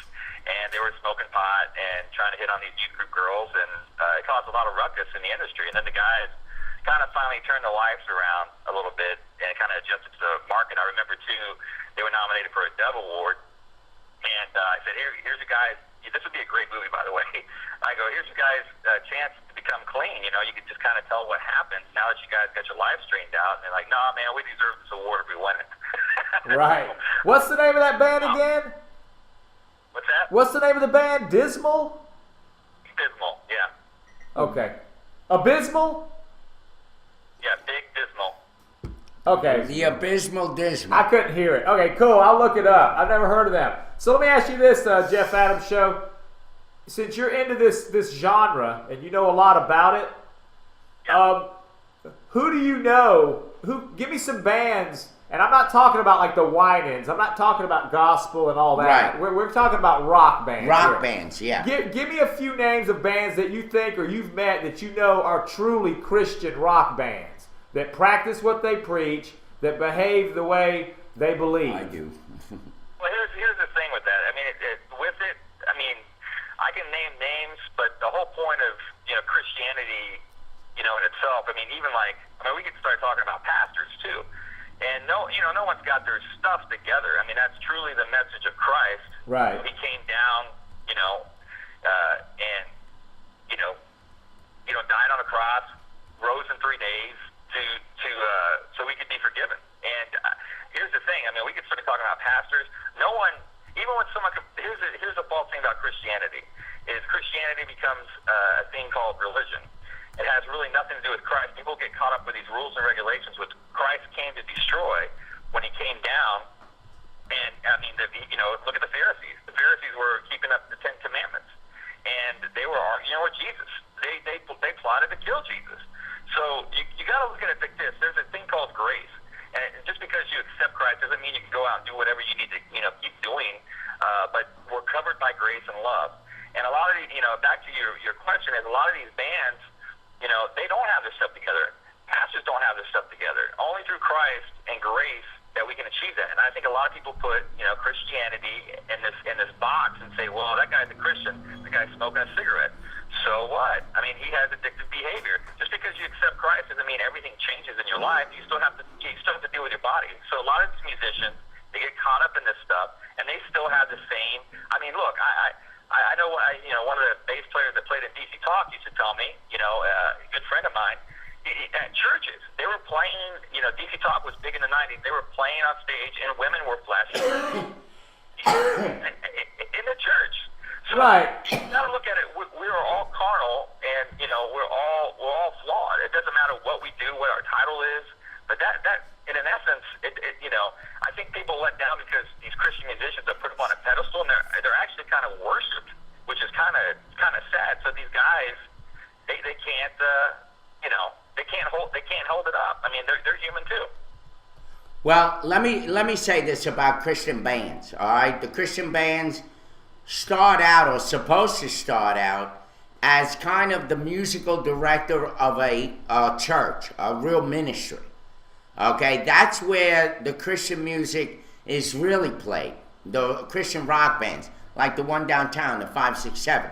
I: and they were smoking pot and trying to hit on these youth group girls, and it caused a lot of ruckus in the industry. And then the guys kind of finally turned their lives around a little bit and kind of adjusted to the market. I remember, too, they were nominated for a Dove Award, and I said, here's a guy. This would be a great movie, by the way. I go, here's you guys' chance to become clean. You know, you can just kind of tell what happened now that you guys got your lives straightened out. And they're like, nah, man, we deserve this award if we win it.
G: Right. What's the name of that band again?
I: What's that?
G: What's the name of the band? Dismal?
I: Dismal, yeah.
G: Okay. Abysmal?
I: Yeah, Big Dismal.
G: Okay.
B: The Abysmal Dismal.
G: I couldn't hear it. Okay, cool. I'll look it up. I've never heard of them. So let me ask you this, Jeff Adams Show. Since you're into this genre and you know a lot about it, who do you know? Give me some bands, and I'm not talking about like the Winans. I'm not talking about gospel and all that.
B: Right.
G: We're talking about rock bands.
B: Rock bands, yeah.
G: Give me a few names of bands that you think or you've met that you know are truly Christian rock bands that practice what they preach, that behave the way they believe.
B: I do.
I: Well, here's the thing with that. I mean, I can name names, but the whole point of Christianity, in itself. I mean, we could start talking about pastors too, and no one's got their stuff together. I mean, that's truly the message of Christ.
G: Right.
I: He came down, and died on the cross, rose in 3 days so we could be forgiven. And here's the thing. I mean, we could start talking about pastors. No one, even when someone, here's the false thing about Christianity, is Christianity becomes a thing called religion. It has really nothing to do with Christ. People get caught up with these rules and regulations, which Christ came to destroy when he came down. And, I mean, look at the Pharisees. The Pharisees were keeping up the 10 Commandments, and they were arguing with Jesus. They plotted to kill Jesus. So you got to look at it like this. There's a thing called grace. And just because you accept Christ doesn't mean you can go out and do whatever you need to, keep doing. But we're covered by grace and love. And a lot of back to your question is a lot of these bands, they don't have this stuff together. Pastors don't have this stuff together. Only through Christ and grace that we can achieve that. And I think a lot of people put, Christianity in this box and say, well, that guy's a Christian. The guy's smoking a cigarette. So what? I mean, he has addictive behavior. Just because you accept Christ doesn't mean everything changes in your life. You still have to deal with your body. So a lot of these musicians, they get caught up in this stuff, and they still have the same. I mean, look, I know one of the bass players that played in DC Talk used to tell me, a good friend of mine, at churches, they were playing. DC Talk was big in the '90s. They were playing on stage, and women were flashing in the church. So
G: right.
I: You gotta look at it. We are all carnal, and we're all flawed. It doesn't matter what we do, what our title is, but that in an essence, I think people let down because these Christian musicians are put up on a pedestal, and they're actually kind of worshipped, which is kind of sad. So these guys, they can't they can't hold it up. I mean, they're human too.
B: Well, let me say this about Christian bands. All right, the Christian bands start out, or supposed to start out, as kind of the musical director of a church, a real ministry. Okay, that's where the Christian music is really played. The Christian rock bands, like the one downtown, the 567.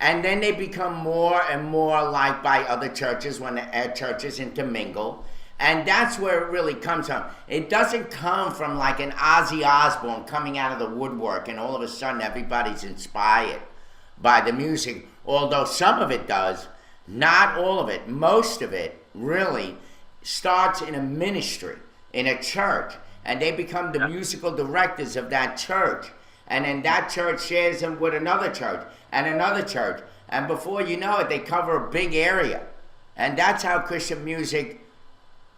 B: And then they become more and more liked by other churches when the churches intermingle. And that's where it really comes from. It doesn't come from like an Ozzy Osbourne coming out of the woodwork and all of a sudden everybody's inspired by the music. Although some of it does, not all of it. Most of it really starts in a ministry, in a church. And they become the musical directors of that church. And then that church shares them with another church and another church. And before you know it, they cover a big area. And that's how Christian music,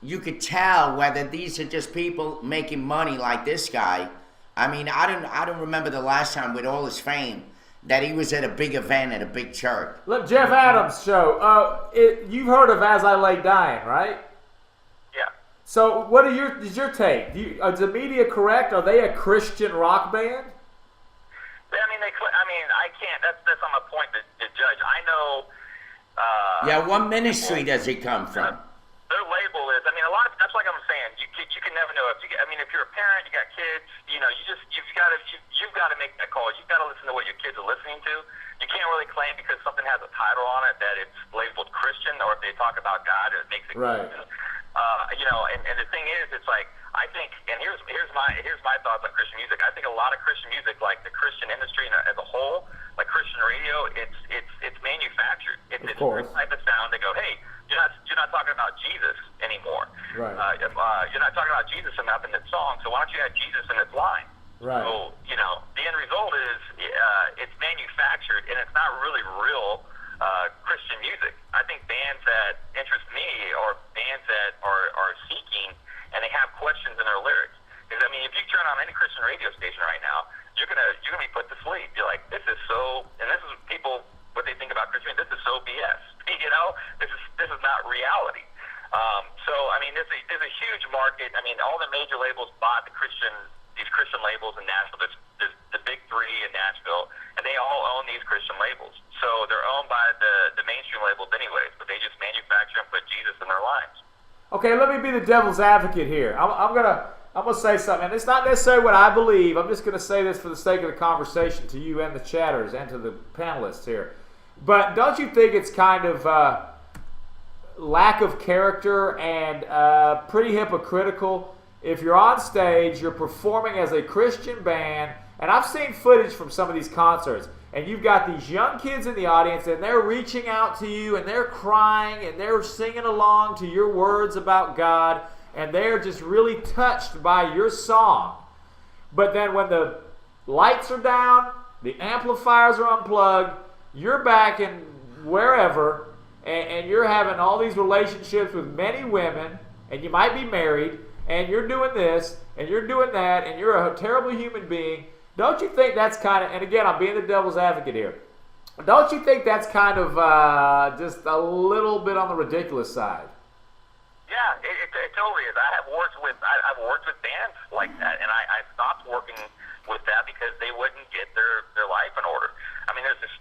B: you could tell whether these are just people making money like this guy. I mean, I don't remember the last time with all his fame that he was at a big event at a big church.
A: Look, Jeff Adams show. You've heard of As I Lay Dying, right?
I: Yeah.
A: So, is your take? Is the media correct? Are they a Christian rock band?
I: I mean, I can't. That's not my point to judge. I know.
B: What ministry does he come from?
I: Their label is. I mean, a lot of. That's like I'm saying. You can never know. If you're a parent, you got kids. You've got to make that call. You've got to listen to what your kids are listening to. You can't really claim because something has a title on it that it's labeled Christian, or if they talk about God, it makes it
A: right.
I: Christian. And the thing is, it's like I think, and here's my thoughts on Christian music. I think a lot of Christian music, like the Christian industry as a whole, like Christian radio, it's manufactured. It's a type of sound. They go, hey, you're not talking about Jesus anymore.
A: Right.
I: You're not talking about Jesus enough in this song. So why don't you add Jesus in this line?
A: Right.
I: So the end result is it's manufactured and it's not really real Christian music. I think bands that interest me are bands that are seeking and they have questions in their lyrics. Because I mean, if you turn on any Christian radio station right now, you're gonna be put to sleep. You're like, this is so, and this is people what they think about Christian. This is so BS. This is not reality. So I mean, there's a huge market. I mean, all the major labels bought these Christian labels in Nashville. There's the big three in Nashville, and they all own these Christian labels. So they're owned by the mainstream labels anyways, but they just manufacture and put Jesus in their lines.
A: Okay, let me be the devil's advocate here. I'm gonna say something, and it's not necessarily what I believe. I'm just gonna say this for the sake of the conversation to you and the chatters and to the panelists here. But don't you think it's kind of lack of character and pretty hypocritical if you're on stage, you're performing as a Christian band, and I've seen footage from some of these concerts, and you've got these young kids in the audience, and they're reaching out to you, and they're crying, and they're singing along to your words about God, and they're just really touched by your song. But then when the lights are down, the amplifiers are unplugged, you're back in wherever, and you're having all these relationships with many women, and you might be married, and you're doing this, and you're doing that, and you're a terrible human being. Don't you think that's kind of, and again, I'm being the devil's advocate here, don't you think that's kind of just a little bit on the ridiculous side?
I: Yeah, it totally is. I've worked with bands like that, and I stopped working with that because they wouldn't get their life in order. I mean, there's this,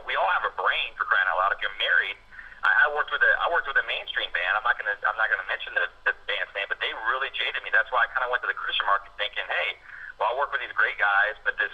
I: we all have a brain, for crying out loud. If you're married, I worked with a mainstream band. I'm not gonna mention the band's name, but they really jaded me. That's why I kind of went to the Christian market thinking, hey, well, I work with these great guys, but this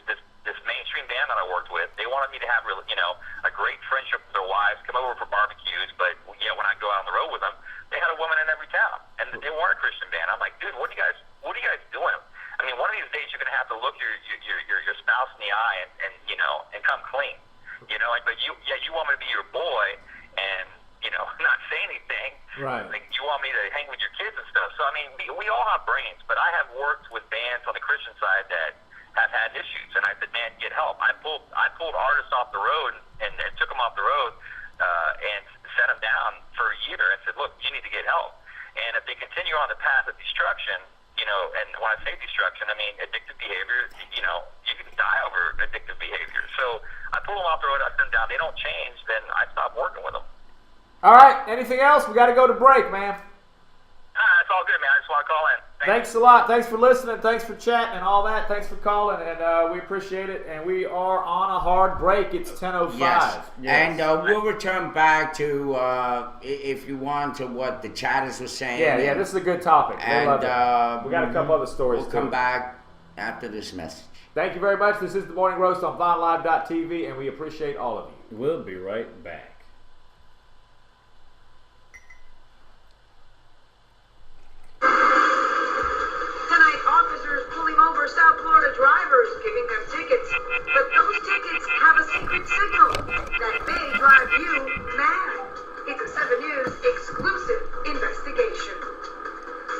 I: mainstream band that I worked with, they wanted me to have a great friendship with their wives, come over for barbecues, but when I go out on the road with them, they had a woman in every town, and they weren't a Christian band. I'm like, dude, what are you guys doing? I mean, one of these days you're gonna have to look your spouse in the eye and come clean, But you want me to be your boy and not say anything.
A: Right.
I: Like, you want me to hang with your kids and stuff. So I mean, we all have brains, but I have worked with bands on the Christian side that have had issues, and I said, man, get help. I pulled artists off the road and took them off the road and set them down for a year and said, look, you need to get help. And if they continue on the path of destruction, and when I say destruction, I mean addictive behavior. You can die over addictive behavior. So I pull them off the road, I send them down. They don't change, then I stop working with them.
A: All right. Anything else? We got to go to break, man.
I: It's all good, man. I just want to call in.
A: Thanks a lot. Thanks for listening. Thanks for chatting and all that. Thanks for calling, and we appreciate it. And we are on a hard break. It's 10:05.
B: Yes. And we'll return back to, if you want, to what the chatters were saying.
A: Yeah. This is a good topic.
B: And
A: love it. We got a couple other stories.
B: We'll come back after this message.
A: Thank you very much. This is the Morning Roast on VonLive.tv, and we appreciate all of you.
G: We'll be right back.
J: South Florida drivers giving them tickets, but those tickets have a secret signal that may drive you mad. It's a 7 News exclusive investigation.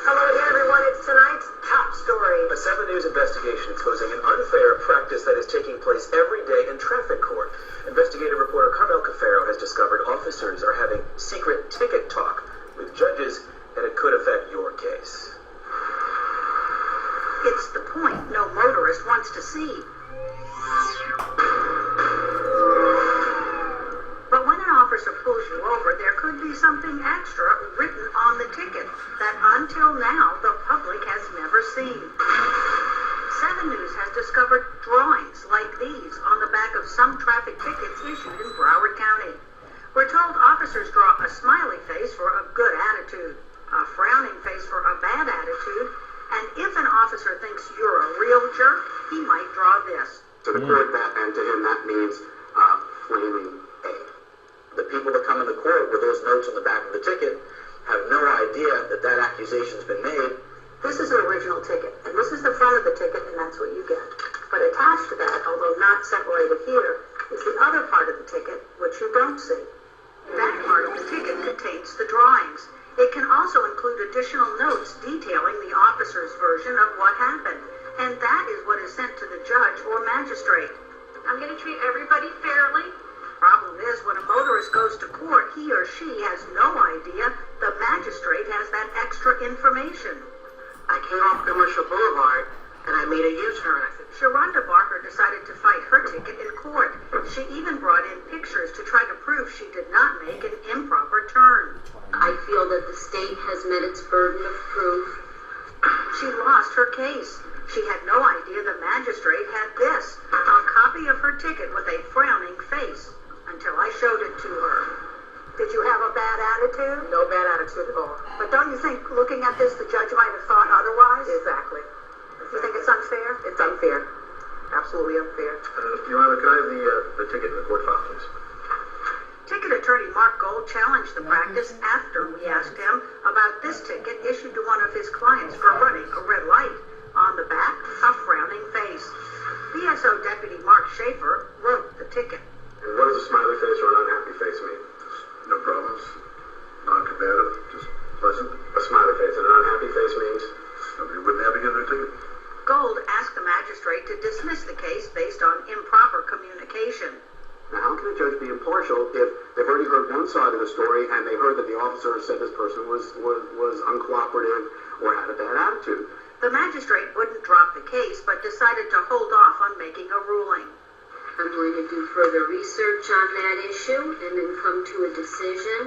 J: Hello again, everyone. It's tonight's top story.
K: A 7 News investigation exposing an unfair practice that is taking place every day in traffic court. Investigative reporter Carmel Cafaro has discovered officers are having secret ticket talk with judges, and it could affect your case.
J: It's the point. No motorist see. But when an officer pulls you over, there could be something extra written on the ticket that until now the public has never seen. 7 News has discovered drawings like these on the back of some traffic tickets issued in Broward County. We're told officers draw a smiley face for a good attitude, a frowning face for a bad attitude, and if an officer thinks you're a real jerk, he might draw this.
K: To the court, that, and to him, that means flaming A. The people that come in the court with those notes on the back of the ticket have no idea that that accusation's been made.
J: This is an original ticket, and this is the front of the ticket, and that's what you get. But attached to that, although not separated here, is the other part of the ticket, which you don't see. That part of the ticket contains the drawings. It can also include additional notes detailing the officer's version of what happened, and that is what is sent to the judge or magistrate. I'm going to treat everybody fairly. Problem is, when a motorist goes to court, he or she has no idea the magistrate has that extra information.
K: I came off Commercial Boulevard, and I made a U-turn.
J: Sharonda Barker decided to fight her ticket in court. She even brought in pictures to try to prove she did not make an improper turn.
L: I feel that the state has met its burden of proof.
J: She lost her case. She had no idea the magistrate had this, a copy of her ticket with a frowning face, until I showed it to her. Did you have a bad attitude?
K: No bad attitude at all.
J: But don't you think, looking at this, the judge might have thought otherwise?
K: Exactly.
J: You think it's unfair?
K: It's unfair. Absolutely unfair. Your Honor, can I have the ticket in the court file, please?
J: Ticket attorney Mark Gold challenged the practice after we asked him about this ticket issued to one of his clients for running a red light. On the back, a frowning face. BSO Deputy Mark Schaefer wrote the ticket.
K: And what does a smiley face or an unhappy face mean? No problems. Non-combative. Just pleasant. A smiley face and an unhappy face means somebody wouldn't have to get their ticket.
J: Gold asked the magistrate to dismiss the case based on improper communication.
K: Now, how can a judge be impartial if they've already heard one side of the story and they heard that the officer said this person was uncooperative or had a bad attitude?
J: The magistrate wouldn't drop the case, but decided to hold off on making a ruling.
L: I'm going to do further research on that issue and then come to a decision.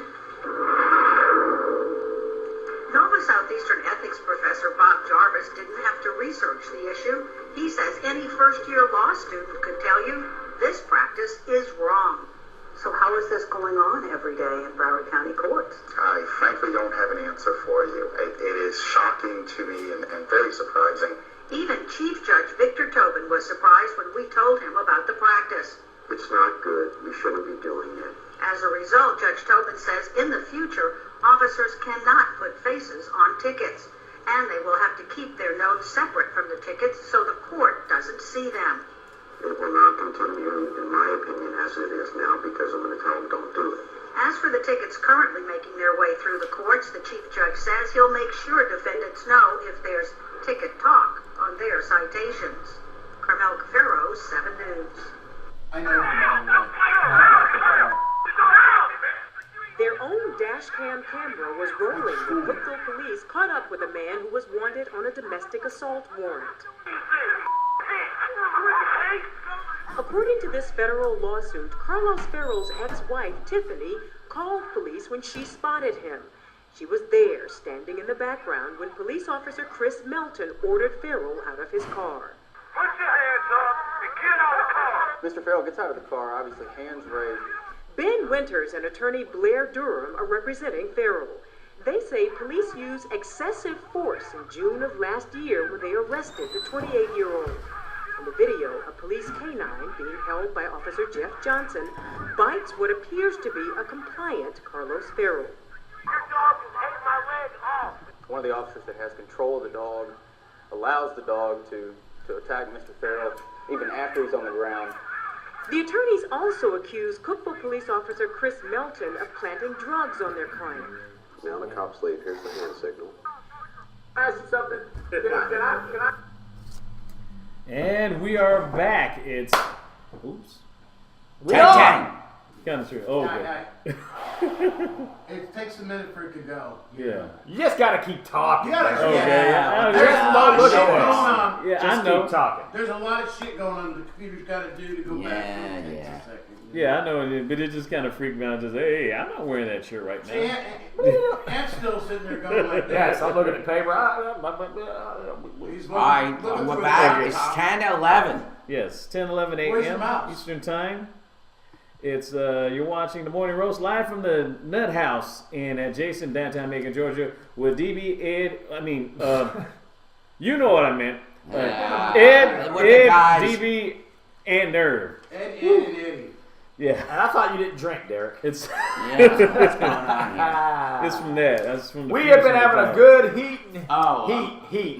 J: Nova Southeastern ethics professor Bob Jarvis didn't have to research the issue. He says any first-year law student could tell you this practice is wrong. So how is this going on every day in Broward County courts?
K: I frankly don't have an answer for you. It is shocking to me and very surprising.
J: Even Chief Judge Victor Tobin was surprised when we told him about the practice.
K: It's not good. We shouldn't be doing it.
J: As a result, Judge Tobin says in the future, officers cannot put faces on tickets, and they will have to keep their notes separate from the tickets so the court doesn't see them.
K: It will not continue, in my opinion, as it is now, because I'm going to tell them don't do it.
J: As for the tickets currently making their way through the courts, the Chief Judge says he'll make sure defendants know if there's ticket talk on their citations. Carmel Cafaro, 7 News.
H: I know
M: Their own dash cam camera was rolling when Cookville police caught up with a man who was wanted on a domestic assault warrant. According to this federal lawsuit, Carlos Farrell's ex-wife, Tiffany, called police when she spotted him. She was there, standing in the background, when police officer Chris Melton ordered Farrell out of his car.
C: Put your hands up and get out of the car.
N: Mr. Farrell gets out of the car, obviously hands raised.
M: Ben Winters and attorney Blair Durham are representing Farrell. They say police used excessive force in June of last year when they arrested the 28-year-old. In the video, a police canine being held by Officer Jeff Johnson bites what appears to be a compliant Carlos Farrell.
C: Your dog has ate my leg off.
N: One of the officers that has control of the dog allows the dog to attack Mr. Farrell even after he's on the ground.
M: The attorneys also accuse Cookville police officer Chris Melton of planting drugs on their client.
K: Now the cops leave. Here's the hand signal.
F: Ask you something. Can I?
G: And we are back. It's oops.
B: Ten.
G: Counting through. Oh, okay.
H: It takes a minute for it to go.
G: Yeah.
A: You just gotta keep talking.
H: You gotta,
G: I know.
A: Keep talking.
H: There's a lot of shit going on the computer's got to do to go back.
G: Yeah, I know, but it just kind of freaked me out. Just, hey, I'm not wearing that shirt right now.
H: Ant's still sitting there going like that.
A: Yes, I'm looking at paper.
B: All right, we're back. It's 10:11.
G: Yes, 10:11 a.m. Eastern Time. It's you're watching the Morning Roast live from the Nut House in adjacent downtown Macon, Georgia, with DB, Ed. You know what I meant. Ed, DB, and Nerve.
H: Ed, and Eddie.
G: Yeah.
A: And I thought you didn't drink, Derek.
G: It's
B: what's going on here?
G: It's from that. That's from the
A: we have been having a good heat.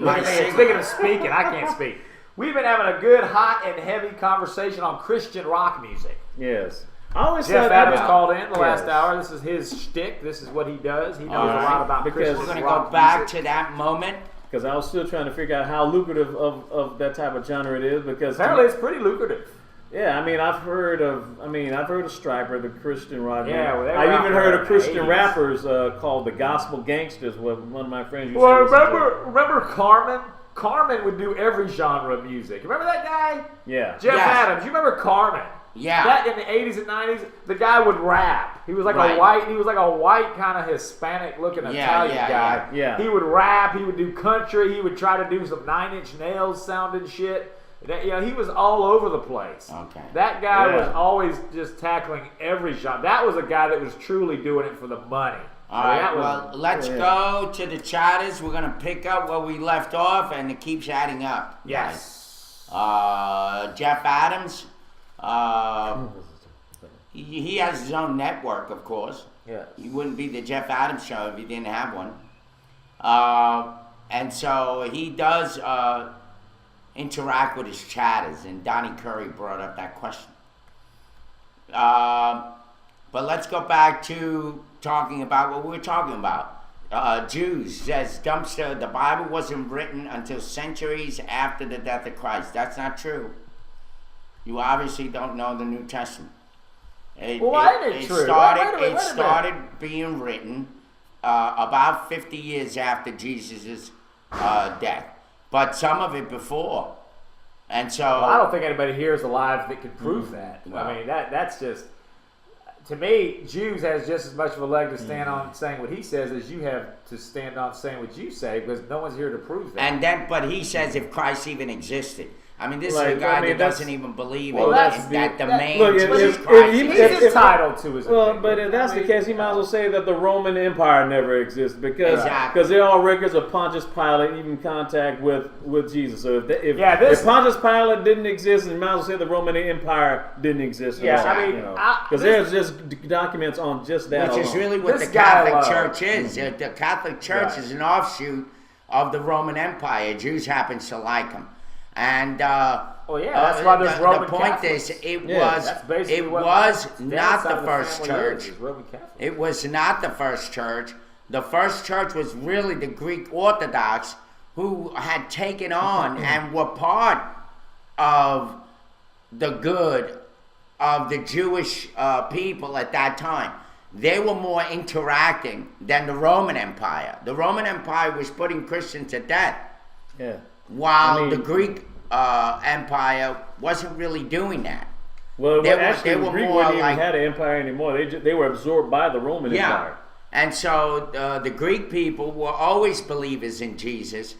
B: My
A: Speaking of speaking, I can't speak. We've been having a good, hot, and heavy conversation on Christian rock music.
G: Yes. I always
A: Jeff
G: said
A: Adams
G: that
A: called in the last hour. This is his shtick. This is what he does. He knows a lot about Christian rock.
B: We're going to go back to that moment.
G: Because I was still trying to figure out how lucrative of that type of genre it is. Because
A: apparently it's pretty lucrative.
G: Yeah, I mean, I've heard of Stryper, the Christian rock.
A: Yeah, well,
G: I've even heard of Christian rappers called the Gospel Gangsters. What one of my friends used
A: to
G: remember
A: Carmen? Carmen would do every genre of music. Remember that guy?
G: Yeah.
A: Jeff Adams. You remember Carmen?
B: Yeah.
A: That in the 80s and 90s, the guy would rap. He was like a white kind of Hispanic looking Italian guy.
G: Yeah.
A: He would rap. He would do country. He would try to do some Nine Inch Nails sounding shit. He was all over the place.
B: Okay.
A: That guy was always just tackling every genre. That was a guy that was truly doing it for the money.
B: All right, well, let's go to the chatters. We're going to pick up where we left off, and it keeps adding up.
A: Yes.
B: Jeff Adams, he has his own network, of course.
A: Yeah.
B: He wouldn't be the Jeff Adams show if he didn't have one. And so he does interact with his chatters, and Donnie Curry brought up that question. But let's go back to talking about what we were talking about. Jews says Dumpster, the Bible wasn't written until centuries after the death of Christ. That's not true. You obviously don't know the New Testament.
A: It true?
B: It started being written about 50 years after Jesus' death, but some of it before. And so
A: I don't think anybody here is alive that can prove that. Well, I mean, that's just, to me, Jews has just as much of a leg to stand on saying what he says as you have to stand on saying what you say, because no one's here to prove that.
B: And then, but he says if Christ even existed. I mean, this is a guy that doesn't even believe that the main Jesus Christ
A: he's entitled to his opinion.
G: But if that's the case, he might as well say that the Roman Empire never existed because there are records of Pontius Pilate even contact with Jesus. So if Pontius Pilate didn't exist, then you might as well say the Roman Empire didn't exist.
A: Yeah, I mean,
G: because there's just documents on just that.
B: Which is really what the Catholic Church is. The Catholic Church is an offshoot of the Roman Empire. Jews happen to like them. And
A: that's why there's Roman
B: the point
A: Catholics.
B: is, it was not the first church. It was not the first church. The first church was really the Greek Orthodox, who had taken on and were part of the good of the Jewish people at that time. They were more interacting than the Roman Empire. The Roman Empire was putting Christians to death.
G: Yeah.
B: While the Greek Empire wasn't really doing that.
G: Well, the Greek wouldn't even had an empire anymore. They were absorbed by the Roman Empire.
B: And so the Greek people were always believers in Jesus,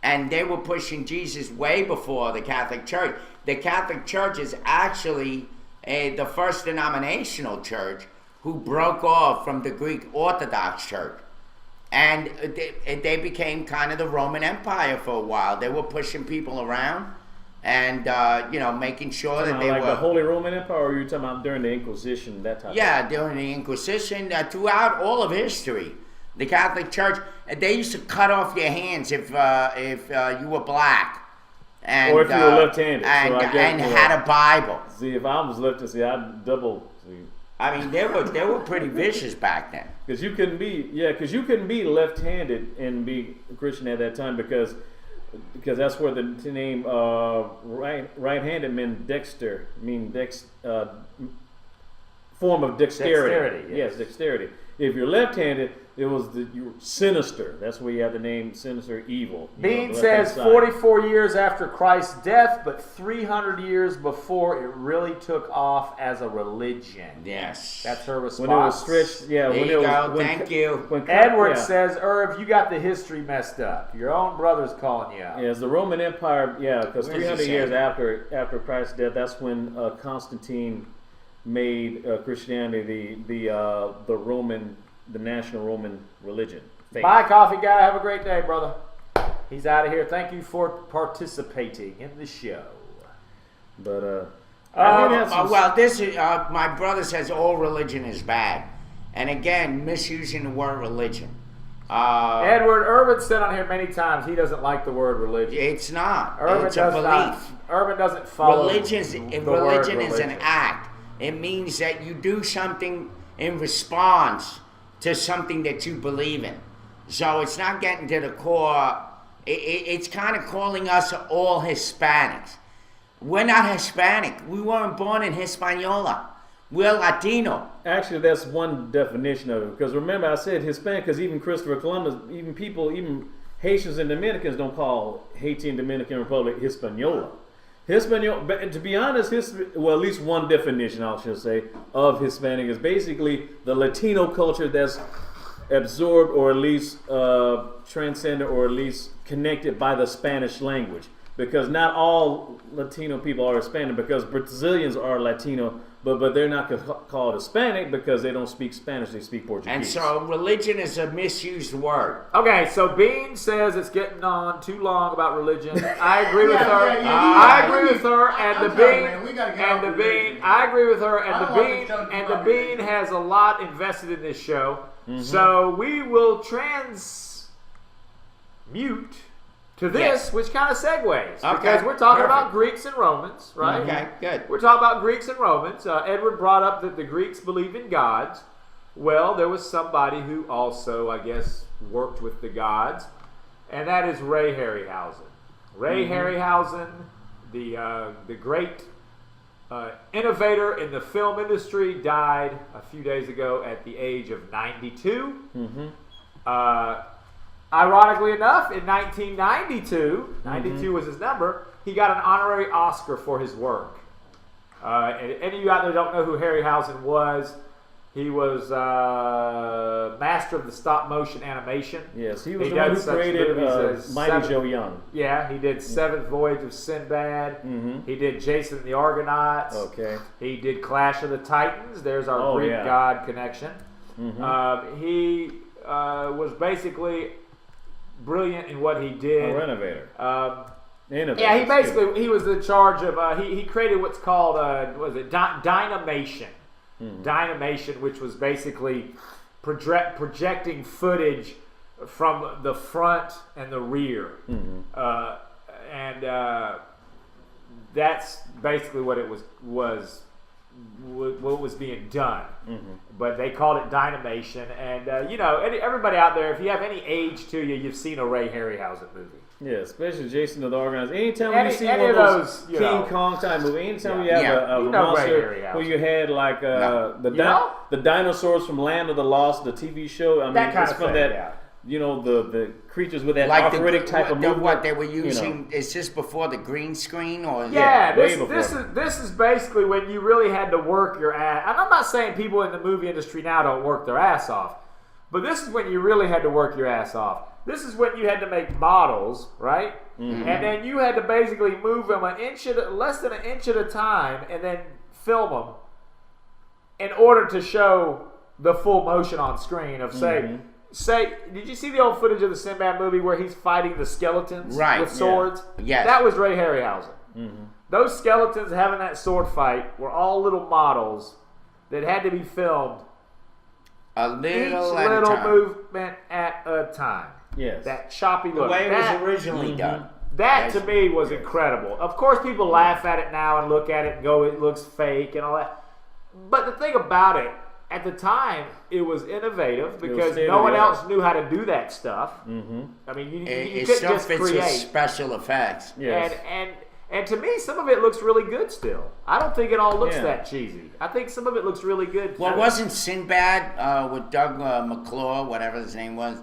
B: and they were pushing Jesus way before the Catholic Church. The Catholic Church is actually the first denominational church who broke off from the Greek Orthodox Church. And they became kind of the Roman Empire for a while. They were pushing people around and, making sure that they were...
G: the Holy Roman Empire, or are you talking about during the Inquisition, that type
B: of thing? During the Inquisition, throughout all of history. The Catholic Church, they used to cut off your hands if you were black. And,
G: or if you were left-handed.
B: And had a Bible.
G: See, if I was left-handed, I'd double...
B: I mean, they were pretty vicious back then.
G: Because you couldn't be left-handed and be a Christian at that time because that's where the name right-handed meant dexter, form of dexterity.
A: Dexterity,
G: Yes, dexterity. If you're left-handed, it was you're sinister. That's where you have the name sinister, evil.
A: Bean says 44 years after Christ's death, but 300 years before it really took off as a religion.
B: Yes.
A: That's her response.
G: When it was stretched,
B: Thank you.
A: Edward says, Irv, you got the history messed up. Your own brother's calling you out.
G: Yes, the Roman Empire, because
B: Where's
G: 300
B: he
G: years
B: saying?
G: after Christ's death, that's when Constantine made Christianity the national Roman religion. Faith.
A: Bye, coffee guy. Have a great day, brother. He's out of here. Thank you for participating in the show.
G: But
B: this is my brother says all religion is bad, and again, misusing the word religion.
A: Edward Urban said on here many times he doesn't like the word religion.
B: It's not.
A: Urban
B: It's a belief.
A: Urban doesn't follow.
B: Religion is an act. It means that you do something in response to something that you believe in. So it's not getting to the core. It's kind of calling us all Hispanics. We're not Hispanic. We weren't born in Hispaniola. We're Latino.
G: Actually, that's one definition of it. Because remember, I said Hispanic because even Christopher Columbus, even Haitians and Dominicans don't call Haiti and Dominican Republic Hispaniola. Hispaniola, but to be honest, at least one definition I should say of Hispanic is basically the Latino culture that's absorbed or at least transcended or at least connected by the Spanish language. Because not all Latino people are Hispanic, because Brazilians are Latino, but they're not called Hispanic because they don't speak Spanish, they speak Portuguese.
B: And so religion is a misused word.
A: Okay, so Bean says it's getting on too long about religion. I agree with her. I agree with her, and the Bean. I agree with her, and the Bean has a lot invested in this show.
G: Mm-hmm.
A: So we will transmute to this, which kind of segues, because we're talking about Greeks and Romans, right?
B: Okay, good.
A: We're talking about Greeks and Romans. Edward brought up that the Greeks believe in gods. Well, there was somebody who also, I guess, worked with the gods, and that is Ray Harryhausen. Ray Harryhausen, the great innovator in the film industry, died a few days ago at the age of 92. Ironically enough, in 1992, 92 was his number, he got an honorary Oscar for his work. And any of you out there don't know who Harryhausen was, he was master of the stop motion animation.
G: Yes, he was the one who created Mighty Joe Young.
A: Yeah, he did Seventh Voyage of Sinbad. He did Jason and the Argonauts.
G: Okay.
A: He did Clash of the Titans. There's our Greek god connection. He was basically brilliant in what he did.
G: A renovator.
A: Innovator. He was in charge of. He created what's called Dynamation. Dynamation, which was basically projecting footage from the front and the rear, and that's basically what it was what was being done. But they called it Dynamation, and everybody out there, if you have any age to you, you've seen a Ray Harryhausen movie.
G: Yeah, especially Jason of the Argonauts. Anytime you see one of those King Kong type movie, anytime you have a monster where you had like the dinosaurs from Land of the Lost, the TV show. I mean, it's from that. The creatures with that arthritic type of movement.
B: What they were using is this before the green screen, or
A: this is basically when you really had to work your ass. And I'm not saying people in the movie industry now don't work their ass off, but this is when you really had to work your ass off. This is when you had to make models, right? And then you had to basically move them less than an inch at a time, and then film them in order to show the full motion on screen of say, did you see the old footage of the Sinbad movie where he's fighting the skeletons with swords?
B: Yes.
A: That was Ray Harryhausen. Those skeletons having that sword fight were all little models that had to be filmed each little movement at a time.
G: Yes.
A: That choppy look.
B: The way it was originally done.
A: That to me was incredible. Of course, people laugh at it now and look at it and go, it looks fake and all that. But the thing about it, at the time, it was innovative because no one else knew how to do that stuff. I mean, you couldn't just create
B: special effects.
A: Yes. And to me, some of it looks really good still. I don't think it all looks that cheesy. I think some of it looks really good.
B: Well, wasn't Sinbad with Doug McClure, whatever his name was?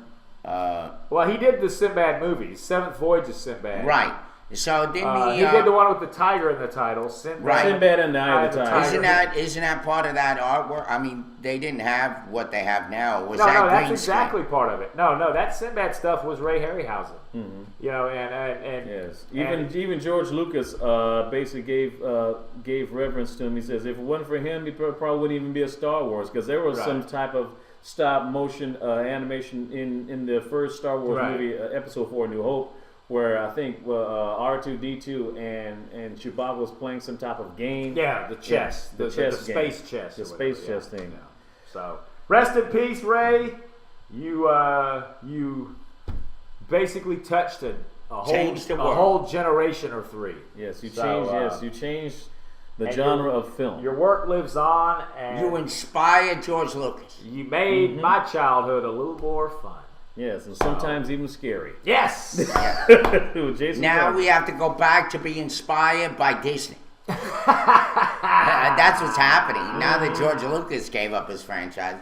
A: Well, he did the Sinbad movies. Seventh Voyage of Sinbad.
B: Right. So didn't
A: he did the one with the tiger in the title.
G: Sinbad and the Eye of the Tiger.
B: Isn't that part of that artwork? I mean, they didn't have what they have now.
A: No, that's exactly part of it. No, that Sinbad stuff was Ray Harryhausen.
G: Mm-hmm.
A: You know, and
G: yes, even George Lucas basically gave reverence to him. He says if it wasn't for him, he probably wouldn't even be a Star Wars, because there was some type of stop motion animation in the first Star Wars movie, Episode 4, New Hope, where I think R2-D2 and Chewbacca was playing some type of game.
A: Yeah, the chess, the space chess,
G: the space chess thing.
A: Yeah. So rest in peace, Ray. You basically touched a whole generation or three.
G: Yes, you changed. You changed the genre of film.
A: Your work lives on, and
B: you inspired George Lucas.
A: You made my childhood a little more fun.
G: Yes, and sometimes even scary.
A: Yes.
B: Now we have to go back to be inspired by Disney. That's what's happening now that George Lucas gave up his franchise.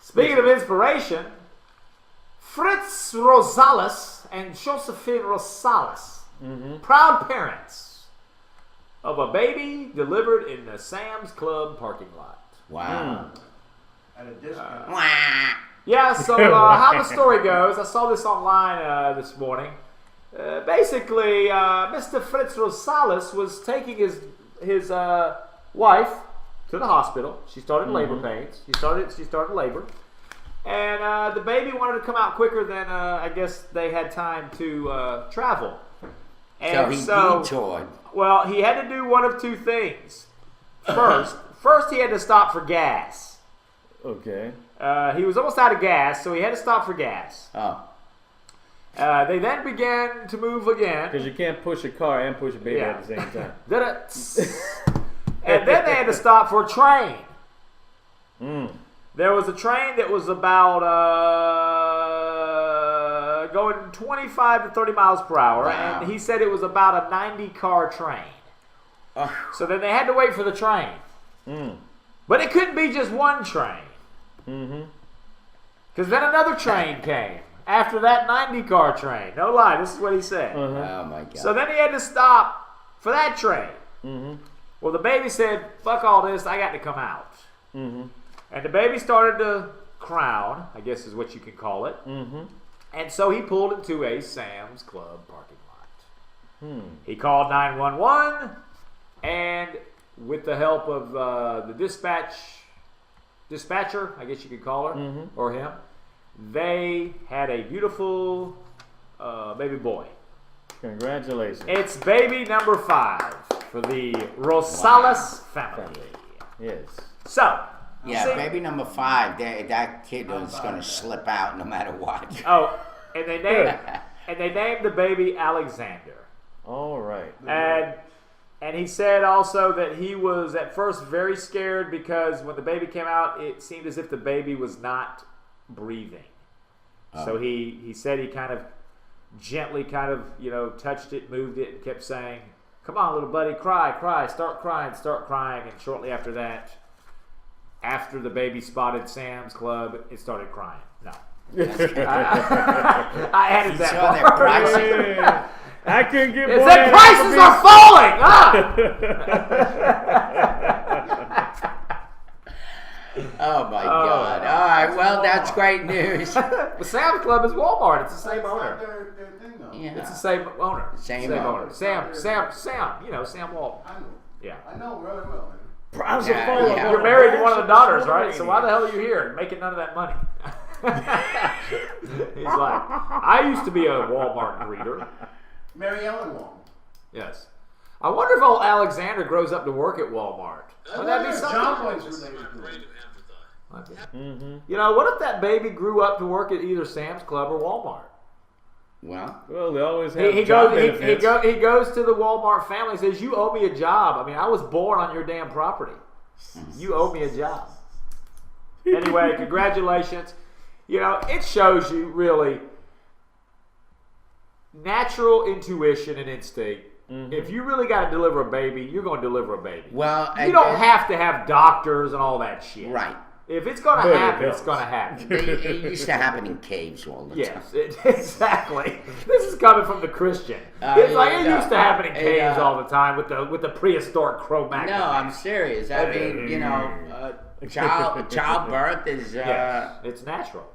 A: Speaking of inspiration, Fritz Rosales and Josephine Rosales, proud parents of a baby delivered in the Sam's Club parking lot.
B: Wow.
H: At a discount.
A: Yeah, so how the story goes, I saw this online this morning. Basically, Mr. Fritz Rosales was taking his wife to the hospital. She started labor pains. She started labor. And the baby wanted to come out quicker than, I guess, they had time to travel. And
B: so he detoured.
A: Well, he had to do one of two things. First he had to stop for gas.
G: Okay.
A: He was almost out of gas, so he had to stop for gas.
B: Oh.
A: They then began to move again.
G: Because you can't push a car and push a baby at the same time.
A: And then they had to stop for a train. There was a train that was about going 25 to 30 miles per hour, and he said it was about a 90-car train. So then they had to wait for the train. But it couldn't be just one train. Because then another train came after that 90-car train. No lie, this is what he said.
B: Oh my God.
A: So then he had to stop for that train. Well, the baby said, fuck all this, I got to come out. And the baby started to crown, I guess is what you can call it. And so he pulled into a Sam's Club parking lot. He called 911, and with the help of the dispatcher, I guess you could call her, or him, they had a beautiful baby boy.
G: Congratulations.
A: It's baby number 5 for the Rosales family.
G: Yes.
A: So,
B: yeah, baby number 5, that kid is going to slip out no matter what.
A: Oh, and they named the baby Alexander.
G: All right.
A: And he said also that he was at first very scared because when the baby came out, it seemed as if the baby was not breathing. So he said he kind of gently touched it, moved it, and kept saying, come on, little buddy, cry, start crying. And shortly after that, after the baby spotted Sam's Club, it started crying. No. I added that part.
G: I couldn't get
A: more.
G: It
A: said prices are falling!
B: Oh my God. All right, well, that's great news.
A: The Sam's Club is Walmart. It's the same owner.
H: Their thing, though.
B: Yeah.
A: It's the same owner.
B: Same owner.
A: Sam. You know, Sam Walton.
H: I know.
A: Yeah.
H: I know really well.
A: You're married to one of the daughters, right? So why the hell are you here making none of that money? He's like, I used to be a Walmart greeter.
H: Mary Ellen Walton.
A: Yes. I wonder if old Alexander grows up to work at Walmart. Would that be something?
H: John Boy's related to him.
A: You know, what if that baby grew up to work at either Sam's Club or Walmart?
B: Well,
G: they always have
A: he
G: job
A: goes to the Walmart family and says, you owe me a job. I mean, I was born on your damn property. You owe me a job. Anyway, congratulations. You know, it shows you really natural intuition and instinct If you really got to deliver a baby, you're going to deliver a baby.
B: Well,
A: you don't have to have doctors and all that shit.
B: Right.
A: If it's going to happen, it's going to happen.
B: It used to happen in caves all the time.
A: Yes, exactly. This is coming from the Christian. It's like it used to happen in caves all the time with the prehistoric Cro-Magnon.
B: No, I'm serious. I mean, you know, childbirth is
A: it's natural.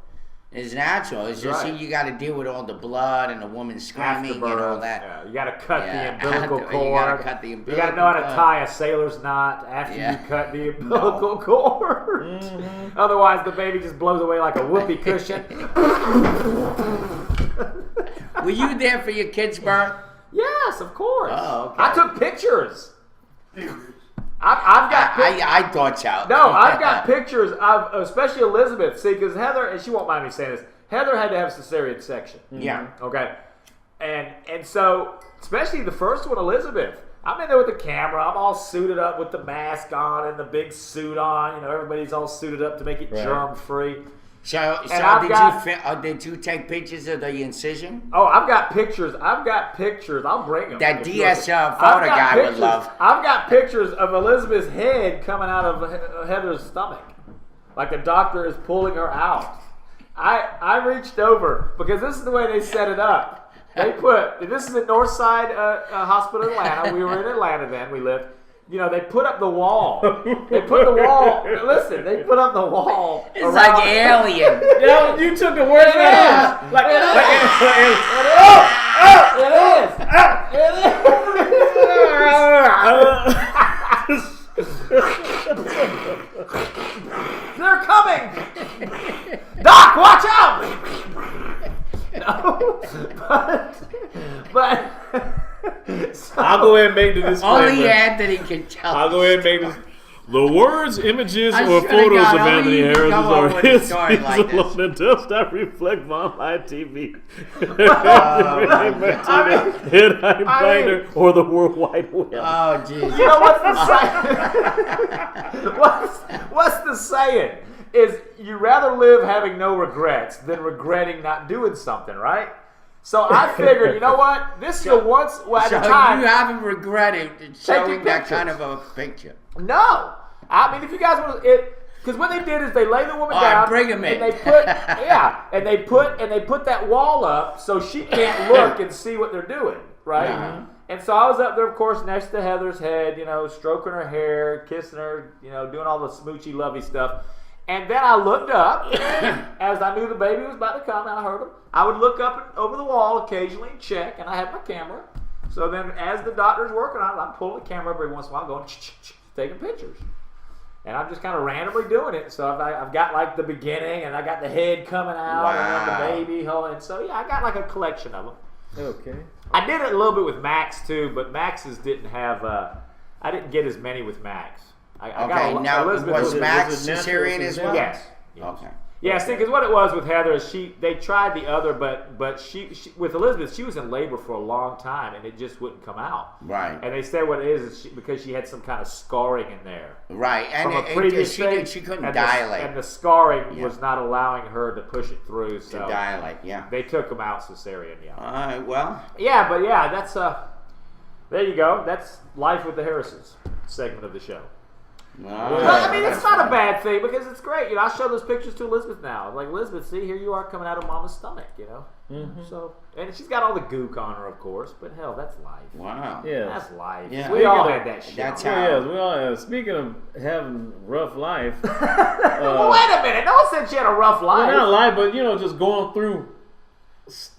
B: It's natural. It's just you got to deal with all the blood and the woman screaming and all that.
A: Yeah. You got to cut the umbilical cord.
B: You got to cut the umbilical cord.
A: You got to know how to tie a sailor's knot after you cut the umbilical cord. Otherwise, the baby just blows away like a whoopee cushion.
B: Were you there for your kid's birth?
A: Yes, of course.
B: Oh, okay.
A: I took pictures. I've got.
B: I thought so.
A: No, I've got pictures of, especially Elizabeth. See, because Heather, and she won't mind me saying this. Heather had to have a cesarean section.
B: Yeah.
A: Okay. And so, especially the first one, Elizabeth. I'm in there with the camera. I'm all suited up with the mask on and the big suit on. You know, everybody's all suited up to make it germ free.
B: So did you take pictures of the incision?
A: Oh, I've got pictures. I'll bring them.
B: That DS photo guy would love.
A: I've got pictures of Elizabeth's head coming out of Heather's stomach. Like the doctor is pulling her out. I reached over because this is the way they set it up. They this is at Northside Hospital in Atlanta. We were in Atlanta then. We lived. You know, they put up the wall. They put the wall. Listen, they put up the wall.
B: It's like Alien.
G: You took the words out.
A: Like it is. They're coming. Doc, watch out. No, but so,
G: I'll go ahead and make the disclaimer.
B: Only Anthony can tell.
G: I'll go ahead and make this. The words, images, or photos of Anthony Harris or his alone and does not reflect Von Live TV. Or the World Wide Web.
B: Oh, jeez.
A: You know what's the saying? Is you rather live having no regrets than regretting not doing something, right? So I figured, you know what? This is the once at the time.
B: You haven't regretted showing that kind of a picture.
A: No, I mean if you guys want it, because what they did is they lay the woman down,
B: bring him in.
A: and they put and they put that wall up so she can't look and see what they're doing, right?
B: Uh-huh.
A: And so I was up there, of course, next to Heather's head, you know, stroking her hair, kissing her, you know, doing all the smoochy, lovey stuff. And then I looked up, as I knew the baby was about to come, and I heard him. I would look up and over the wall occasionally and check, and I had my camera. So then as the doctor's working on it, I'm pulling the camera every once in a while, going, taking pictures. And I'm just kind of randomly doing it. So I've got like the beginning, and I got the head coming out, and then the baby. And so, yeah, I got like a collection of them.
G: Okay.
A: I did it a little bit with Max, too, but Max's didn't have, I didn't get as many with Max.
B: Okay, now was Max cesarean as well?
A: Yes.
B: Okay.
A: Yeah, see, because what it was with Heather is they tried the other, but she with Elizabeth, she was in labor for a long time, and it just wouldn't come out.
B: Right.
A: And they said what it is because she had some kind of scarring in there.
B: Right, and
A: from a previous thing,
B: she couldn't dilate.
A: And the scarring was not allowing her to push it through. So
B: to dilate, yeah.
A: They took them out cesarean, yeah.
B: All right, well.
A: Yeah, but yeah, that's there you go. That's Life with the Harrises segment of the show. But I mean, it's not a bad thing because it's great. You know, I show those pictures to Elizabeth now. Like, Elizabeth, see, here you are coming out of Mama's stomach. You know, So, and she's got all the gook on her, of course. But hell, that's life.
B: Wow.
G: Yeah,
A: that's life.
B: Yeah.
A: We all had that shit.
B: That's
G: how. We all. Speaking of having rough life.
A: Well, wait a minute. No one said she had a rough life.
G: Well, not life, but you know, just going through.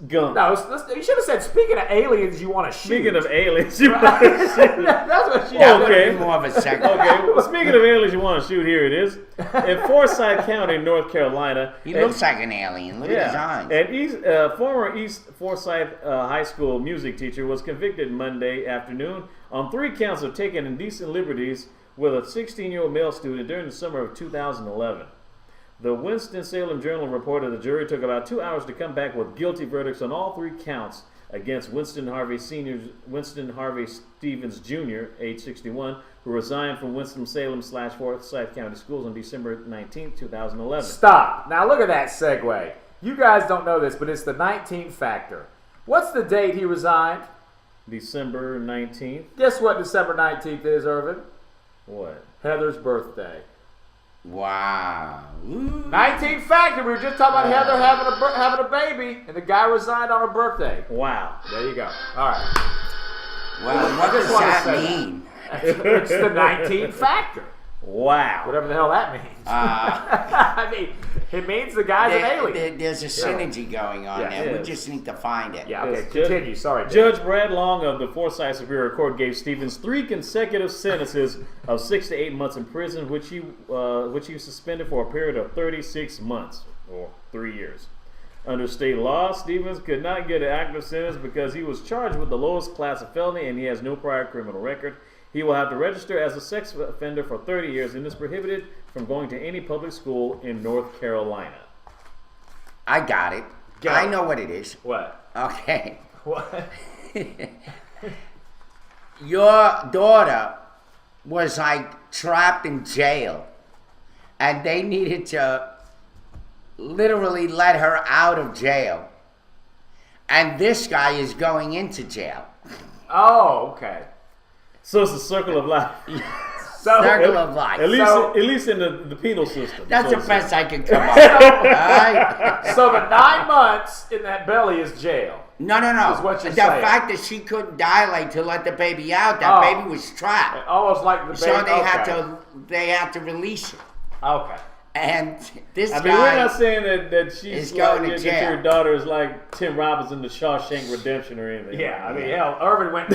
G: Gunk.
A: No, you should have said, speaking of aliens you want to shoot.
G: Speaking of aliens you want to shoot.
A: That's what she
B: okay. More of a second.
G: Okay, well, speaking of aliens you want to shoot, here it is. In Forsyth County, North Carolina.
B: He looks like an alien. Look at his eyes.
G: An former East Forsyth High School music teacher was convicted Monday afternoon on 3 counts of taking indecent liberties with a 16-year-old male student during the summer of 2011. The Winston-Salem Journal reported the jury took about 2 hours to come back with guilty verdicts on all 3 counts against Winston Harvey Stevens Jr., age 61, who resigned from Winston-Salem/Forsyth County Schools on December 19, 2011.
A: Stop. Now look at that segue. You guys don't know this, but it's the 19 factor. What's the date he resigned?
G: December 19th.
A: Guess what December 19th is, Irvin?
G: What?
A: Heather's birthday.
B: Wow.
A: 19th factor. We were just talking about Heather having a baby, and the guy resigned on her birthday.
G: Wow.
A: There you go. All right.
B: Well, what does that mean?
A: It's the 19th factor.
G: Wow.
A: Whatever the hell that means. I mean, it means the guy's an alien.
B: There's a synergy going on there. We just need to find it.
A: Yeah, okay, continue. Sorry.
G: Judge Brad Long of the Forsyth Superior Court gave Stevens 3 consecutive sentences of 6 to 8 months in prison, which he was suspended for a period of 36 months, or 3 years. Under state law, Stevens could not get an active sentence because he was charged with the lowest class of felony and he has no prior criminal record. He will have to register as a sex offender for 30 years and is prohibited from going to any public school in North Carolina.
B: I got it. I know what it is.
A: What?
B: Okay.
A: What?
B: Your daughter was like trapped in jail and they needed to literally let her out of jail. And this guy is going into jail.
A: Oh, okay.
G: So it's a circle of life.
B: Circle of life.
G: At least in the penal system.
B: That's the best I can come up with. Right?
A: So the 9 months in that belly is jail.
B: No.
A: Is what you're
B: the
A: saying.
B: fact that she couldn't dilate to let the baby out, that baby was trapped.
A: Almost like the baby.
B: So they had to release it.
A: Okay.
B: And this guy,
G: we're not saying that she's
B: going to
G: that
B: jail.
G: your daughter is like Tim Robbins in the Shawshank Redemption or anything.
A: Yeah, I mean, hell, Irvin went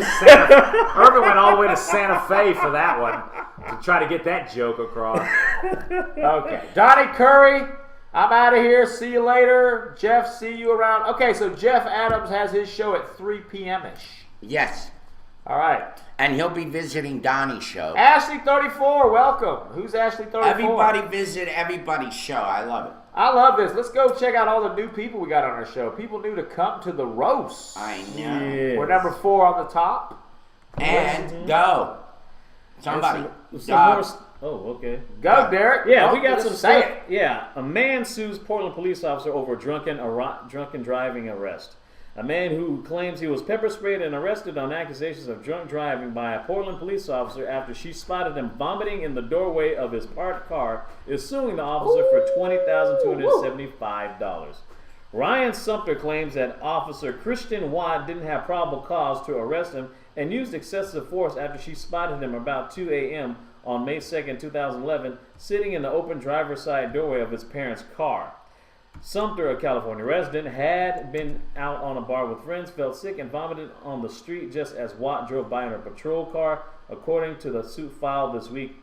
A: all the way to Santa Fe for that one to try to get that joke across. Okay, Donnie Curry, I'm out of here. See you later, Jeff. See you around. Okay, so Jeff Adams has his show at 3 p.m.ish.
B: Yes.
A: All right.
B: And he'll be visiting Donnie's show.
A: Ashley 34, welcome. Who's Ashley 34?
B: Everybody visit everybody's show. I love it.
A: I love this. Let's go check out all the new people we got on our show. People new to come to the roast.
B: I know.
G: Yes.
A: We're number 4 on the top.
B: And go. Somebody.
G: Okay.
A: Go, Derek.
G: Yeah,
A: Oh,
G: we got
A: just
G: some
A: say
G: stuff.
A: it.
G: Yeah, a man sues Portland police officer over drunken driving arrest. A man who claims he was pepper sprayed and arrested on accusations of drunk driving by a Portland police officer after she spotted him vomiting in the doorway of his parked car is suing the officer for $20,275. Ryan Sumter claims that Officer Christian Watt didn't have probable cause to arrest him and used excessive force after she spotted him about 2 a.m. on May 2nd, 2011, sitting in the open driver's side doorway of his parents' car. Sumter, a California resident, had been out on a bar with friends, felt sick, and vomited on the street just as Watt drove by in her patrol car, according to the suit filed this week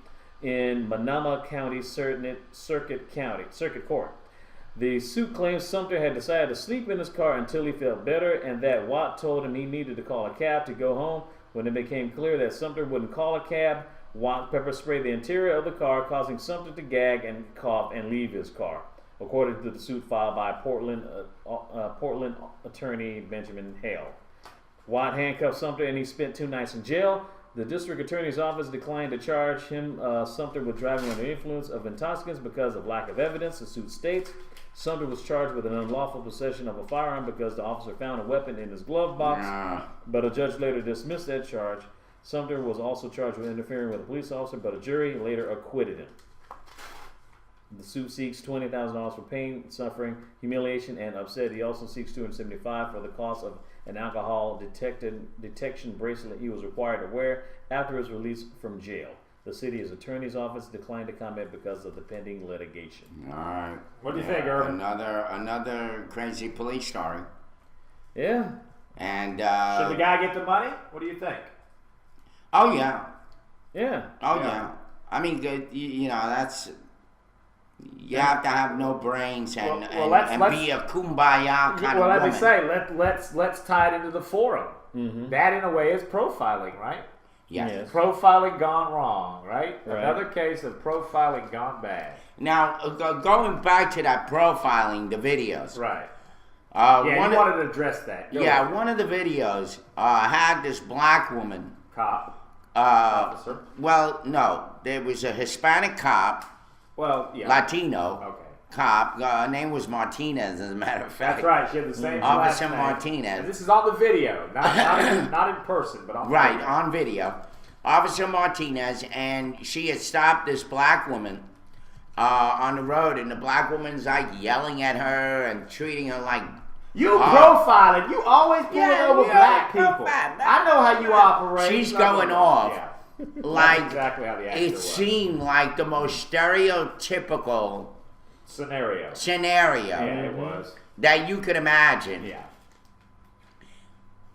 G: in Manama County Circuit Court. The suit claims Sumter had decided to sleep in his car until he felt better, and that Watt told him he needed to call a cab to go home. When it became clear that Sumter wouldn't call a cab, Watt pepper sprayed the interior of the car, causing Sumter to gag and cough and leave his car, according to the suit filed by Portland attorney Benjamin Hale. Watt handcuffed Sumter and he spent 2 nights in jail. The district attorney's office declined to charge him, Sumter, with driving under the influence of intoxicants because of lack of evidence. The suit states Sumter was charged with an unlawful possession of a firearm because the officer found a weapon in his glove box, but a judge later dismissed that charge. Sumter was also charged with interfering with a police officer, but a jury later acquitted him. The suit seeks $20,000 for pain, suffering, humiliation, and upset. He also seeks $275 for the cost of an alcohol detection bracelet he was required to wear after his release from jail. The city's attorney's office declined to comment because of the pending litigation.
B: All right.
A: What do you think, Irvin?
B: Another crazy police story.
G: Yeah.
B: And
A: should the guy get the money? What do you think?
B: Oh yeah.
G: Yeah.
B: Oh yeah. I mean, you know, that's. You have to have no brains and be a kumbaya kind of woman.
A: Well, let me say, let's tie it into the forum.
G: Mm-hmm.
A: That, in a way, is profiling, right?
B: Yes.
A: Profiling gone wrong, right? Another case of profiling gone bad.
B: Now, going back to that profiling, the videos.
A: Right.
B: You
A: wanted to address that. Go ahead.
B: One of the videos had this black woman.
A: Cop. Officer.
B: Well, no. There was a Hispanic cop.
A: Well, yeah.
B: Latino.
A: Okay.
B: cop. Her name was Martinez, as a matter of fact.
A: That's right. She had the same
B: Officer
A: last name.
B: Martinez.
A: And this is on the video, not in person, but on
B: right
A: video.
B: on video. Officer Martinez, and she had stopped this black woman on the road, and the black woman's like yelling at her and treating her like.
A: You profiling. You always pull over black people. I know how you operate.
B: She's going off.
A: Yeah.
B: Like
A: That's exactly how the actor
B: it
A: was.
B: seemed like the most stereotypical
A: scenario.
B: Yeah,
A: it was.
B: That you could imagine.
A: Yeah.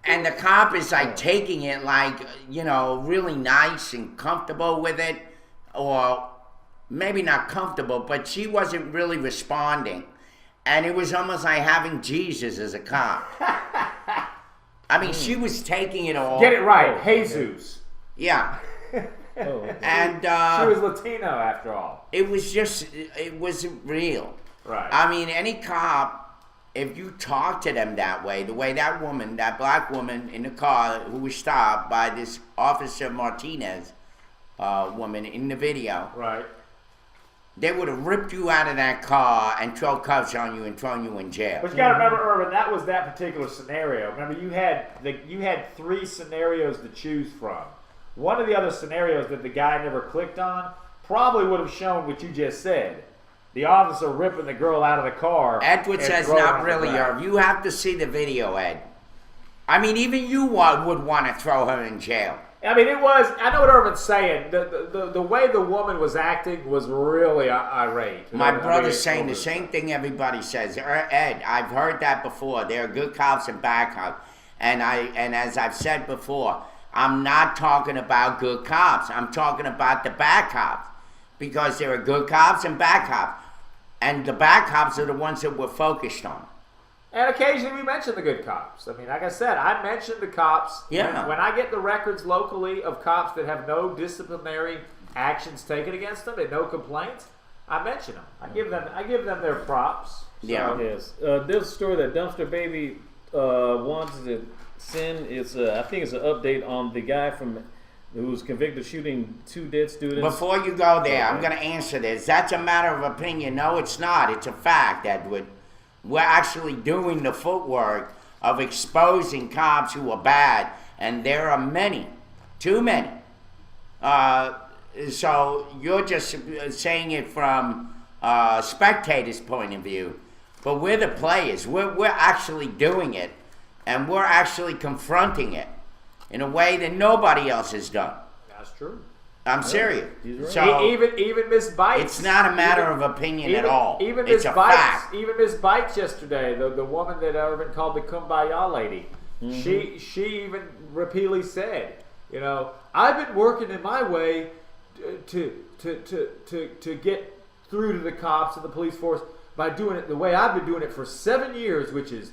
B: And the cop is like taking it like, you know, really nice and comfortable with it, or maybe not comfortable, but she wasn't really responding. And it was almost like having Jesus as a cop. I mean, she was taking it all.
A: Get it right, Jesus.
B: Yeah. And
A: she was Latino after all.
B: It wasn't real.
A: Right.
B: I mean, any cop, if you talk to them that way, the way that woman, that black woman in the car who was stopped by this Officer Martinez woman in the video,
A: right?
B: They would have ripped you out of that car and thrown cuffs on you and thrown you in jail.
A: But you got to remember, Irvin, that was that particular scenario. Remember, you had 3 scenarios to choose from. One of the other scenarios that the guy never clicked on probably would have shown what you just said. The officer ripping the girl out of the car.
B: Edward says not really, Irv. You have to see the video, Ed. I mean, even you would want to throw her in jail.
A: I mean, it was. I know what Irvin's saying. The way the woman was acting was really irate.
B: My brother's saying the same thing everybody says. Ed, I've heard that before. There are good cops and bad cops, and as I've said before, I'm not talking about good cops. I'm talking about the bad cops, because there are good cops and bad cops, and the bad cops are the ones that we're focused on.
A: And occasionally we mention the good cops. I mean, like I said, I mentioned the cops.
B: Yeah.
A: When I get the records locally of cops that have no disciplinary actions taken against them and no complaints, I mention them. I give them their props. So.
G: Yeah. Yes. This story that Dumpster Baby wants to send is, I think it's an update on the guy who was convicted of shooting 2 dead students.
B: Before you go there, I'm going to answer this. That's a matter of opinion. No, it's not. It's a fact, Edward. We're actually doing the footwork of exposing cops who are bad, and there are many, too many. So you're just saying it from a spectator's point of view, but we're the players. We're actually doing it, and we're actually confronting it in a way that nobody else has done.
A: That's true.
B: I'm serious.
A: Right.
B: So
A: even Miss Bites.
B: It's not a matter of opinion at all.
A: Even
B: It's
A: Miss
B: a
A: Bites.
B: fact.
A: Even Miss Bites yesterday, the woman that Irvin called the Kumbaya lady.
G: Mm-hmm.
A: She even repeatedly said, you know, I've been working in my way to get through to the cops and the police force by doing it the way I've been doing it for 7 years, which is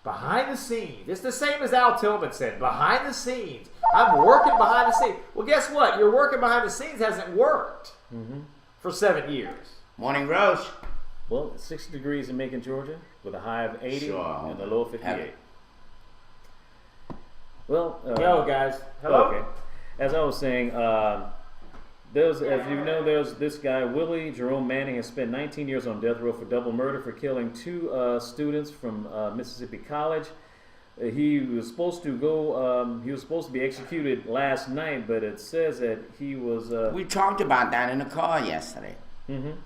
A: behind the scenes. It's the same as Al Tillman said, behind the scenes. I'm working behind the scenes. Well, guess what? Your working behind the scenes hasn't worked for 7 years.
B: Morning, Rose.
G: Well, it's 60 degrees in Macon, Georgia, with a high of 80 and a low of 58. Well,
A: yo, guys. Hello.
G: Okay. As I was saying, as you know, there's this guy, Willie Jerome Manning, has spent 19 years on death row for double murder for killing 2 students from Mississippi College. He was supposed to go. He was supposed to be executed last night, but it says that he was.
B: We talked about that in the car yesterday.
G: Mm-hmm.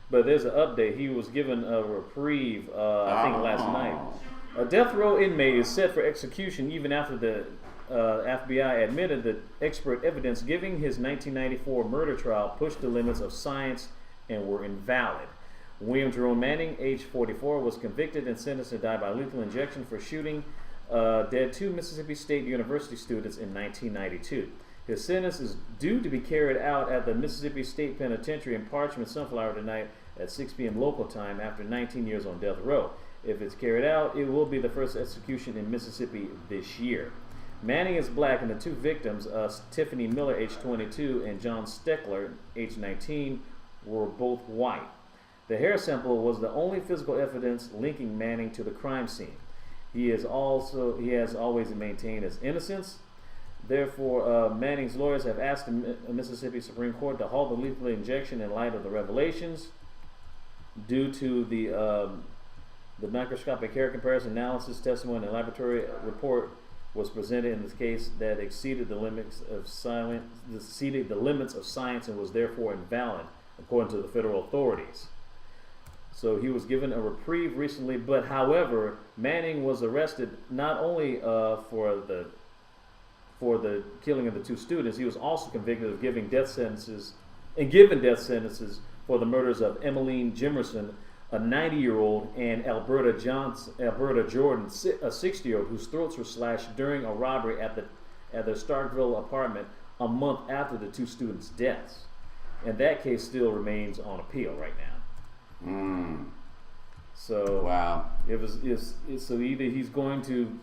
G: But there's an update. He was given a reprieve, I think, last night. A death row inmate is set for execution even after the FBI admitted that expert evidence giving his 1994 murder trial pushed the limits of science and were invalid. William Jerome Manning, age 44, was convicted and sentenced to die by lethal injection for shooting dead 2 Mississippi State University students in 1992. His sentence is due to be carried out at the Mississippi State Penitentiary in Parchman Sunflower tonight at 6 p.m. local time after 19 years on death row. If it's carried out, it will be the first execution in Mississippi this year. Manning is black, and the 2 victims, Tiffany Miller, age 22, and John Steckler, age 19, were both white. The hair sample was the only physical evidence linking Manning to the crime scene. He has always maintained his innocence. Therefore, Manning's lawyers have asked the Mississippi Supreme Court to halt the lethal injection in light of the revelations. due to the microscopic hair comparison analysis testimony and laboratory report was presented in this case that exceeded the limits of science, and was therefore invalid, according to the federal authorities. So he was given a reprieve recently, but however, Manning was arrested not only for the killing of the 2 students, he was also convicted of giving death sentences for the murders of Emmeline Jimerson, a 90-year-old, and Alberta Jordan, a 60-year-old, whose throats were slashed during a robbery at their Starkville apartment a month after the 2 students' deaths. And that case still remains on appeal right now. So
B: wow,
G: so either he's going to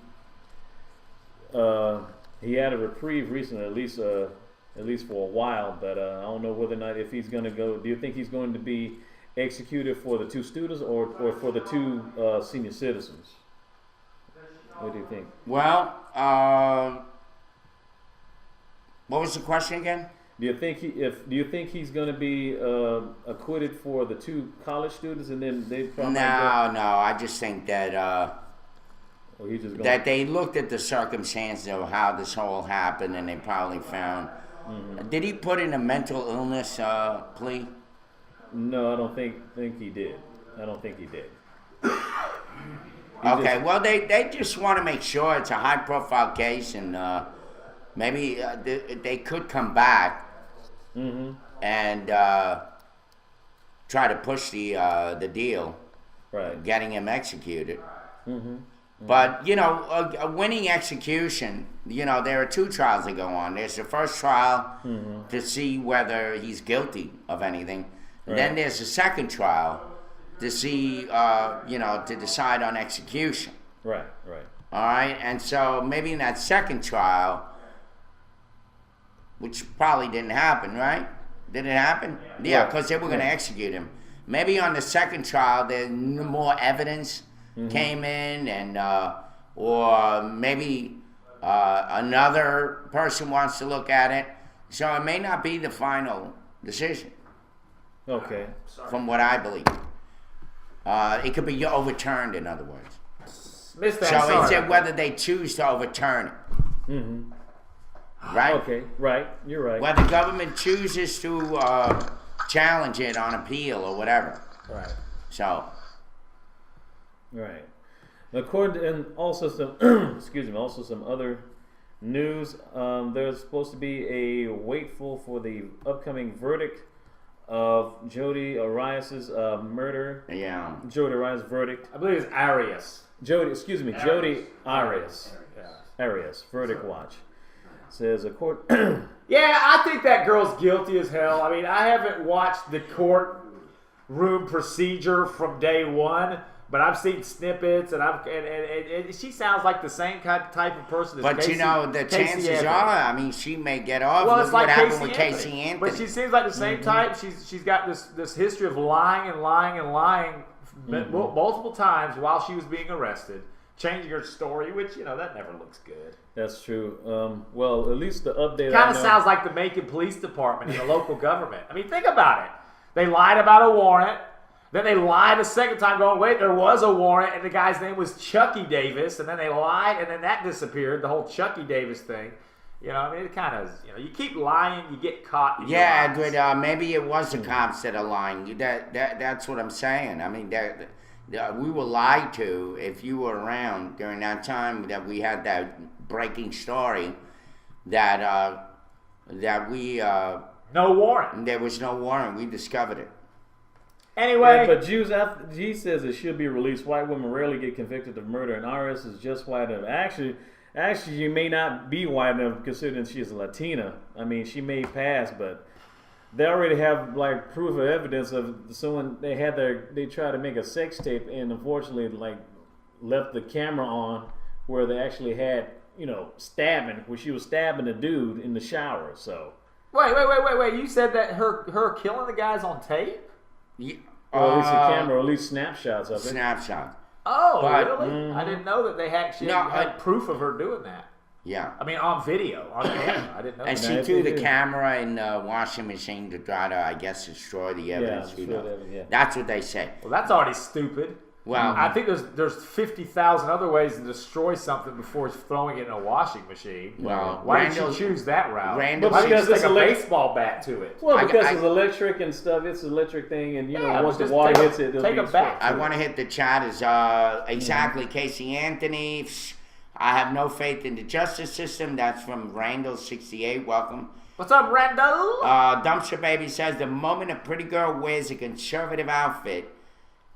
G: he had a reprieve recently, at least for a while, but I don't know whether or not if he's going to go. Do you think he's going to be executed for the 2 students or for the 2 senior citizens? What do you think?
B: Well, what was the question again?
G: Do you think he's going to be acquitted for the 2 college students, and then they probably
B: No, I just think that that they looked at the circumstances of how this all happened, and they probably found. Did he put in a mental illness plea?
G: No, I don't think he did. I don't think he did.
B: Okay, well, they just want to make sure it's a high-profile case, and maybe they could come back and try to push the deal,
G: right?
B: Getting him executed. But a winning execution. There are 2 trials that go on. There's the first trial to see whether he's guilty of anything.
G: Right.
B: Then there's a second trial to see, to decide on execution.
G: Right.
B: All right, and so maybe in that second trial, which probably didn't happen, right? Did it happen? Yeah, because they were going to execute him. Maybe on the second trial, there's more evidence came in, and or maybe another person wants to look at it. So it may not be the final decision.
G: Okay.
B: From what I believe. It could be overturned, in other words. So it's whether they choose to overturn it. Right?
G: Okay, right. You're right.
B: Whether the government chooses to challenge it on appeal or whatever.
G: Right.
B: So.
G: Right. According to, and also some also some other news. There's supposed to be a waitful for the upcoming verdict of Jodi Arias' murder.
B: Yeah.
G: Jodi Arias' verdict.
A: I believe it's Arias.
G: Jodi Arias. Arias. Verdict watch. Says
A: Yeah, I think that girl's guilty as hell. I mean, I haven't watched the courtroom procedure from day one, but I've seen snippets, and she sounds like the same type of person as
B: But
A: Casey,
B: the chances are, I mean, she may get off.
A: Well, it's like
B: what happened with
A: Casey
B: Casey Anthony.
A: But she seems like the same type. She's got this history of lying multiple times while she was being arrested, changing her story, which that never looks good.
G: That's true. Well, at least the update
A: kind of sounds like the Macon Police Department in the local government. I mean, think about it. They lied about a warrant. Then they lied a second time going, wait, there was a warrant, and the guy's name was Chucky Davis. And then they lied, and then that disappeared, the whole Chucky Davis thing. I mean, it kind of, you keep lying, you get caught.
B: But maybe it was the cops that are lying. That's what I'm saying. I mean, we were lied to. If you were around during that time that we had that breaking story, that we
A: no warrant.
B: There was no warrant. We discovered it.
A: Anyway,
G: but G says it should be released. White women rarely get convicted of murder, and Arias is just white enough. Actually, you may not be white enough considering she is a Latina. I mean, she may pass, but they already have like proof of evidence of someone. They tried to make a sex tape, and unfortunately, left the camera on where they actually had stabbing, where she was stabbing a dude in the shower. So
A: wait! You said that her killing the guys on tape?
B: Yeah.
G: Or at least the camera, or at least snapshots of it.
B: Snapshot.
A: Oh, really? I didn't know that they actually had proof of her doing that.
B: Yeah.
A: I mean, on video, on camera. I didn't know.
B: And she threw the camera in the washing machine to try to, I guess, destroy the evidence. That's what they say.
A: Well, that's already stupid.
B: Well,
A: I think there's 50,000 other ways to destroy something before throwing it in a washing machine.
B: Well,
A: why did you choose that route?
B: Why
A: did you just take a baseball bat to it?
G: Well, because it's electric and stuff. It's an electric thing, and once the water hits it, it'll
A: take
G: be
A: a bat.
B: I want to hit the chat as exactly Casey Anthony. I have no faith in the justice system. That's from Randall68. Welcome.
A: What's up, Randall?
B: Dumpster Baby says the moment a pretty girl wears a conservative outfit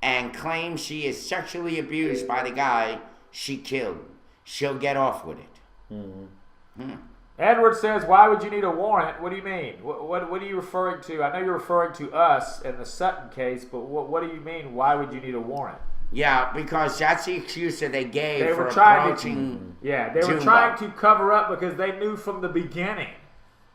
B: and claims she is sexually abused by the guy she killed, she'll get off with it.
A: Edward says, why would you need a warrant? What do you mean? What are you referring to? I know you're referring to us in the Sutton case, but what do you mean, why would you need a warrant?
B: Yeah, because that's the excuse that they gave
A: They
B: for
A: were trying
B: approaching
A: they were trying to cover up because they knew from the beginning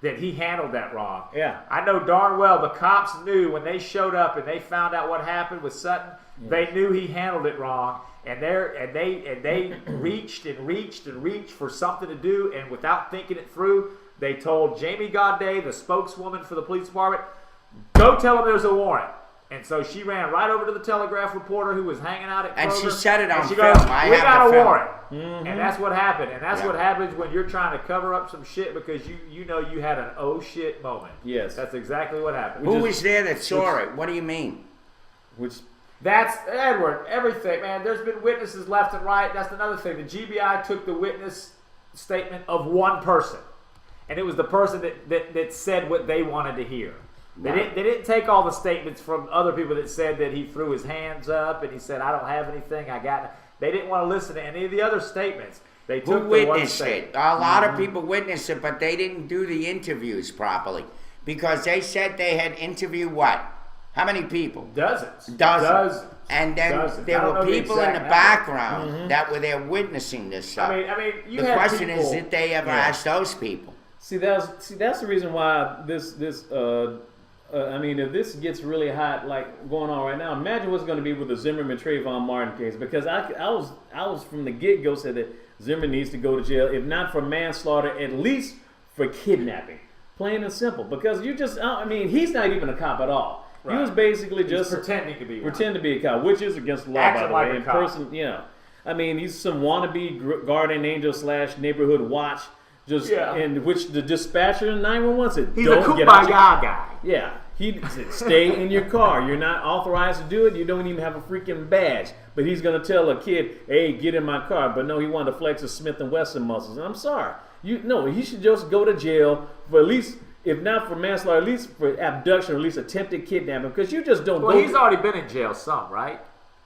A: that he handled that wrong.
G: Yeah.
A: I know darn well the cops knew when they showed up and they found out what happened with Sutton, they knew he handled it wrong, and they reached and reached and reached for something to do, and without thinking it through, they told Jamie Gaudet, the spokeswoman for the police department, go tell them there's a warrant. And so she ran right over to the Telegraph reporter who was hanging out at Kroger.
B: And she said it on
A: she
B: film.
A: Goes,
B: we
A: got a
B: film.
A: warrant. And that's what happened. And that's what happens when you're trying to cover up some shit because you know you had an oh shit moment.
G: Yes.
A: That's exactly what happened.
B: Who was there that saw it? What do you mean?
A: That's Edward. Everything, man. There's been witnesses left and right. That's another thing. The GBI took the witness statement of one person. And it was the person that said what they wanted to hear. They didn't take all the statements from other people that said that he threw his hands up and he said, I don't have anything, I got. They didn't want to listen to any of the other statements. They took
B: Who witnessed it? A lot of people witnessed it, but they didn't do the interviews properly because they said they had interviewed what? How many people?
A: Dozens.
B: And then there were people in the background that were there witnessing this stuff.
A: I mean,
B: the question is, did they ever ask those people?
G: See, that's the reason why if this gets really hot, like going on right now, imagine what's going to be with the Zimmerman Trayvon Martin case. Because I was from the get-go said that Zimmerman needs to go to jail, if not for manslaughter, at least for kidnapping. Plain and simple. Because he's not even a cop at all. Right. He was basically just
A: pretending to be
G: a cop, which is against the law, by the way. In person, he's some wannabe guardian angel / neighborhood watch. In which the dispatcher 911 said,
A: he's
G: don't
A: a
G: get out
A: guy.
G: Yeah. He said, stay in your car. You're not authorized to do it. You don't even have a freaking badge. But he's going to tell a kid, hey, get in my car. But no, he wanted to flex his Smith & Wesson muscles. And I'm sorry. He should just go to jail for at least, if not for manslaughter, at least for abduction or at least attempted kidnapping. Because you just don't
A: Well, he's already been in jail some, right?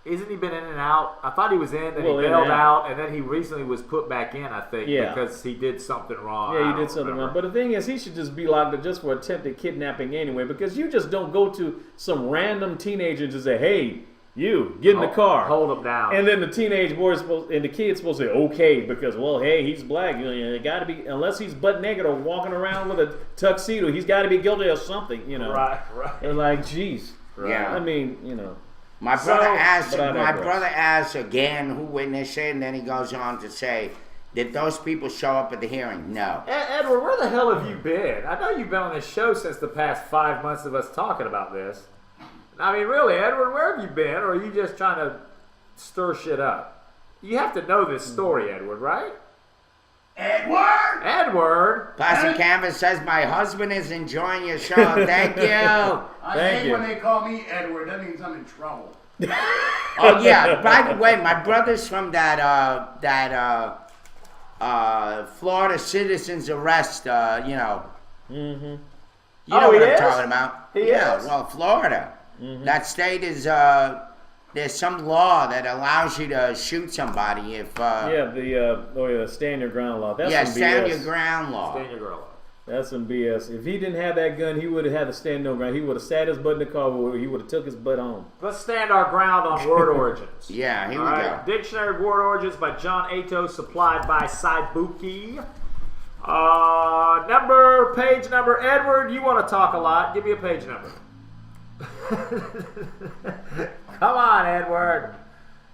A: Isn't he been in and out? I thought he was in, then he bailed out, and then he recently was put back in, I think, because he did something wrong.
G: Yeah, he did something wrong. But the thing is, he should just be locked up just for attempted kidnapping anyway, because you just don't go to some random teenager and just say, hey, you, get in the car.
A: Hold him down.
G: And then the teenage boy and the kid's supposed to say, okay, because, well, hey, he's black. It got to be, unless he's butt naked or walking around with a tuxedo, he's got to be guilty of something, Right. They're like, geez.
B: Right. Yeah. My brother asked again who witnessed it, and then he goes on to say, did those people show up at the hearing? No.
A: Edward, where the hell have you been? I know you've been on this show since the past 5 months of us talking about this. I mean, really, Edward, where have you been? Or are you just trying to stir shit up? You have to know this story, Edward, right? Edward!
B: Plastic Canvas says, my husband is enjoying your show. Thank you.
H: I hate when they call me Edward. That means I'm in trouble.
B: Oh, yeah. By the way, my brother's from that Florida citizens arrest,
G: Mm-hmm.
B: You know what I'm talking about.
A: He is?
B: Well, Florida. Mm-hmm. That state is... there's some law that allows you to shoot somebody if...
G: the stand your ground law. That's some BS.
B: Stand your ground law.
A: Stand your ground law.
G: That's some BS. If he didn't have that gun, he would have had to stand no ground. He would have sat his butt in the car. He would have took his butt home.
A: Let's stand our ground on word origins.
B: Yeah, here we go.
A: Dictionary of Word Origins by John Ato, supplied by Saibuki. Page number. Edward, you want to talk a lot. Give me a page number. Come on, Edward.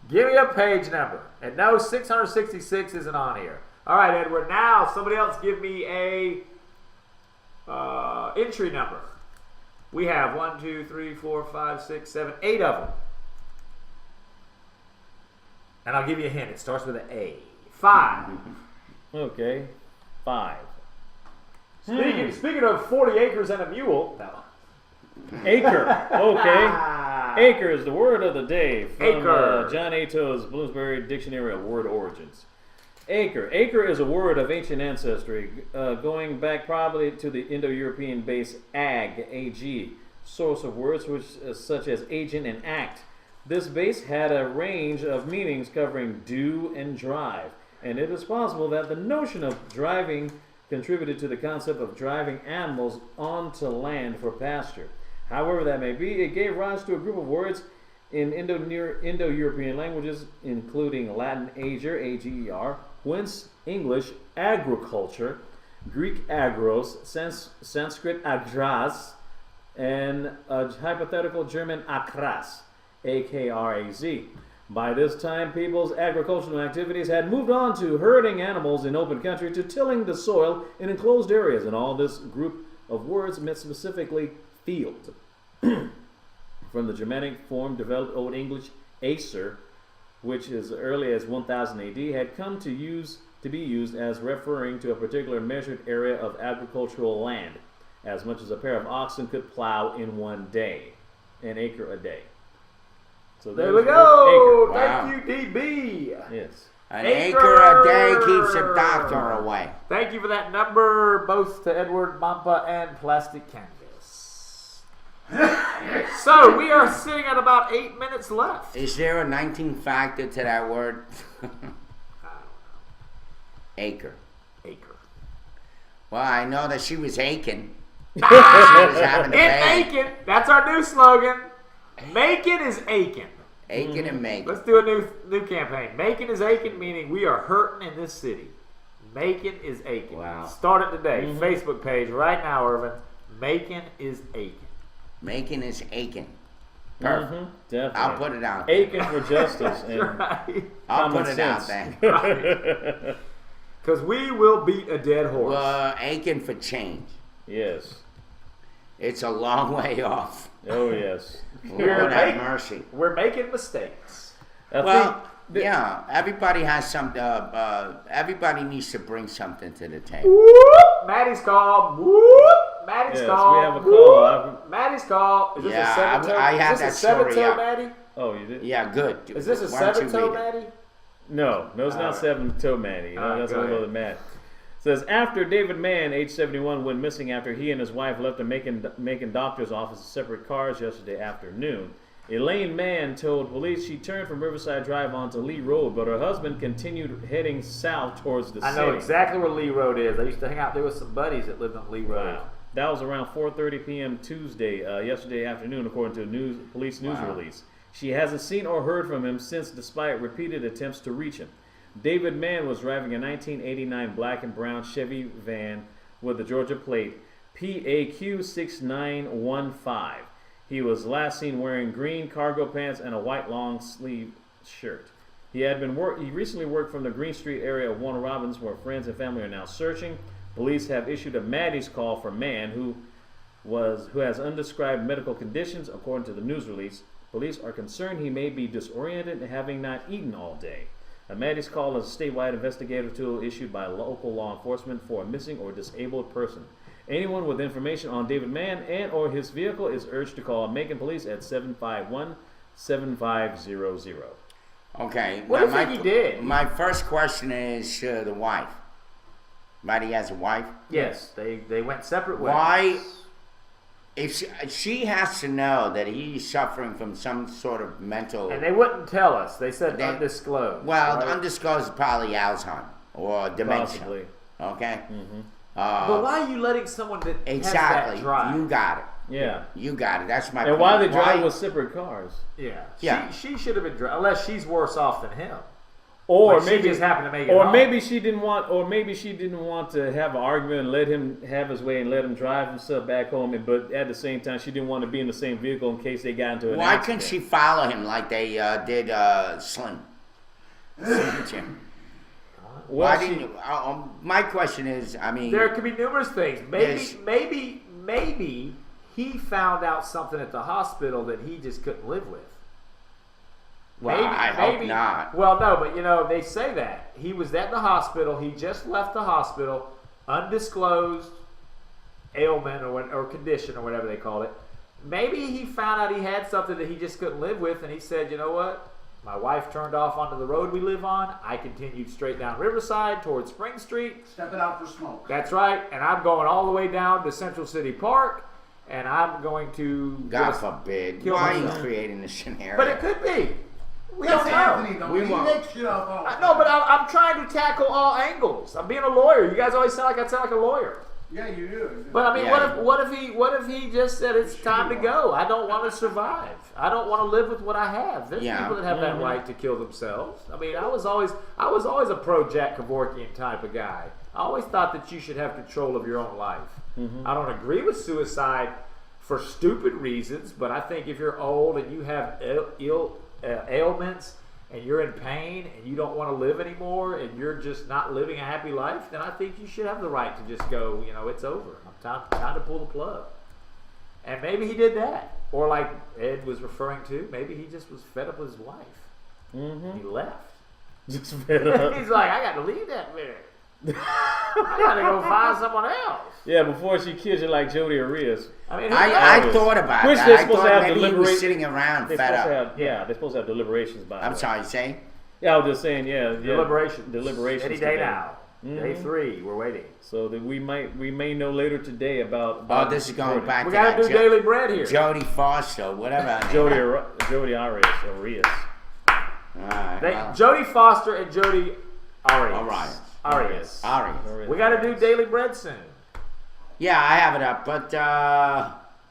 A: Give me a page number. And no, 666 isn't on here. All right, Edward. Now, somebody else give me a entry number. We have 1, 2, 3, 4, 5, 6, 7, 8 of them. And I'll give you a hint. It starts with an A. 5.
G: Okay. 5.
A: Speaking of 40 acres and a mule. No.
G: Acre. Okay. Acre is the word of the day from
A: Acre.
G: John Ato's Bloomsbury Dictionary of Word Origins. Acre. Acre is a word of ancient ancestry, going back probably to the Indo-European base ag, A-G, source of words such as agent and act. This base had a range of meanings covering do and drive, and it is possible that the notion of driving contributed to the concept of driving animals onto land for pasture. However that may be, it gave rise to a group of words in Indo-European languages, including Latin ager, A-G-E-R, whence English agriculture, Greek agros, Sanskrit agras, and a hypothetical German akras, A-K-R-A-Z. By this time, people's agricultural activities had moved on to herding animals in open country to tilling the soil in enclosed areas, and all this group of words meant specifically field. From the Germanic form developed Old English acer, which as early as 1000 AD had come to be used as referring to a particular measured area of agricultural land, as much as a pair of oxen could plow in one day, an acre a day. So
A: there we go.
B: Wow.
A: Thank you, DB.
G: Yes.
B: An acre a day keeps a doctor away.
A: Thank you for that number, both to Edward Mampa and Plastic Canvas. So we are sitting at about 8 minutes left.
B: Is there a 19 factor to that word? Acre.
A: Acre.
B: Well, I know that she was aching. She was having a baby.
A: Macon. That's our new slogan. Macon is aching.
B: Aching and making.
A: Let's do a new campaign. Macon is aching, meaning we are hurting in this city. Macon is aching.
B: Wow.
A: Start it today. Facebook page right now, Irvin. Macon is aching.
B: Macon is aching. Perfect.
G: Definitely.
B: I'll put it out.
G: Aching for justice. And
B: I'll put it out there.
A: Because we will beat a dead horse.
B: Well, aching for change.
G: Yes.
B: It's a long way off.
G: Oh, yes.
B: Lord have mercy.
A: We're making mistakes.
B: Yeah, everybody has some. Everybody needs to bring something to the table.
A: Whoop, Maddie's call. Whoop, Maddie's call.
G: We have a call.
A: Maddie's call. Is this a seven-toe?
B: I had that story up.
A: Maddie?
G: Oh, you did?
B: Yeah, good.
A: Is this a seven-toe, Maddie?
G: No, it's not seven-toe Maddie. That's a little other Matt. Says, after David Mann, age 71, went missing after he and his wife left a Macon doctor's office in separate cars yesterday afternoon. Elaine Mann told police she turned from Riverside Drive onto Lee Road, but her husband continued heading south towards the city.
A: I know exactly where Lee Road is. I used to hang out there with some buddies that lived on Lee Road.
G: Wow. That was around 4:30 p.m. Tuesday, yesterday afternoon, according to a police news release. She hasn't seen or heard from him since, despite repeated attempts to reach him. David Mann was driving a 1989 black and brown Chevy van with the Georgia plate PAQ 6915. He was last seen wearing green cargo pants and a white long sleeve shirt. He recently worked from the Green Street area of Warner Robins, where friends and family are now searching. Police have issued a Maddie's call for Mann, who has undescribed medical conditions, according to the news release. Police are concerned he may be disoriented and having not eaten all day. A Maddie's call is a statewide investigative tool issued by local law enforcement for a missing or disabled person. Anyone with information on David Mann and or his vehicle is urged to call Macon Police at 751-7500.
B: Okay.
A: What do you think he did?
B: My first question is the wife. Maddie has a wife?
A: Yes, they went separate ways.
B: Why? If she has to know that he's suffering from some sort of mental...
A: And they wouldn't tell us. They said undisclosed.
B: Well,
A: right?
B: Undisclosed is probably Alzheimer's or dementia.
G: Possibly.
B: Okay?
G: Mm-hmm.
A: But why are you letting someone that
B: exactly.
A: has that drive?
B: You got it.
G: Yeah.
B: You got it. That's my point.
G: And why they drive with separate cars?
A: Yeah.
B: Yeah.
A: She should have been driving, unless she's worse off than him.
G: Or
A: like
G: maybe
A: she just happened to make it
G: Or
A: home.
G: maybe she didn't want to have an argument and let him have his way and let him drive himself back home. But at the same time, she didn't want to be in the same vehicle in case they got into an accident.
B: Why couldn't she follow him like they did Slim Jim? Why didn't you? My question is, I mean,
A: there could be numerous things. Maybe he found out something at the hospital that he just couldn't live with.
B: Well, I hope not.
A: Well, no, but they say that he was at the hospital. He just left the hospital, undisclosed ailment or condition or whatever they call it. Maybe he found out he had something that he just couldn't live with, and he said, "You know what? My wife turned off onto the road we live on. I continued straight down Riverside towards Spring Street.
H: Stepping out for smoke.
A: That's right. And I'm going all the way down to Central City Park, and I'm going to
B: God forbid. Why are you creating this scenario?
A: But it could be. We
H: That's
A: don't know.
H: Anthony, though. He makes shit up all the time.
A: No, but I'm trying to tackle all angles. I'm being a lawyer. You guys always sound like a lawyer.
H: Yeah, you do.
A: But I mean, what if he just said it's time to go? I don't want to survive. I don't want to live with what I have. There's people that have that right to kill themselves. I mean, I was always a pro Jack Kevorkian type of guy. I always thought that you should have control of your own life. I don't agree with suicide for stupid reasons, but I think if you're old and you have ailments and you're in pain and you don't want to live anymore and you're just not living a happy life, then I think you should have the right to just go, it's over. Time to pull the plug. And maybe he did that. Or like Ed was referring to, maybe he just was fed up with his wife. He left.
G: Just fed up.
A: He's like, I got to leave that man. I got to go find someone else.
G: Yeah, before she kills you like Jodi Arias.
B: I mean, I thought about that.
G: They're supposed to have
B: maybe he was sitting around fed up.
G: They're supposed to have deliberations by
B: I'm sorry, say?
G: Yeah, I was just saying,
A: Deliberations. Any day
G: today.
A: now. Day 3, we're waiting.
G: So that we may know later today about
B: this is going back
A: we
B: to
A: got to do Daily Bread here.
B: Jodie Foster, whatever.
G: Jodi Arias.
A: Jodie Foster and Jodi Arias.
B: Arias.
A: We got to do Daily Bread soon.
B: Yeah, I have it up, but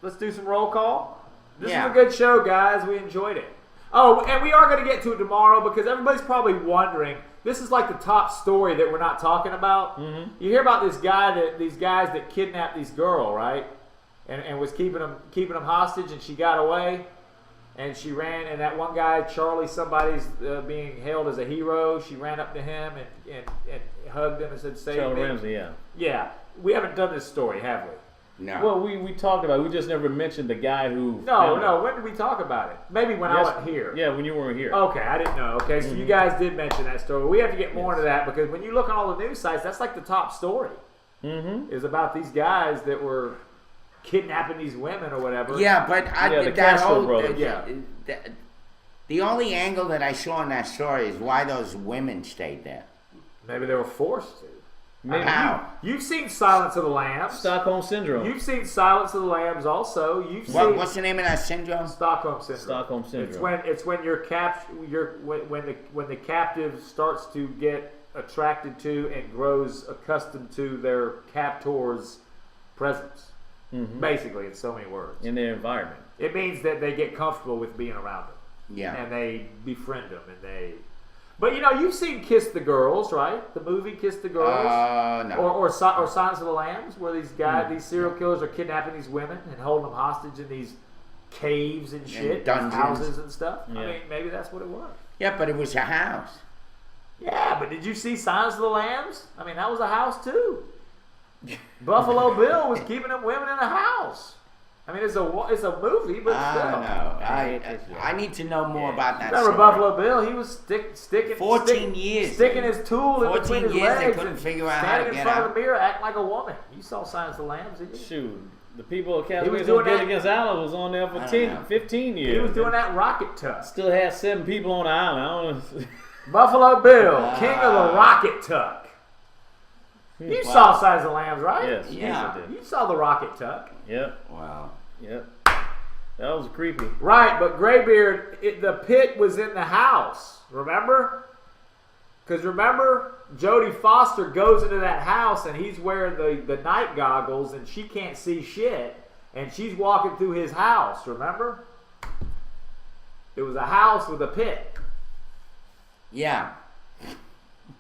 A: let's do some roll call. This is
B: Yeah.
A: a good show, guys. We enjoyed it. Oh, and we are going to get to it tomorrow because everybody's probably wondering. This is like the top story that we're not talking about. You hear about these guys that kidnapped this girl, right? And was keeping them hostage, and she got away, and she ran. And that one guy, Charlie, somebody's being hailed as a hero. She ran up to him and hugged him and said, "Save
G: Charlie
A: me."
G: Ramsey, yeah.
A: Yeah, we haven't done this story, have we?
B: No.
G: Well, we talked about it. We just never mentioned the guy who.
A: No. When did we talk about it? Maybe when I wasn't here.
G: Yeah, when you weren't here.
A: Okay, I didn't know. Okay, so you guys did mention that story. We have to get more into that because when you look on all the news sites, that's like the top story. Is about these guys that were kidnapping these women or whatever.
B: Yeah, but the only angle that I saw in that story is why those women stayed there.
A: Maybe they were forced to.
B: Maybe. How?
A: You've seen Silence of the Lambs.
G: Stockholm Syndrome.
A: You've seen Silence of the Lambs also. You've seen
B: what's the name of that syndrome?
A: Stockholm Syndrome.
G: Stockholm Syndrome.
A: It's when when the captive starts to get attracted to and grows accustomed to their captor's presence. Basically, in so many words.
G: In their environment.
A: It means that they get comfortable with being around them.
B: Yeah.
A: And they befriend them and they. But you've seen Kiss the Girls, right? The movie Kiss the Girls,
B: no.
A: or Silence of the Lambs, where these guys, these serial killers, are kidnapping these women and holding them hostage in these caves and shit,
B: dungeons.
A: houses and stuff.
G: Yeah.
A: I mean, maybe that's what it was.
B: Yeah, but it was a house.
A: Yeah, but did you see Silence of the Lambs? I mean, that was a house too. Buffalo Bill was keeping them women in a house. I mean, it's a movie, but still.
B: I need to know more about that.
A: Remember
B: story.
A: Buffalo Bill? He was sticking
B: 14 years.
A: Sticking his tool in between his legs.
B: They couldn't figure out how to
A: standing in
B: get
A: front
B: out.
A: of the mirror, acting like a woman. You saw Silence of the Lambs, didn't you?
G: Shoot. The people of Castaway
A: was doing
G: Guild
A: that-
G: Against Island was on there for 15 years.
A: He was doing that rocket tuck.
G: Still had 7 people on the island. I don't know.
A: Buffalo Bill, king of the rocket tuck. You saw Silence of the Lambs, right?
G: Yes.
B: Yeah.
G: Yes, I did.
A: You saw the rocket tuck.
G: Yep.
B: Wow.
G: Yep. That was creepy.
A: Right, but Graybeard, the pit was in the house. Remember? Because remember, Jodie Foster goes into that house and he's wearing the night goggles and she can't see shit. And she's walking through his house, remember? It was a house with a pit.
B: Yeah.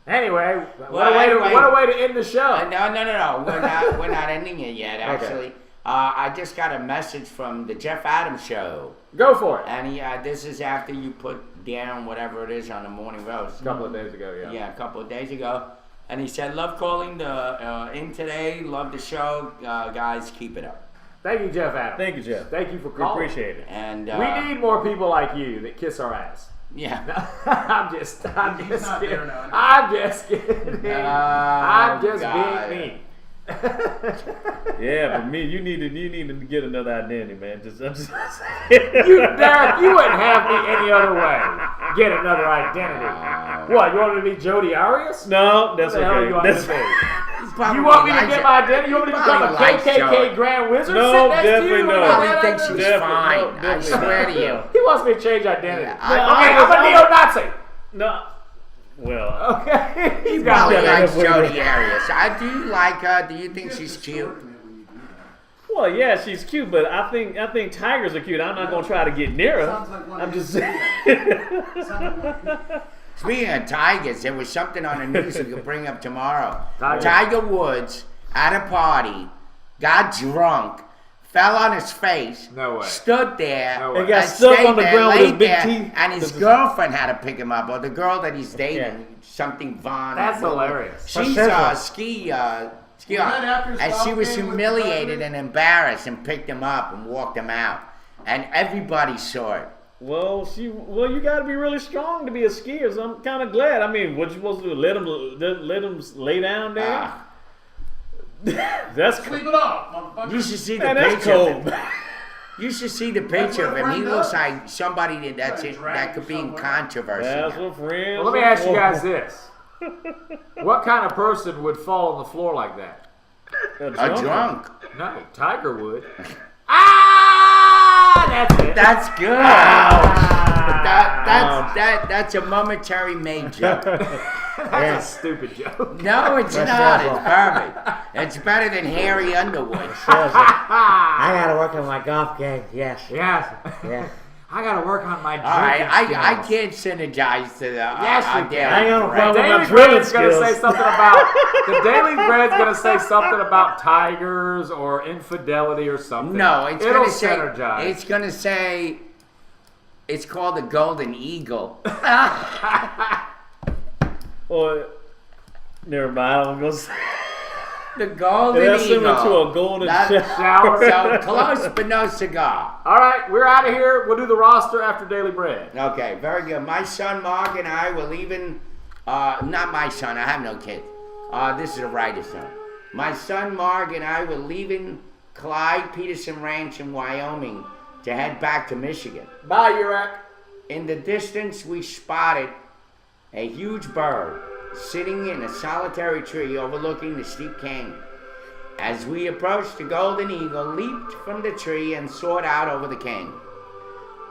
A: Anyway,
B: Well,
A: what a way to end the show.
B: No. We're not ending it yet, actually.
A: Okay.
B: I just got a message from the Jeff Adams show.
A: Go for it.
B: And this is after you put down whatever it is on the morning roast.
A: A couple of days ago, yeah.
B: Yeah, a couple of days ago. And he said, love calling in today. Love the show. Guys, keep it up.
F: Thank you, Jeff Adams.
G: Thank you, Jeff.
F: Thank you for
G: We
F: calling.
G: appreciate it.
B: And
F: we need more people like you that kiss our ass.
B: Yeah.
F: I'm just
H: not
F: kidding.
H: there now.
F: I'm just kidding. I'm just
B: God.
F: being mean.
G: Yeah, but me, you need to get another identity, man. I'm just
F: Derek, you wouldn't have me any other way. Get another identity. What, you want me to be Jody Arias?
G: No, that's
F: What the hell
G: okay.
F: you want
G: That's
F: me to be? You want me to get my identity? You want me to become a KKK Grand Wizard?
G: No,
F: sit next to
G: definitely
F: you?
G: no.
B: He thinks she's
G: Definitely,
B: fine.
G: no,
B: I
G: definitely
B: swear
G: not.
B: to you.
F: He wants me to change identity.
B: Yeah,
F: okay, I'm a neo-Nazi.
G: No. Well.
F: Okay.
B: He
F: He's got
B: probably
F: me.
B: likes Jody Arias. I do like her. Do you think she's cute?
G: Well, yeah, she's cute, but I think tigers are cute. I'm not gonna try to get near her.
H: Sounds like one
G: I'm
H: of
G: just
H: his
G: saying.
B: Speaking of tigers, there was something on the news we could bring up tomorrow.
F: Tiger.
B: Tiger Woods at a party got drunk, fell on his face,
F: No way.
B: stood there,
F: No way.
G: And got
B: and
G: stuck
B: stayed
G: on the
B: there,
G: ground with his
B: laid
G: big
B: there,
G: teeth.
B: and his girlfriend had to pick him up, or the girl that he's dating, something Vaughn.
F: That's hilarious.
B: She's ski on,
H: that after his
B: and she
H: golf
B: was
H: game with the
B: humiliated
H: president?
B: and embarrassed, and picked him up and walked him out, and everybody saw it.
G: Well, you got to be really strong to be a skier. So I'm kind of glad. I mean, what you supposed to do? Let him lay down there? That's
H: Sleep it off, motherfucker.
B: You should see the
G: Man, that's
B: picture of
G: cold.
B: him. You should see the
H: That's
B: picture
H: what
B: of him.
H: a
B: He
H: friend
B: looks
H: does.
B: like somebody that could be in controversy.
G: That's
B: now.
G: what friends.
F: Well, let me
G: are
F: ask you
G: for.
F: guys this. What kind of person would fall on the floor like that?
B: A drunk.
F: No, Tiger would. Ah, that's it.
B: That's good.
F: Ah.
B: That's a momentary made joke.
F: That's a stupid joke.
B: No, it's not. It's perfect. It's better than Harry Underwood.
O: I gotta work on my golf game. Yes.
F: Yes.
O: Yeah.
F: I gotta work on my
B: All right,
F: drinking
B: I
F: skills.
B: can't synergize to the.
F: Yes, you can.
O: I ain't got no
B: Right.
O: problem with my
F: Daily
O: drilling
F: Bread's gonna
O: skills.
F: say something about the Daily Bread's gonna say something about tigers or infidelity or something.
B: No, it's
F: It'll
B: gonna say.
F: synergize.
B: It's gonna say. It's called the Golden Eagle.
G: Or never mind. I'm gonna say.
B: The Golden
G: That's
B: Eagle.
G: similar to a golden
F: shower.
B: So close, but no cigar.
F: All right, we're out of here. We'll do the roster after Daily Bread.
B: Okay, very good. My son Mark and I will leaving. Not my son. I have no kids. This is a writer's son. My son Mark and I were leaving Clyde Peterson Ranch in Wyoming to head back to Michigan.
F: Bye, Urek.
B: In the distance, we spotted a huge bird sitting in a solitary tree overlooking the steep canyon. As we approached, the golden eagle leaped from the tree and soared out over the canyon,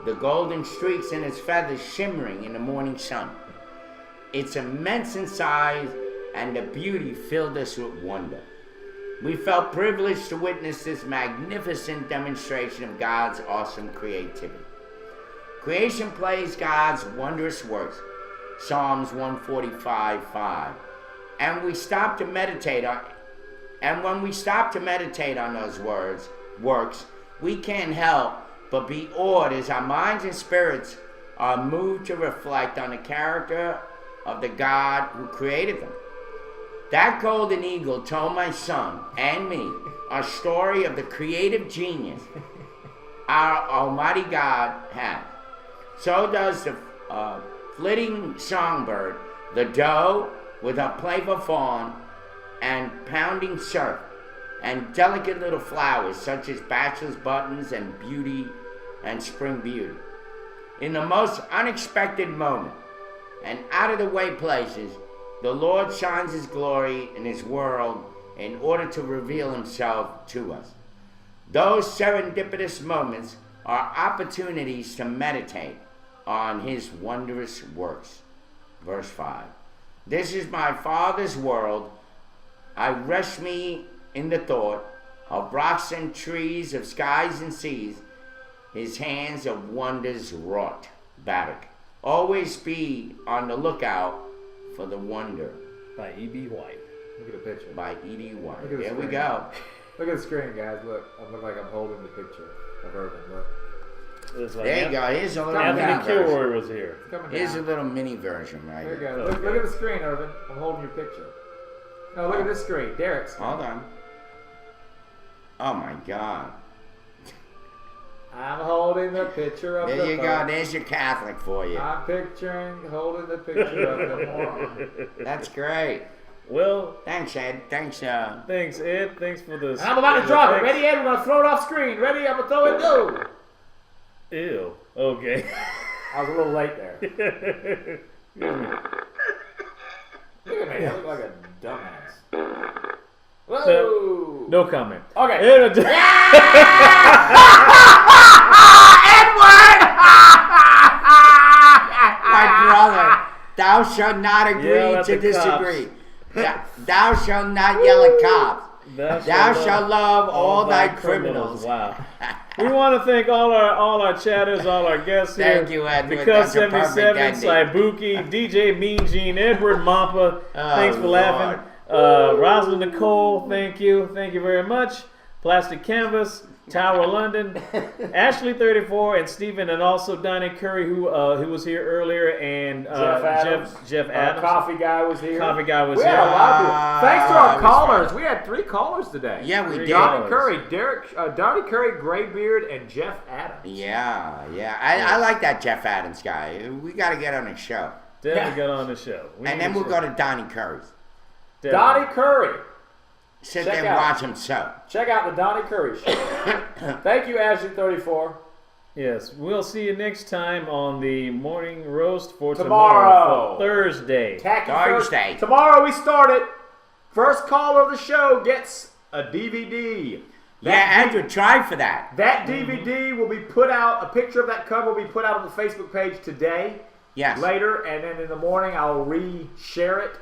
B: the golden streaks in its feathers shimmering in the morning sun. Its immense in size and the beauty filled us with wonder. We felt privileged to witness this magnificent demonstration of God's awesome creativity. Creation plays God's wondrous works, Psalms 145:5. And when we stop to meditate on those works, we can't help but be awed as our minds and spirits are moved to reflect on the character of the God who created them. That golden eagle told my son and me a story of the creative genius our Almighty God has. So does the flitting songbird, the doe with her playful fawn and pounding surf, and delicate little flowers such as bachelor's buttons and beauty and spring beauty. In the most unexpected moment and out of the way places, the Lord shines his glory in his world in order to reveal himself to us. Those serendipitous moments are opportunities to meditate on his wondrous works. Verse 5. This is my Father's world. I rest me in the thought of rocks and trees, of skies and seas, his hands of wonders wrought. Barak. Always be on the lookout for the wonder.
G: By E.B. White.
F: Look at the picture.
B: By E.D. White.
F: Look at the
B: There we
F: screen.
B: go.
F: Look at the screen, guys. Look. I look like I'm holding the picture of Irvin. Look.
G: It's like
B: There you go. Here's a little mini
G: Anthony
B: version.
G: Kilroy was here.
F: It's coming
B: Here's a
F: down.
B: little mini version right
F: There you
B: here.
F: go. Look at the screen, Irvin. I'm holding your picture.
A: Oh, look at this screen. Derek's.
B: Hold on. Oh my God.
A: I'm holding the picture of the
B: There you go.
A: boat.
B: There's your Catholic for you.
A: I'm holding the picture of the moron.
B: That's great.
G: Well,
B: thanks, Ed. Thanks,
G: Thanks, Ed. Thanks for this.
A: I'm about to drop it. Ready, Ed? We're going to throw it off screen. Ready? I'm going to throw it. Go.
G: Ew. Okay.
A: I was a little late there. Look at me. I look like a dumbass. Whoa.
G: No comment.
A: Okay.
B: Edward! My brother, thou shalt not agree
G: Yell at
B: to
G: the
B: disagree. Thou shalt not yell at cops. Thou shalt love all thy criminals.
G: Wow. We want to thank all our chatters, all our guests here.
B: Thank you, Edward.
G: Because
B: That's a perfect
G: 77,
B: ending.
G: Saibuki, DJ Mean Gene, Edward Mampa. Thanks for laughing. Rosalind Nicole, thank you. Thank you very much. Plastic Canvas, Tower London, Ashley 34, and Stephen, and also Donnie Curry, who was here earlier, and Jeff Adams.
A: Coffee Guy was here.
G: Coffee Guy was
A: we
G: here.
A: had a lot of people. Thanks to our callers. We had 3 callers today.
B: Yeah, we did.
A: Donnie Curry, Donnie Curry, Graybeard, and Jeff Adams.
B: Yeah. I like that Jeff Adams guy. We got to get on his show.
G: Definitely get on the show.
B: And then we'll go to Donnie Curry's.
A: Donnie Curry.
B: Sit there and watch him sew.
A: Check out the Donnie Curry show. Thank you, Ashley 34.
G: Yes, we'll see you next time on the morning roast for
A: Tomorrow.
G: for Thursday.
B: Thursday.
A: Tomorrow we start it. First caller of the show gets a DVD.
B: Andrew, try for that.
A: That DVD will be put out, a picture of that cover will be put out on the Facebook page today.
B: Yes.
A: Later, and then in the morning I'll re-share it.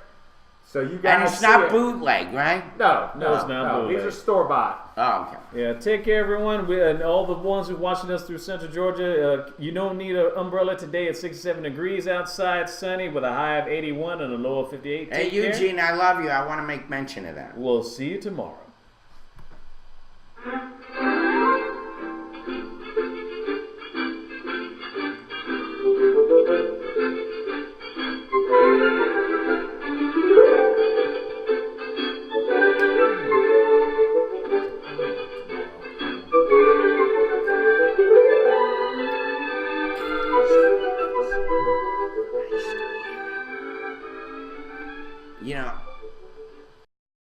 A: So you guys
B: And it's not bootleg, right?
A: No,
G: it's not bootleg.
A: These are store-bought.
B: Oh, okay.
G: Yeah, take care, everyone. And all the ones who are watching us through Central Georgia, you don't need an umbrella today. It's 67 degrees outside, sunny, with a high of 81 and a low of 58.
B: Hey, Eugene, I love you. I want to make mention of that.
G: We'll see you tomorrow.
B: You know,